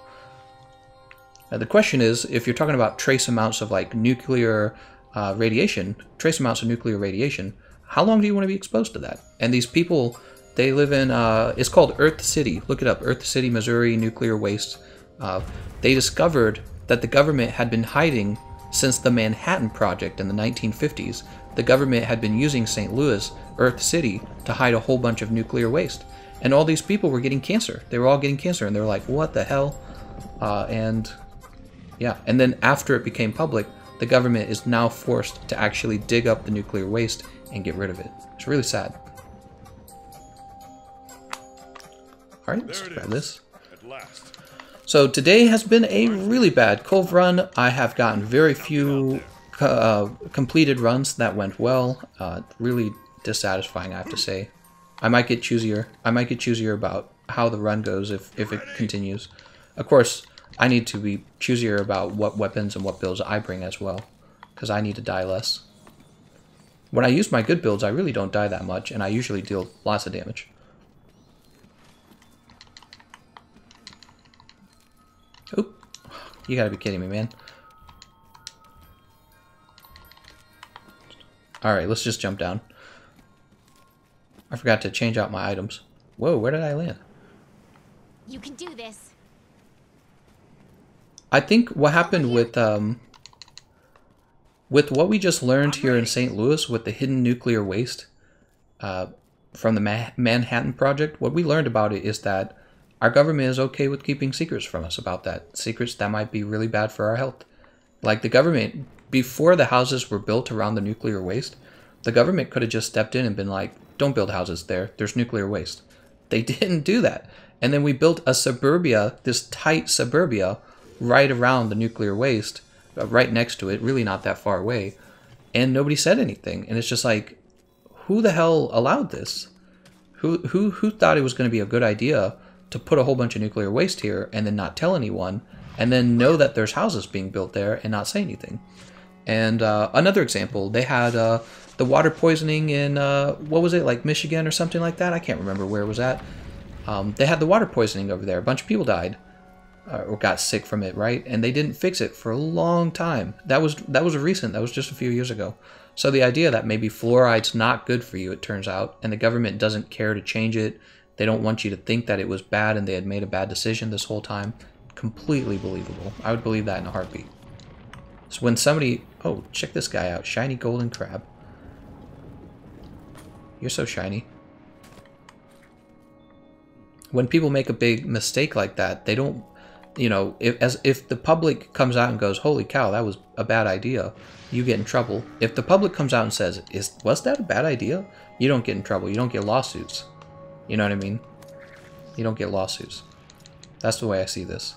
Now, the question is, if you're talking about trace amounts of like nuclear radiation, trace amounts of nuclear radiation, how long do you want to be exposed to that? And these people, they live in, it's called Earth City. Look it up, Earth City, Missouri, nuclear waste. They discovered that the government had been hiding since the Manhattan Project in the 1950s. The government had been using St. Louis, Earth City, to hide a whole bunch of nuclear waste. And all these people were getting cancer. They were all getting cancer, and they were like, what the hell? And yeah, and then after it became public, the government is now forced to actually dig up the nuclear waste and get rid of it. It's really sad. Alright, let's grab this. At last. So today has been a really bad Kulve run. I have gotten very few completed runs that went well. Really dissatisfying, I have to say. I might get choosier. I might get choosier about how the run goes if it continues. Of course, I need to be choosier about what weapons and what builds I bring as well, because I need to die less. When I use my good builds, I really don't die that much, and I usually deal lots of damage. Oop. You gotta be kidding me, man. Alright, let's just jump down. I forgot to change out my items. Whoa, where did I land? You can do this. I think what happened with what we just learned here in St. Louis with the hidden nuclear waste from the Manhattan Project, what we learned about it is that our government is okay with keeping secrets from us about that. Secrets that might be really bad for our health. Like the government, before the houses were built around the nuclear waste, the government could have just stepped in and been like, don't build houses there, there's nuclear waste. They didn't do that. And then we built a suburbia, this tight suburbia, right around the nuclear waste, right next to it, really not that far away, and nobody said anything. And it's just like, who the hell allowed this? Who thought it was going to be a good idea to put a whole bunch of nuclear waste here and then not tell anyone, and then know that there's houses being built there and not say anything? And another example, they had the water poisoning in, what was it, like Michigan or something like that? I can't remember where it was at. They had the water poisoning over there. A bunch of people died or got sick from it, right? And they didn't fix it for a long time. That was recent. That was just a few years ago. So the idea that maybe fluoride's not good for you, it turns out, and the government doesn't care to change it. They don't want you to think that it was bad and they had made a bad decision this whole time. Completely believable. I would believe that in a heartbeat. So when somebody... Oh, check this guy out. Shiny golden crab. You're so shiny. When people make a big mistake like that, they don't... You know, if the public comes out and goes, holy cow, that was a bad idea, you get in trouble. If the public comes out and says, was that a bad idea? You don't get in trouble. You don't get lawsuits. You know what I mean? You don't get lawsuits. That's the way I see this.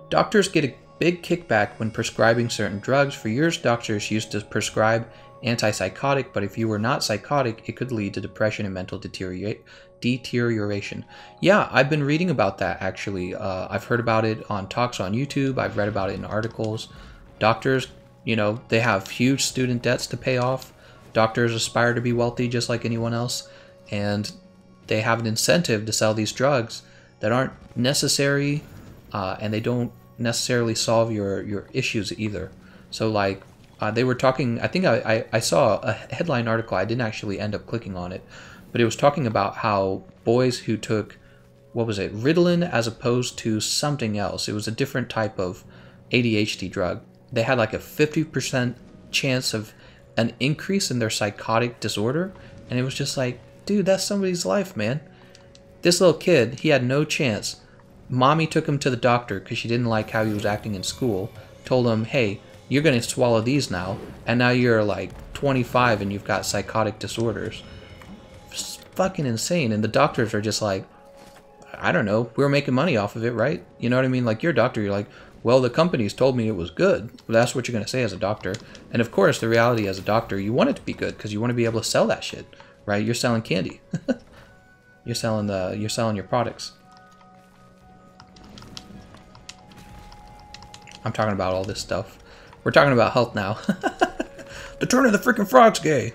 Doctors get a big kickback when prescribing certain drugs. For years, doctors used to prescribe antipsychotic, but if you were not psychotic, it could lead to depression and mental deterioration. Yeah, I've been reading about that, actually. I've heard about it on talks on YouTube. I've read about it in articles. Doctors, you know, they have huge student debts to pay off. Doctors aspire to be wealthy just like anyone else, and they have an incentive to sell these drugs that aren't necessary, and they don't necessarily solve your issues either. So like, they were talking, I think I saw a headline article, I didn't actually end up clicking on it, but it was talking about how boys who took, what was it, Ritalin as opposed to something else, it was a different type of ADHD drug, they had like a 50% chance of an increase in their psychotic disorder, and it was just like, dude, that's somebody's life, man. This little kid, he had no chance. Mommy took him to the doctor because she didn't like how he was acting in school, told him, hey, you're going to swallow these now, and now you're like 25 and you've got psychotic disorders. It's fucking insane. And the doctors are just like, I don't know, we're making money off of it, right? You know what I mean? Like, you're a doctor, you're like, well, the companies told me it was good. Well, that's what you're going to say as a doctor. And of course, the reality as a doctor, you want it to be good because you want to be able to sell that shit, right? You're selling candy. You're selling your products. I'm talking about all this stuff. We're talking about health now. The turn of the freaking frog's gay.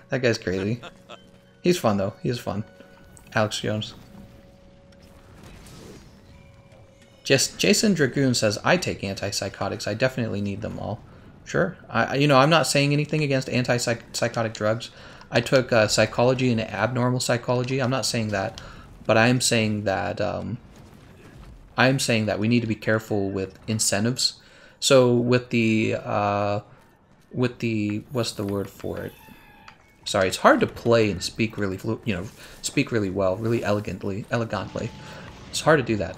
That guy's crazy. He's fun, though. He is fun. Alex Jones. Jason Dragoon says, I take antipsychotics. I definitely need them all. Sure. I'm not saying anything against antipsychotic drugs. I took psychology and abnormal psychology. I'm not saying that. But I am saying that... we need to be careful with incentives. So with the what's the word for it? Sorry, it's hard to play and speak really speak really well, really elegantly. It's hard to do that.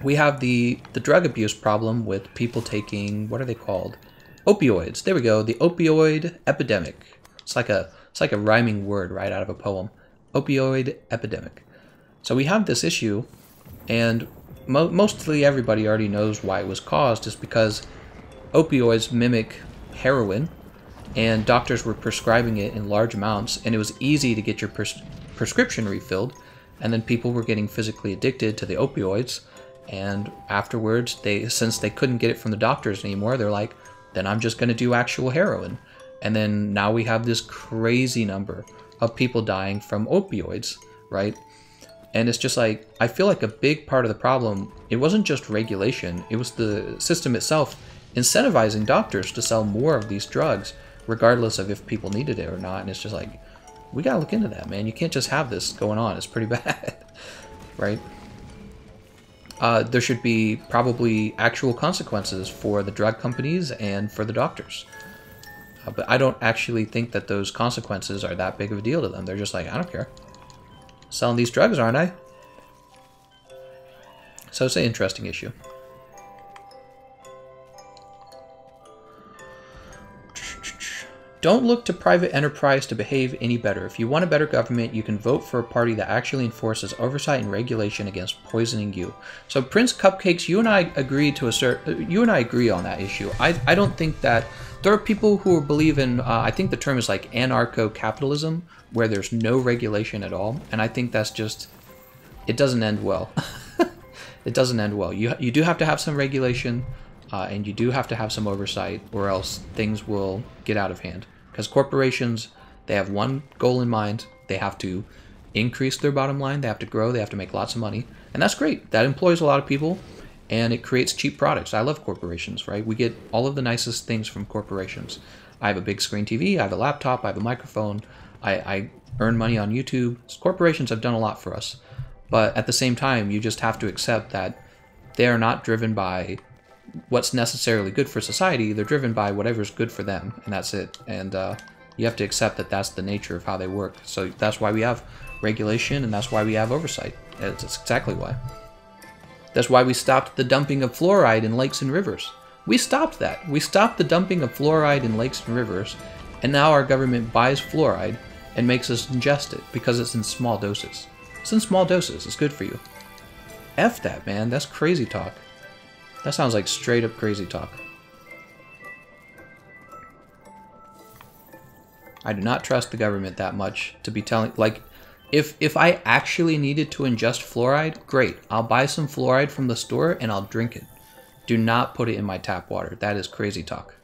We have the drug abuse problem with people taking, what are they called? Opioids. There we go. The opioid epidemic. It's like a rhyming word right out of a poem. Opioid epidemic. So we have this issue, and mostly everybody already knows why it was caused, is because opioids mimic heroin, and doctors were prescribing it in large amounts, and it was easy to get your prescription refilled, and then people were getting physically addicted to the opioids, and afterwards, since they couldn't get it from the doctors anymore, they're like, then I'm just going to do actual heroin. And then now we have this crazy number of people dying from opioids, right? And it's just like, I feel like a big part of the problem, it wasn't just regulation, it was the system itself incentivizing doctors to sell more of these drugs, regardless of if people needed it or not. And it's just like, we gotta look into that, man. You can't just have this going on. It's pretty bad, right? There should be probably actual consequences for the drug companies and for the doctors. But I don't actually think that those consequences are that big of a deal to them. They're just like, I don't care. Selling these drugs, aren't I? So it's an interesting issue. Don't look to private enterprise to behave any better. If you want a better government, you can vote for a party that actually enforces oversight and regulation against poisoning you. So Prince Cupcakes, you and I agree on that issue. I don't think that there are people who believe in, I think the term is like anarcho-capitalism, where there's no regulation at all. And I think that's just, it doesn't end well. It doesn't end well. You do have to have some regulation, and you do have to have some oversight, or else things will get out of hand. Because corporations, they have one goal in mind. They have to increase their bottom line. They have to grow. They have to make lots of money. And that's great. That employs a lot of people, and it creates cheap products. I love corporations, right? We get all of the nicest things from corporations. I have a big screen TV. I have a laptop. I have a microphone. I earn money on YouTube. Corporations have done a lot for us. But at the same time, you just have to accept that they are not driven by what's necessarily good for society. They're driven by whatever's good for them, and that's it. And you have to accept that that's the nature of how they work. So that's why we have regulation, and that's why we have oversight. That's exactly why. That's why we stopped the dumping of fluoride in lakes and rivers. We stopped that. We stopped the dumping of fluoride in lakes and rivers, and now our government buys fluoride and makes us ingest it because it's in small doses. It's in small doses. It's good for you. F that, man. That's crazy talk. That sounds like straight up crazy talk. I do not trust the government that much to be telling, like, if I actually needed to ingest fluoride, great. I'll buy some fluoride from the store and I'll drink it. Do not put it in my tap water. That is crazy talk.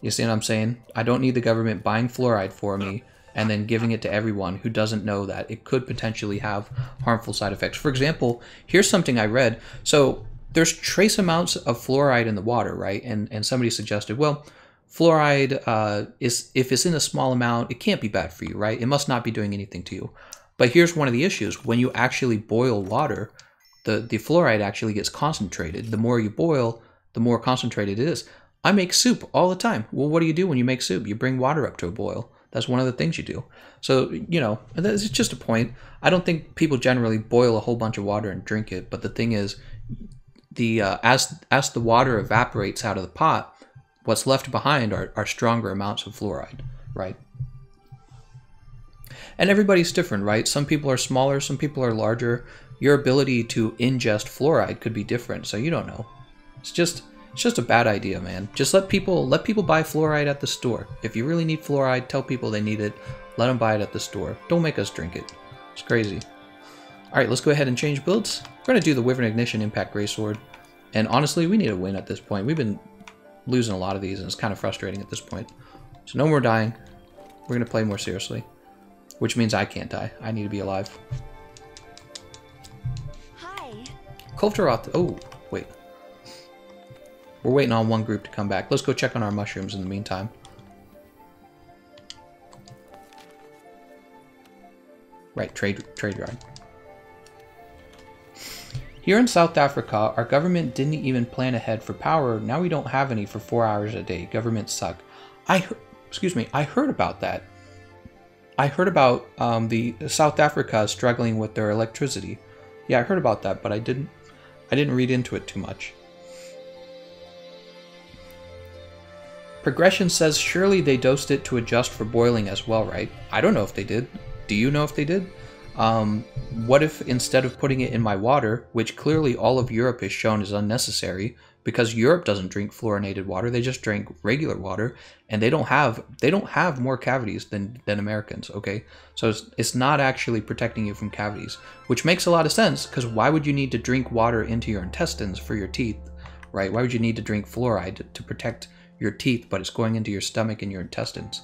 You see what I'm saying? I don't need the government buying fluoride for me and then giving it to everyone who doesn't know that it could potentially have harmful side effects. For example, here's something I read. So there's trace amounts of fluoride in the water, right? And somebody suggested, well, fluoride is, if it's in a small amount, it can't be bad for you, right? It must not be doing anything to you. But here's one of the issues. When you actually boil water, the fluoride actually gets concentrated. The more you boil, the more concentrated it is. I make soup all the time. Well, what do you do when you make soup? You bring water up to a boil. That's one of the things you do. So, you know, it's just a point. I don't think people generally boil a whole bunch of water and drink it. But the thing is, as the water evaporates out of the pot, what's left behind are stronger amounts of fluoride, right? And everybody's different, right? Some people are smaller, some people are larger. Your ability to ingest fluoride could be different, so you don't know. It's just a bad idea, man. Just let people buy fluoride at the store. If you really need fluoride, tell people they need it. Let them buy it at the store. Don't make us drink it. It's crazy. All right, let's go ahead and change builds. We're going to do the Wyvern Ignition Impact Greysword. And honestly, we need a win at this point. We've been losing a lot of these, and it's kind of frustrating at this point. So no more dying. We're going to play more seriously. Which means I can't die. I need to be alive. Hi. Kulve Taroth. Oh, wait. We're waiting on one group to come back. Let's go check on our mushrooms in the meantime. Right, trade ride. Here in South Africa, our government didn't even plan ahead for power. Now we don't have any for 4 hours a day. Governments suck. I heard about that. I heard about the South Africa struggling with their electricity. Yeah, I heard about that, but I didn't read into it too much. Progression says surely they dosed it to adjust for boiling as well, right? I don't know if they did. Do you know if they did? What if instead of putting it in my water, which clearly all of Europe is shown is unnecessary, because Europe doesn't drink fluorinated water, they just drink regular water, and they don't have more cavities than Americans, okay? So it's not actually protecting you from cavities, which makes a lot of sense, because why would you need to drink water into your intestines for your teeth, right? Why would you need to drink fluoride to protect your teeth, but it's going into your stomach and your intestines?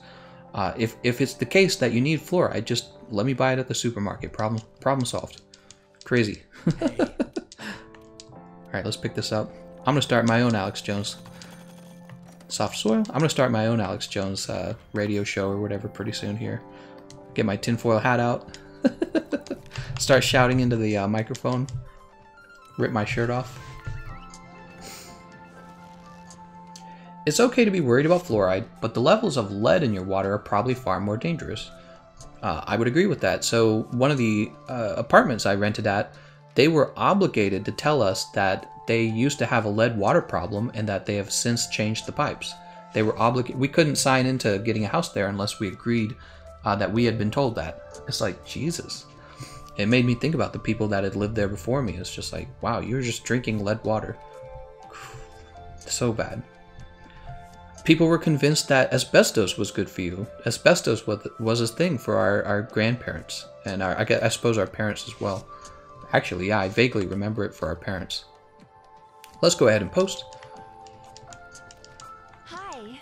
If it's the case that you need fluoride, just let me buy it at the supermarket. Problem solved. Crazy. All right, let's pick this up. I'm gonna start my own Alex Jones. Soft soil? I'm gonna start my own Alex Jones radio show or whatever pretty soon here. Get my tinfoil hat out. Start shouting into the microphone. Rip my shirt off. It's okay to be worried about fluoride, but the levels of lead in your water are probably far more dangerous. I would agree with that. So one of the apartments I rented at, they were obligated to tell us that they used to have a lead water problem and that they have since changed the pipes. They were obligated. We couldn't sign into getting a house there unless we agreed that we had been told that. It's like, Jesus. It made me think about the people that had lived there before me. It's just like, wow, you're just drinking lead water. So bad. People were convinced that asbestos was good for you. Asbestos was a thing for our grandparents. And I suppose our parents as well. Actually, yeah, I vaguely remember it for our parents. Let's go ahead and post. Hi.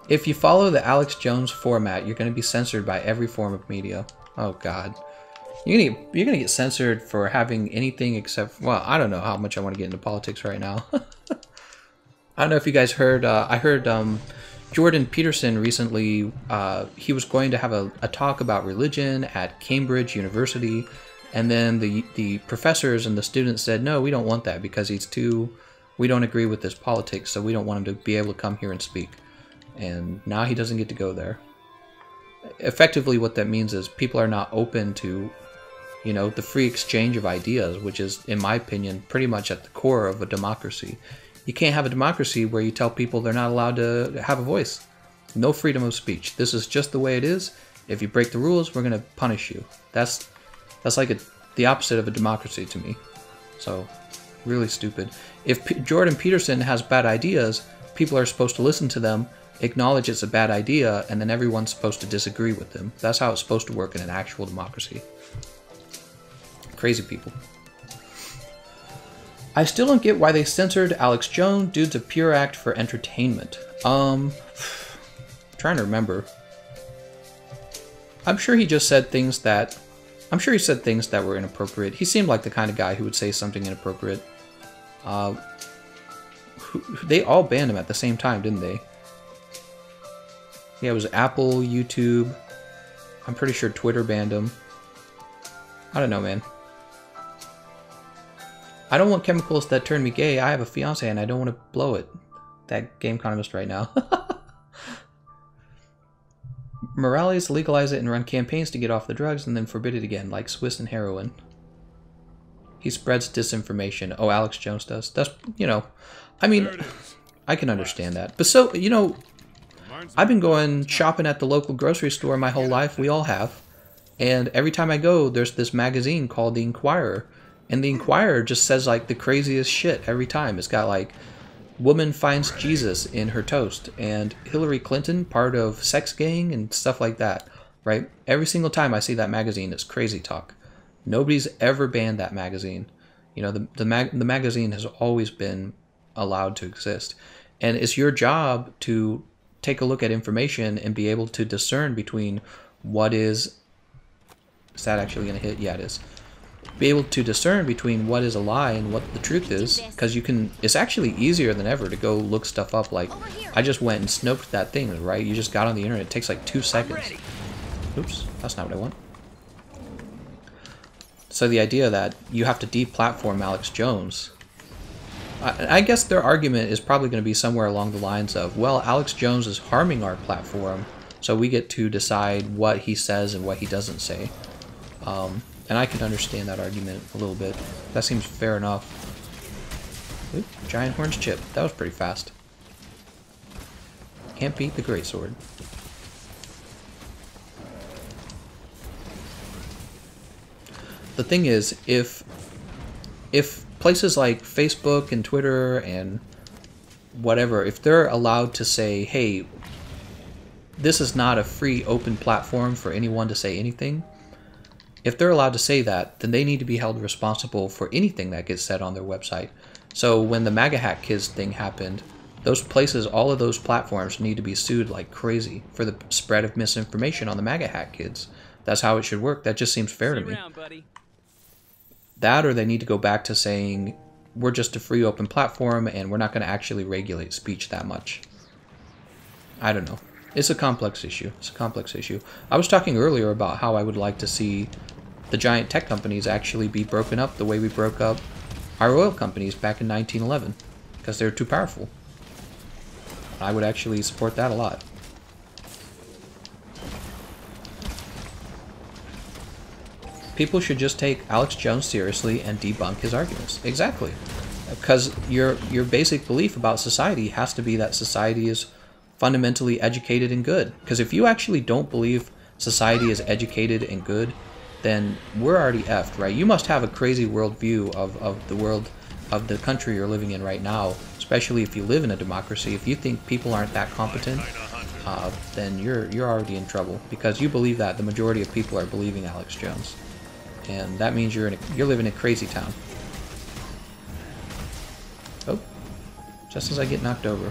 If you follow the Alex Jones format, you're going to be censored by every form of media. Oh, God. You're gonna get censored for having anything except, well, I don't know how much I want to get into politics right now. I don't know if you guys heard, I heard Jordan Peterson recently, he was going to have a talk about religion at Cambridge University, and then the professors and the students said, no, we don't want that because we don't agree with this politics, so we don't want him to be able to come here and speak. And now he doesn't get to go there. Effectively, what that means is people are not open to, you know, the free exchange of ideas, which is, in my opinion, pretty much at the core of a democracy. You can't have a democracy where you tell people they're not allowed to have a voice. No freedom of speech. This is just the way it is. If you break the rules, we're going to punish you. That's like the opposite of a democracy to me. So, really stupid. If Jordan Peterson has bad ideas, people are supposed to listen to them, acknowledge it's a bad idea, and then everyone's supposed to disagree with them. That's how it's supposed to work in an actual democracy. Crazy people. I still don't get why they censored Alex Jones. Dude's a pure act for entertainment. Trying to remember. I'm sure he just said things that... I'm sure he said things that were inappropriate. He seemed like the kind of guy who would say something inappropriate. They all banned him at the same time, didn't they? Yeah, it was Apple, YouTube. I'm pretty sure Twitter banned him. I don't know, man. I don't want chemicals that turn me gay. I have a fiance and I don't want to blow it. That Gameconomist right now. Morales legalize it and run campaigns to get off the drugs and then forbid it again, like Swiss and heroin. He spreads disinformation. Oh, Alex Jones does. That's, you know, I mean, I can understand that. But so, you know, I've been going shopping at the local grocery store my whole life. We all have. And every time I go, there's this magazine called The Inquirer. And The Inquirer just says, like, the craziest shit every time. It's got, like, woman finds Jesus in her toast. And Hillary Clinton, part of sex gang and stuff like that. Right? Every single time I see that magazine, it's crazy talk. Nobody's ever banned that magazine. You know, the magazine has always been allowed to exist. And it's your job to take a look at information and be able to discern between what is... Is that actually going to hit? Yeah, it is. Be able to discern between what is a lie and what the truth is, because you can... It's actually easier than ever to go look stuff up. Like, I just went and snoped that thing, right? You just got on the internet. It takes like 2 seconds. Oops, that's not what I want. So the idea that you have to deplatform Alex Jones... I guess their argument is probably going to be somewhere along the lines of, well, Alex Jones is harming our platform, so we get to decide what he says and what he doesn't say. And I can understand that argument a little bit. That seems fair enough. Oop, giant horns chip. That was pretty fast. Can't beat the greatsword. The thing is, if places like Facebook and Twitter and whatever, if they're allowed to say, hey, this is not a free open platform for anyone to say anything, if they're allowed to say that, then they need to be held responsible for anything that gets said on their website. So when the MAGA Hat Kids thing happened, those places, all of those platforms need to be sued like crazy for the spread of misinformation on the MAGA Hat Kids. That's how it should work. That just seems fair to me. That, or they need to go back to saying, we're just a free open platform and we're not going to actually regulate speech that much. I don't know. It's a complex issue. It's a complex issue. I was talking earlier about how I would like to see the giant tech companies actually be broken up the way we broke up our oil companies back in 1911, because they're too powerful. I would actually support that a lot. people should just take Alex Jones seriously and debunk his arguments. Exactly. Because your basic belief about society has to be that society is fundamentally educated and good. Because if you actually don't believe society is educated and good, then we're already effed, right? You must have a crazy worldview of the world, of the country you're living in right now, especially if you live in a democracy. If you think people aren't that competent, then you're already in trouble, because you believe that the majority of people are believing Alex Jones, and that means you're living in a crazy town. Oh, just as I get knocked over.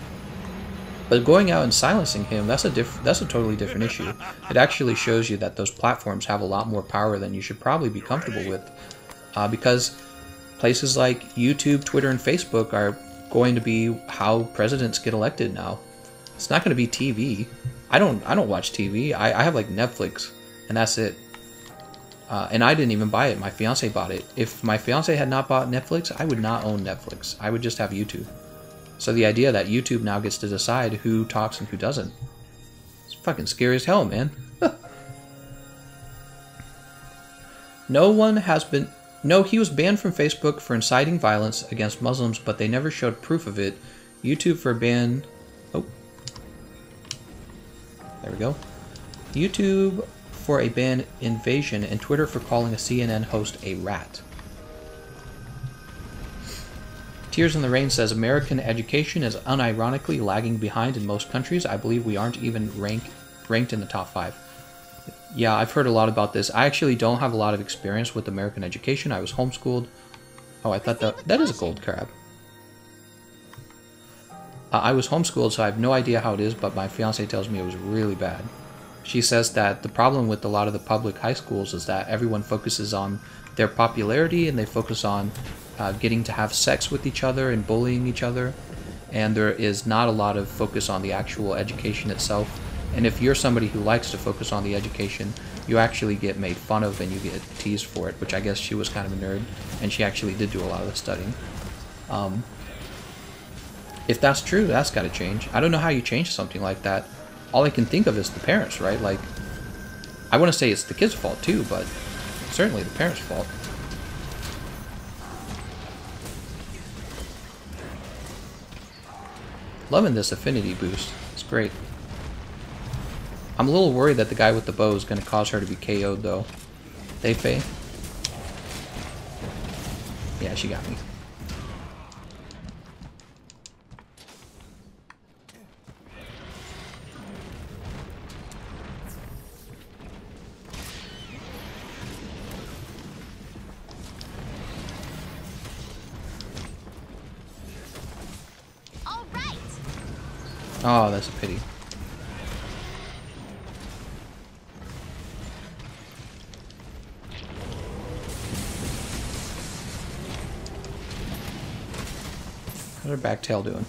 But going out and silencing him, that's a totally different issue. It actually shows you that those platforms have a lot more power than you should probably be comfortable with, because places like YouTube, Twitter, and Facebook are going to be how presidents get elected now. It's not going to be TV. I don't watch TV. I have like Netflix, and that's it. And I didn't even buy it. My fiance bought it. If my fiance had not bought Netflix, I would not own Netflix. I would just have YouTube. So the idea that YouTube now gets to decide who talks and who doesn't, it's fucking scary as hell, man. No, he was banned from Facebook for inciting violence against Muslims, but they never showed proof of it. YouTube for ban... Oh. There we go. YouTube for a ban invasion, and Twitter for calling a CNN host a rat. Tears in the Rain says, American education is unironically lagging behind in most countries. I believe we aren't even ranked in the top 5. Yeah, I've heard a lot about this. I actually don't have a lot of experience with American education. I was homeschooled. Oh, I thought that is a gold crab. I was homeschooled, so I have no idea how it is, but my fiance tells me it was really bad. She says that the problem with a lot of the public high schools is that everyone focuses on their popularity, and they focus on getting to have sex with each other and bullying each other, and there is not a lot of focus on the actual education itself. And if you're somebody who likes to focus on the education, you actually get made fun of and you get teased for it, which I guess she was kind of a nerd, and she actually did do a lot of the studying. If that's true, that's got to change. I don't know how you change something like that. All I can think of is the parents, right? Like, I want to say it's the kids' fault too, but certainly the parents' fault. Loving this affinity boost. It's great. I'm a little worried that the guy with the bow is going to cause her to be KO'd, though. They Faye? Yeah, she got me. All right. Oh, that's a pity. How's her back tail doing?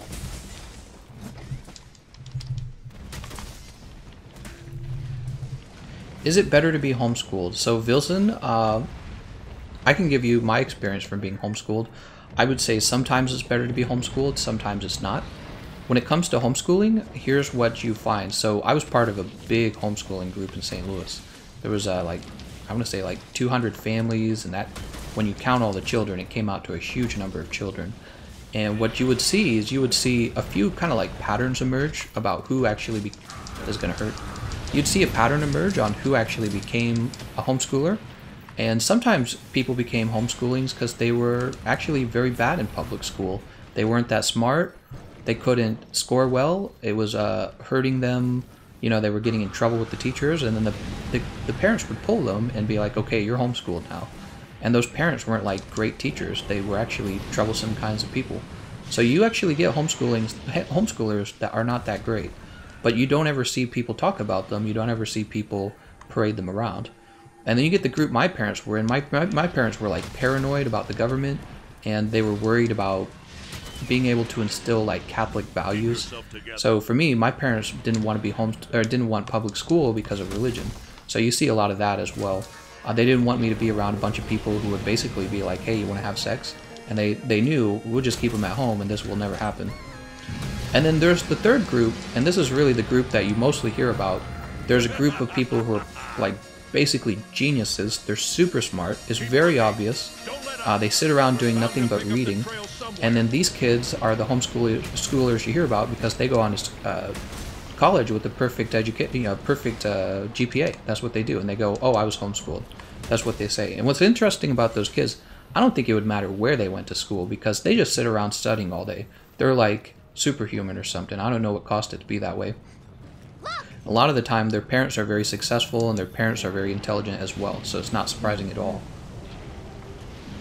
Is it better to be homeschooled? So Vilson, I can give you my experience from being homeschooled. I would say sometimes it's better to be homeschooled, sometimes it's not. When it comes to homeschooling, here's what you find. So I was part of a big homeschooling group in St. Louis. There was like, I want to say like 200 families, and that, when you count all the children, it came out to a huge number of children. And what you would see is you would see a few kind of like patterns emerge about who actually that is going to hurt. You'd see a pattern emerge on who actually became a homeschooler. And sometimes people became homeschoolings because they were actually very bad in public school. They weren't that smart. They couldn't score well. It was hurting them. You know, they were getting in trouble with the teachers. And then the parents would pull them and be like, okay, you're homeschooled now. And those parents weren't like great teachers. They were actually troublesome kinds of people. So you actually get homeschoolers that are not that great. But you don't ever see people talk about them. You don't ever see people parade them around. And then you get the group my parents were in. My parents were like paranoid about the government, and they were worried about being able to instill like Catholic values. So for me, my parents didn't want to be didn't want public school because of religion. So you see a lot of that as well. They didn't want me to be around a bunch of people who would basically be like, hey, you want to have sex? And they knew we'll just keep them at home and this will never happen. And then there's the third group, and this is really the group that you mostly hear about. There's a group of people who are like basically geniuses. They're super smart. It's very obvious. They sit around doing nothing but reading. And then these kids are the homeschoolers you hear about because they go on to college with the perfect perfect GPA. That's what they do. And they go, oh, I was homeschooled. That's what they say. And what's interesting about those kids, I don't think it would matter where they went to school because they just sit around studying all day. They're like superhuman or something. I don't know what caused it to be that way. A lot of the time, their parents are very successful and their parents are very intelligent as well, so it's not surprising at all.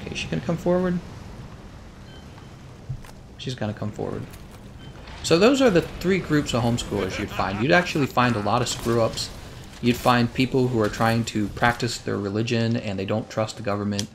Okay, is she gonna come forward? She's gonna come forward. So those are the three groups of homeschoolers you'd find. You'd actually find a lot of screw-ups. You'd find people who are trying to practice their religion and they don't trust the government.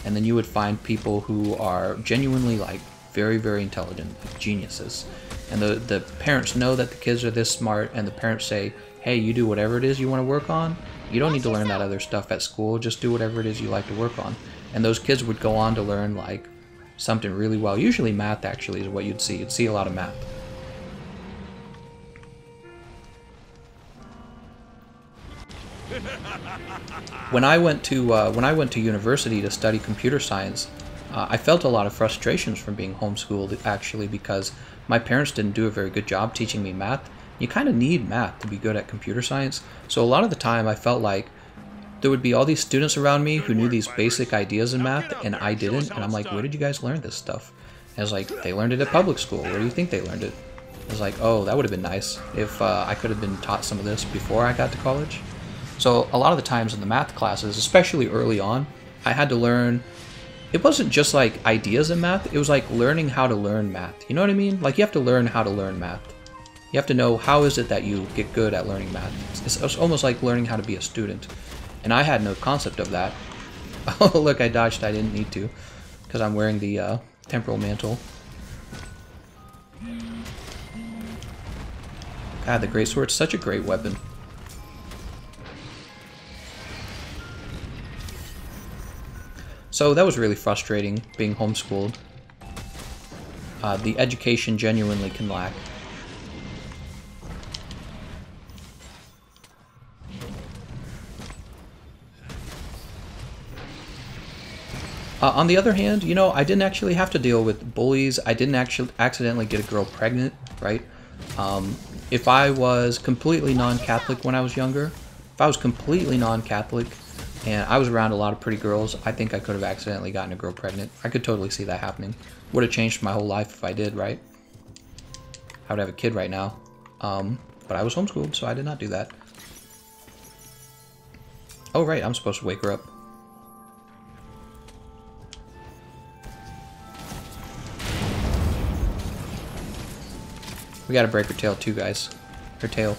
And then you would find people who are genuinely like very, very intelligent, like geniuses. And the parents know that the kids are this smart, and the parents say, hey, you do whatever it is you want to work on. You don't need to learn that other stuff at school. Just do whatever it is you like to work on. And those kids would go on to learn like something really well. Usually math actually is what you'd see. You'd see a lot of math. When I went to university to study computer science, I felt a lot of frustrations from being homeschooled actually because my parents didn't do a very good job teaching me math. You kind of need math to be good at computer science. So a lot of the time I felt like there would be all these students around me who knew these basic ideas in math and I didn't. And I'm like, where did you guys learn this stuff? And I was like, they learned it at public school. Where do you think they learned it? I was like, oh, that would have been nice if I could have been taught some of this before I got to college. So a lot of the times in the math classes, especially early on, I had to learn. It wasn't just like ideas in math, it was like learning how to learn math. You know what I mean? Like you have to learn how to learn math. You have to know how is it that you get good at learning math. It's almost like learning how to be a student. And I had no concept of that. Oh look, I dodged, I didn't need to. Because I'm wearing the temporal mantle. God, the greatsword's such a great weapon. So that was really frustrating, being homeschooled. The education genuinely can lack. On the other hand, you know, I didn't actually have to deal with bullies. I didn't actually accidentally get a girl pregnant, right? If I was completely non-Catholic when I was younger, if I was completely non-Catholic, and I was around a lot of pretty girls, I think I could have accidentally gotten a girl pregnant. I could totally see that happening. Would have changed my whole life if I did, right? I would have a kid right now. But I was homeschooled, so I did not do that. Oh, right, I'm supposed to wake her up. We gotta break her tail too, guys. Her tail.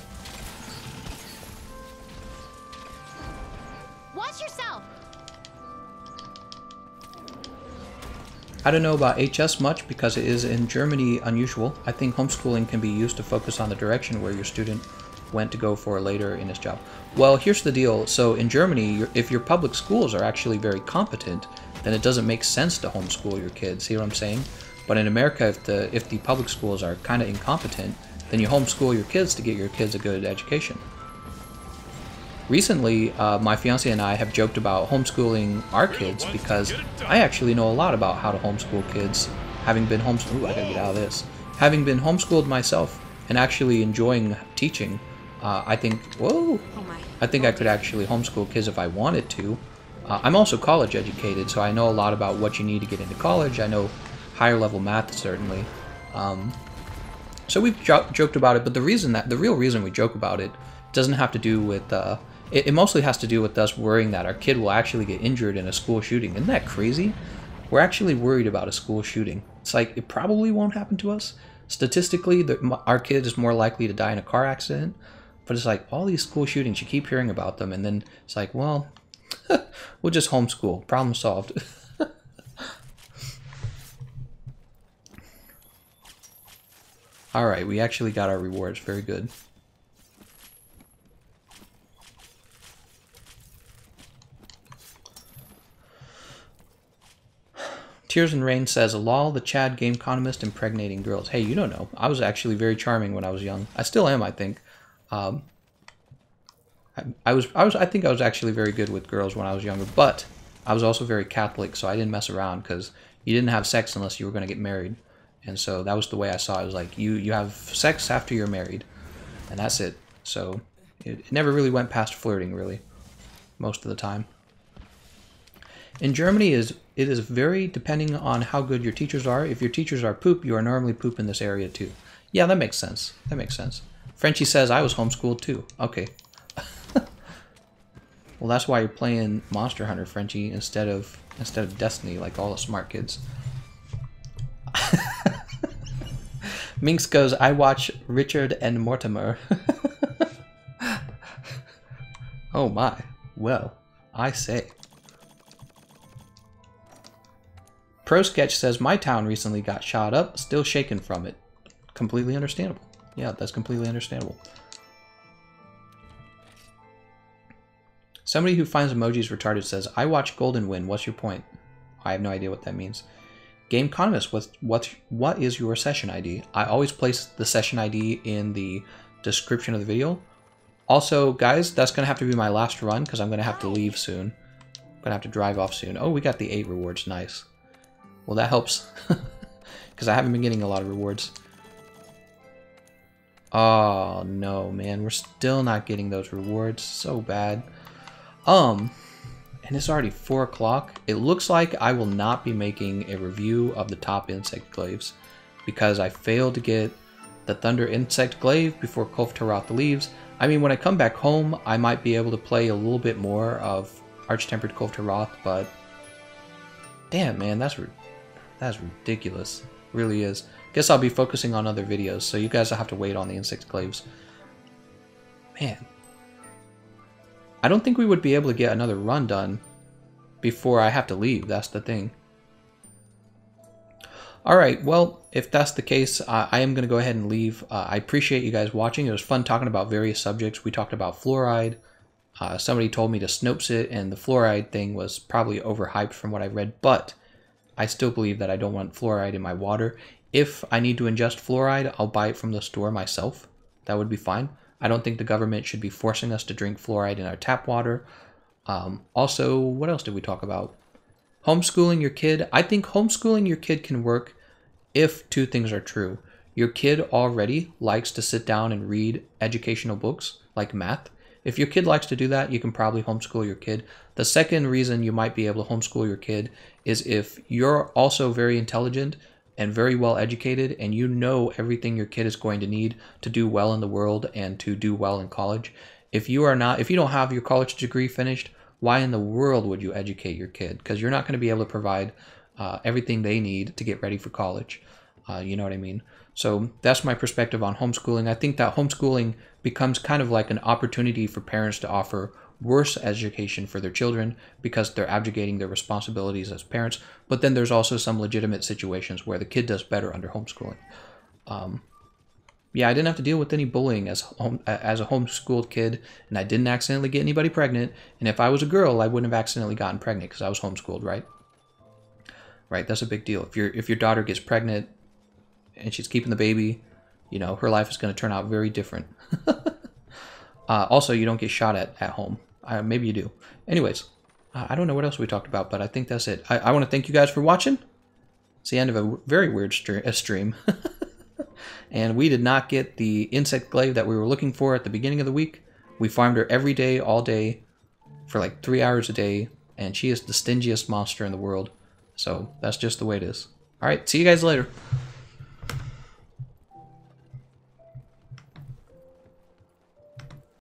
I don't know about HS much because it is in Germany unusual. I think homeschooling can be used to focus on the direction where your student went to go for later in his job. Well, here's the deal. So in Germany, if your public schools are actually very competent, then it doesn't make sense to homeschool your kids. See what I'm saying? But in America, if the public schools are kind of incompetent, then you homeschool your kids to get your kids a good education. Recently, my fiance and I have joked about homeschooling our kids because I actually know a lot about how to homeschool kids, having been homeschooled. Ooh, I gotta get out of this. Having been homeschooled myself and actually enjoying teaching, I think, whoa, I think I could actually homeschool kids if I wanted to. I'm also college educated, so I know a lot about what you need to get into college. I know higher level math, certainly. So we've joked about it, but the real reason we joke about it doesn't have to do with, it mostly has to do with us worrying that our kid will actually get injured in a school shooting. Isn't that crazy? We're actually worried about a school shooting. It's like, it probably won't happen to us. Statistically, our kid is more likely to die in a car accident. But it's like, all these school shootings, you keep hearing about them, and then it's like, well, we'll just homeschool. Problem solved. Alright, we actually got our rewards. Very good. Tears and Rain says, lol, the Chad Gameconomist impregnating girls. Hey, you don't know. I was actually very charming when I was young. I still am, I think. I think I was actually very good with girls when I was younger, but I was also very Catholic, so I didn't mess around because you didn't have sex unless you were going to get married. And so that was the way I saw it. It was like, you have sex after you're married, and that's it. So it never really went past flirting, really, most of the time. In Germany, it is very depending on how good your teachers are. If your teachers are poop, you are normally poop in this area too. Yeah, that makes sense. That makes sense. Frenchie says I was homeschooled too. Okay. Well, that's why you're playing Monster Hunter, Frenchie, instead of Destiny, like all the smart kids. Minx goes, I watch Richard and Mortimer. Oh my. Well, I say. Pro Sketch says, my town recently got shot up, still shaken from it. Completely understandable. Yeah, that's completely understandable. Somebody who finds emojis retarded says, I watch Golden Win, what's your point? I have no idea what that means. Gameconomist, what is your session ID? I always place the session ID in the description of the video. Also, guys, that's going to have to be my last run because I'm going to have to leave soon. I'm going to have to drive off soon. Oh, we got the 8 rewards. Nice. Well, that helps because I haven't been getting a lot of rewards. Oh, no, man. We're still not getting those rewards. So bad. And it's already 4 o'clock. It looks like I will not be making a review of the top insect glaives because I failed to get the Thunder Insect Glaive before Kulve Taroth leaves. I mean, when I come back home, I might be able to play a little bit more of Arch-Tempered Kulve Taroth, but damn, man, that's ridiculous. Really is. Guess I'll be focusing on other videos, so you guys will have to wait on the insect glaives. Man. I don't think we would be able to get another run done before I have to leave. That's the thing. Alright, well, if that's the case, I am going to go ahead and leave. I appreciate you guys watching. It was fun talking about various subjects. We talked about fluoride. Somebody told me to Snopes it, and the fluoride thing was probably overhyped from what I read, but I still believe that I don't want fluoride in my water. If I need to ingest fluoride, I'll buy it from the store myself. That would be fine. I don't think the government should be forcing us to drink fluoride in our tap water. Also, what else did we talk about? Homeschooling your kid. I think homeschooling your kid can work if 2 things are true. Your kid already likes to sit down and read educational books, like math. If your kid likes to do that, you can probably homeschool your kid. The second reason you might be able to homeschool your kid is if you're also very intelligent and very well educated and you know everything your kid is going to need to do well in the world and to do well in college. If you don't have your college degree finished, why in the world would you educate your kid? Because you're not going to be able to provide everything they need to get ready for college. You know what I mean? So that's my perspective on homeschooling. I think that homeschooling becomes kind of like an opportunity for parents to offer worse education for their children because they're abdicating their responsibilities as parents. But then there's also some legitimate situations where the kid does better under homeschooling. Yeah, I didn't have to deal with any bullying as a homeschooled kid, and I didn't accidentally get anybody pregnant. And if I was a girl, I wouldn't have accidentally gotten pregnant because I was homeschooled, right? Right, that's a big deal. If your daughter gets pregnant and she's keeping the baby, you know, her life is going to turn out very different. Also, you don't get shot at home. Maybe you do. Anyways, I don't know what else we talked about, but I think that's it. I want to thank you guys for watching. It's the end of a very weird stream. And we did not get the insect glaive that we were looking for at the beginning of the week. We farmed her every day, all day, for like 3 hours a day, and she is the stingiest monster in the world. So that's just the way it is. Alright, see you guys later.